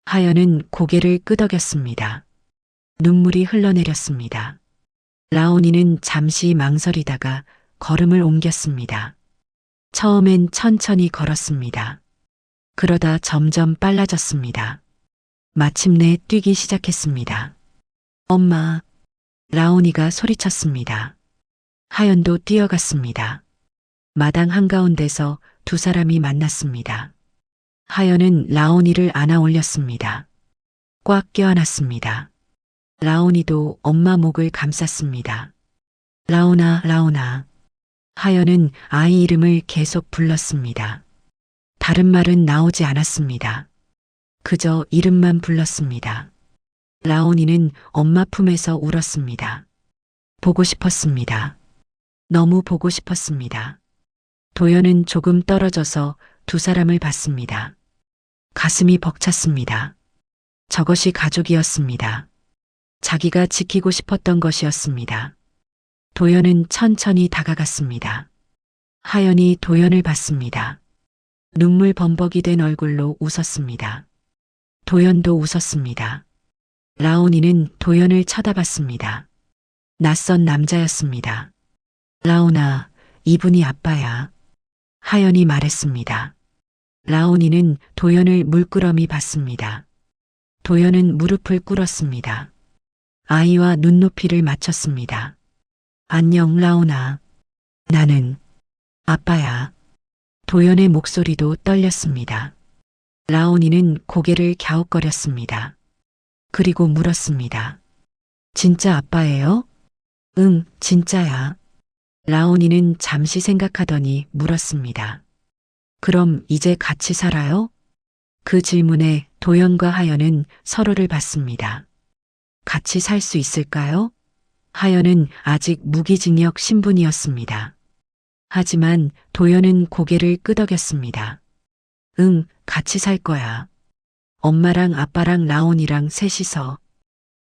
하연은 고개를 끄덕였습니다. 눈물이 흘러내렸습니다. 라온이는 잠시 망설이다가 걸음을 옮겼습니다. 처음엔 천천히 걸었습니다. 그러다 점점 빨라졌습니다. 마침내 뛰기 시작했습니다. 엄마. 라온이가 소리쳤습니다. 하연도 뛰어갔습니다. 마당 한가운데서 두 사람이 만났습니다. 하연은 라온이를 안아 올렸습니다. 꽉 껴안았습니다. 라온이도 엄마 목을 감쌌습니다. 라온아, 라온아. 하연은 아이 이름을 계속 불렀습니다. 다른 말은 나오지 않았습니다. 그저 이름만 불렀습니다. 라온이는 엄마 품에서 울었습니다. 보고 싶었습니다. 너무 보고 싶었습니다. 도연은 조금 떨어져서 두 사람을 봤습니다. 가슴이 벅찼습니다. 저것이 가족이었습니다. 자기가 지키고 싶었던 것이었습니다. 도연은 천천히 다가갔습니다. 하연이 도연을 봤습니다. 눈물 범벅이 된 얼굴로 웃었습니다. 도연도 웃었습니다. 라온이는 도연을 쳐다봤습니다. 낯선 남자였습니다. 라온아, 이분이 아빠야. 하연이 말했습니다. 라온이는 도연을 물끄러미 봤습니다. 도연은 무릎을 꿇었습니다. 아이와 눈높이를 맞췄습니다. 안녕, 라온아. 나는 아빠야. 도연의 목소리도 떨렸습니다. 라온이는 고개를 갸웃거렸습니다. 그리고 물었습니다. 진짜 아빠예요? 응, 진짜야. 라온이는 잠시 생각하더니 물었습니다. 그럼 이제 같이 살아요? 그 질문에 도연과 하연은 서로를 봤습니다. 같이 살 수 있을까요? 하연은 아직 무기징역 신분이었습니다. 하지만 도연은 고개를 끄덕였습니다. 응, 같이 살 거야. 엄마랑 아빠랑 라온이랑 셋이서.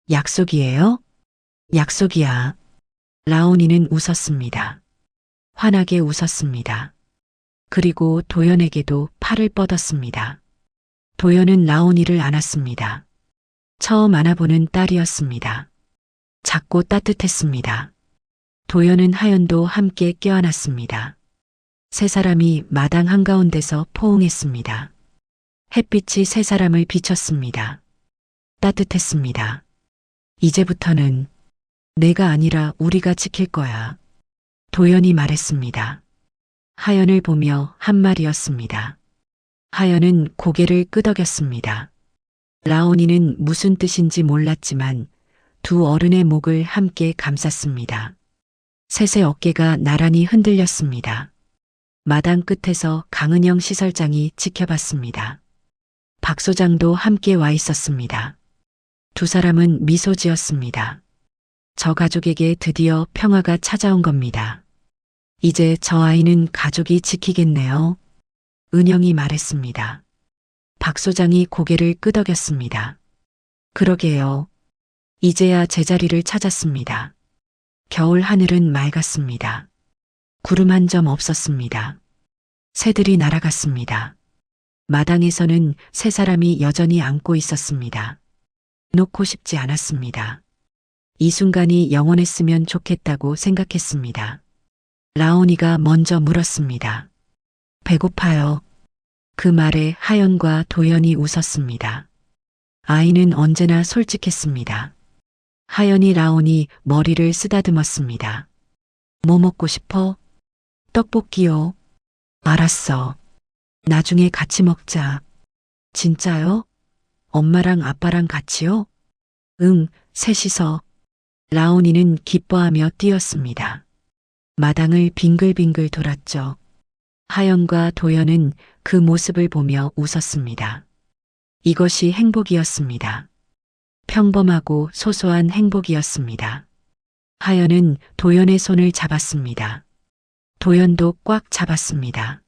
약속이에요? 약속이야. 라온이는 웃었습니다. 환하게 웃었습니다. 그리고 도연에게도 팔을 뻗었습니다. 도연은 라온이를 안았습니다. 처음 안아보는 딸이었습니다. 작고 따뜻했습니다. 도연은 하연도 함께 껴안았습니다. 세 사람이 마당 한가운데서 포옹했습니다. 햇빛이 세 사람을 비쳤습니다. 따뜻했습니다. 이제부터는 내가 아니라 우리가 지킬 거야. 도연이 말했습니다. 하연을 보며 한 말이었습니다. 하연은 고개를 끄덕였습니다. 라온이는 무슨 뜻인지 몰랐지만 두 어른의 목을 함께 감쌌습니다. 셋의 어깨가 나란히 흔들렸습니다. 마당 끝에서 강은영 시설장이 지켜봤습니다. 박 소장도 함께 와 있었습니다. 두 사람은 미소 지었습니다. 저 가족에게 드디어 평화가 찾아온 겁니다. 이제 저 아이는 가족이 지키겠네요. 은영이 말했습니다. 박 소장이 고개를 끄덕였습니다. 그러게요. 이제야 제자리를 찾았습니다. 겨울 하늘은 맑았습니다. 구름 한 점 없었습니다. 새들이 날아갔습니다. 마당에서는 세 사람이 여전히 앉고 있었습니다. 놓고 싶지 않았습니다. 이 순간이 영원했으면 좋겠다고 생각했습니다. 라온이가 먼저 물었습니다. 배고파요. 그 말에 하연과 도연이 웃었습니다. 아이는 언제나 솔직했습니다. 하연이 라온이 머리를 쓰다듬었습니다. 뭐 먹고 싶어? 떡볶이요. 알았어. 나중에 같이 먹자. 진짜요? 엄마랑 아빠랑 같이요? 응, 셋이서. 라온이는 기뻐하며 뛰었습니다. 마당을 빙글빙글 돌았죠. 하연과 도연은 그 모습을 보며 웃었습니다. 이것이 행복이었습니다. 평범하고 소소한 행복이었습니다. 하연은 도연의 손을 잡았습니다. 도연도 꽉 잡았습니다.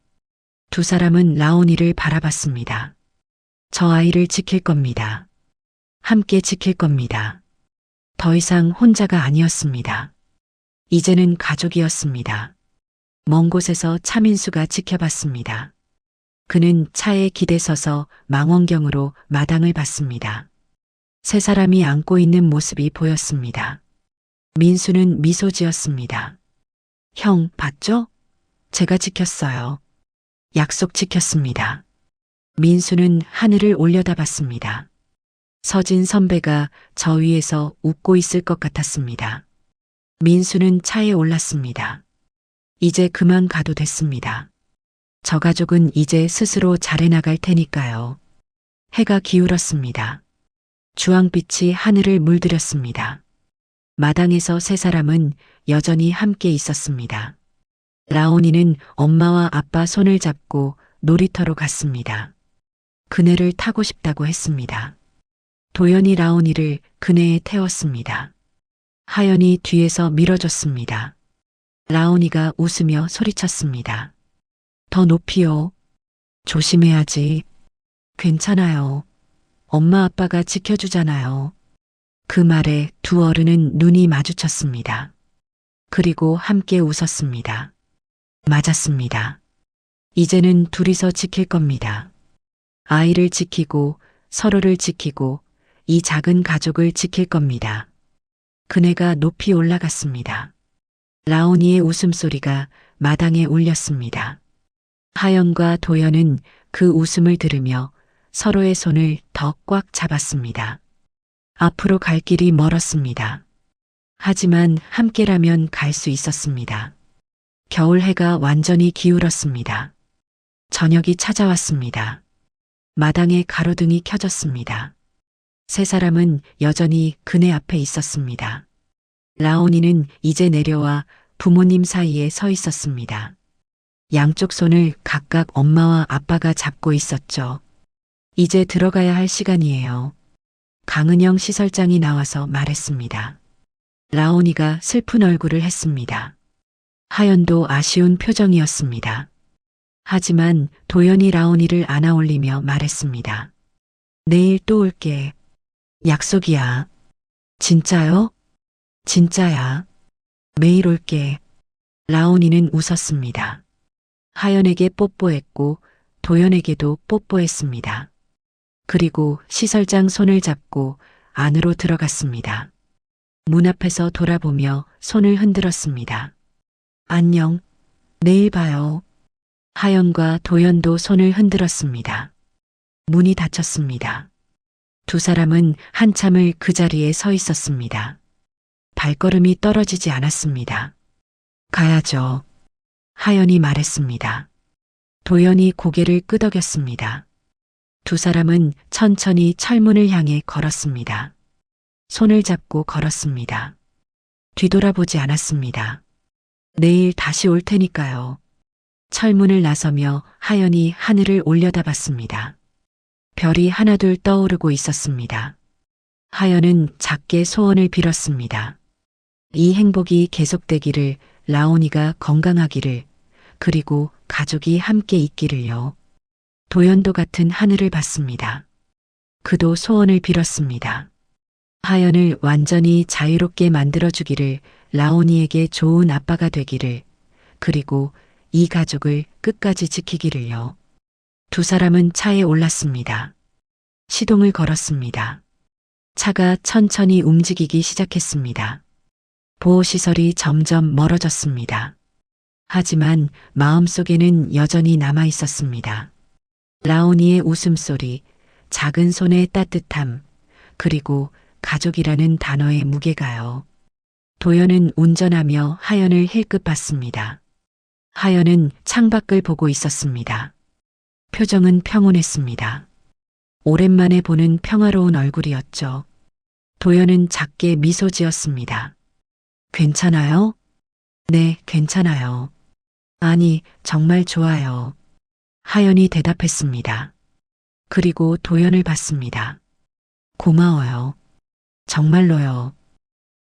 두 사람은 라온이를 바라봤습니다. 저 아이를 지킬 겁니다. 함께 지킬 겁니다. 더 이상 혼자가 아니었습니다. 이제는 가족이었습니다. 먼 곳에서 차민수가 지켜봤습니다. 그는 차에 기대 서서 망원경으로 마당을 봤습니다. 세 사람이 안고 있는 모습이 보였습니다. 민수는 미소 지었습니다. 형, 봤죠? 제가 지켰어요. 약속 지켰습니다. 민수는 하늘을 올려다봤습니다. 서진 선배가 저 위에서 웃고 있을 것 같았습니다. 민수는 차에 올랐습니다. 이제 그만 가도 됐습니다. 저 가족은 이제 스스로 잘해나갈 테니까요. 해가 기울었습니다. 주황빛이 하늘을 물들였습니다. 마당에서 세 사람은 여전히 함께 있었습니다. 라온이는 엄마와 아빠 손을 잡고 놀이터로 갔습니다. 그네를 타고 싶다고 했습니다. 도연이 라온이를 그네에 태웠습니다. 하연이 뒤에서 밀어줬습니다. 라온이가 웃으며 소리쳤습니다. 더 높이요. 조심해야지. 괜찮아요. 엄마 아빠가 지켜주잖아요. 그 말에 두 어른은 눈이 마주쳤습니다. 그리고 함께 웃었습니다. 맞았습니다. 이제는 둘이서 지킬 겁니다. 아이를 지키고 서로를 지키고 이 작은 가족을 지킬 겁니다. 그네가 높이 올라갔습니다. 라온이의 웃음소리가 마당에 울렸습니다. 하연과 도연은 그 웃음을 들으며 서로의 손을 더 꽉 잡았습니다. 앞으로 갈 길이 멀었습니다. 하지만 함께라면 갈 수 있었습니다. 겨울 해가 완전히 기울었습니다. 저녁이 찾아왔습니다. 마당에 가로등이 켜졌습니다. 세 사람은 여전히 그네 앞에 있었습니다. 라온이는 이제 내려와 부모님 사이에 서 있었습니다. 양쪽 손을 각각 엄마와 아빠가 잡고 있었죠. 이제 들어가야 할 시간이에요. 강은영 시설장이 나와서 말했습니다. 라온이가 슬픈 얼굴을 했습니다. 하연도 아쉬운 표정이었습니다. 하지만 도연이 라온이를 안아올리며 말했습니다. 내일 또 올게. 약속이야. 진짜요? 진짜야. 매일 올게. 라온이는 웃었습니다. 하연에게 뽀뽀했고 도연에게도 뽀뽀했습니다. 그리고 시설장 손을 잡고 안으로 들어갔습니다. 문 앞에서 돌아보며 손을 흔들었습니다. 안녕. 내일 봐요. 하연과 도연도 손을 흔들었습니다. 문이 닫혔습니다. 두 사람은 한참을 그 자리에 서 있었습니다. 발걸음이 떨어지지 않았습니다. 가야죠. 하연이 말했습니다. 도연이 고개를 끄덕였습니다. 두 사람은 천천히 철문을 향해 걸었습니다. 손을 잡고 걸었습니다. 뒤돌아보지 않았습니다. 내일 다시 올 테니까요. 철문을 나서며 하연이 하늘을 올려다봤습니다. 별이 하나둘 떠오르고 있었습니다. 하연은 작게 소원을 빌었습니다. 이 행복이 계속되기를, 라온이가 건강하기를, 그리고 가족이 함께 있기를요. 도연도 같은 하늘을 봤습니다. 그도 소원을 빌었습니다. 하연을 완전히 자유롭게 만들어주기를, 라온이에게 좋은 아빠가 되기를, 그리고 이 가족을 끝까지 지키기를요. 두 사람은 차에 올랐습니다. 시동을 걸었습니다. 차가 천천히 움직이기 시작했습니다. 보호시설이 점점 멀어졌습니다. 하지만 마음속에는 여전히 남아 있었습니다. 라온이의 웃음소리, 작은 손의 따뜻함, 그리고 가족이라는 단어의 무게가요. 도연은 운전하며 하연을 힐끗 봤습니다. 하연은 창밖을 보고 있었습니다. 표정은 평온했습니다. 오랜만에 보는 평화로운 얼굴이었죠. 도연은 작게 미소 지었습니다. 괜찮아요? 네, 괜찮아요. 아니, 정말 좋아요. 하연이 대답했습니다. 그리고 도연을 봤습니다. 고마워요. 정말로요.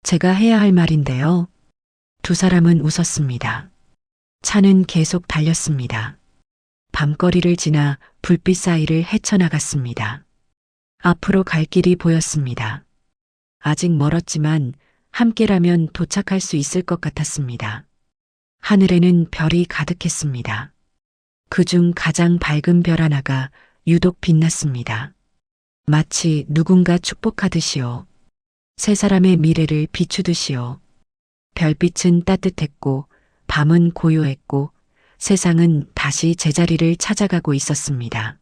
제가 해야 할 말인데요. 두 사람은 웃었습니다. 차는 계속 달렸습니다. 밤거리를 지나 불빛 사이를 헤쳐나갔습니다. 앞으로 갈 길이 보였습니다. 아직 멀었지만 함께라면 도착할 수 있을 것 같았습니다. 하늘에는 별이 가득했습니다. 그중 가장 밝은 별 하나가 유독 빛났습니다. 마치 누군가 축복하듯이요. 세 사람의 미래를 비추듯이요. 별빛은 따뜻했고 밤은 고요했고 세상은 다시 제자리를 찾아가고 있었습니다.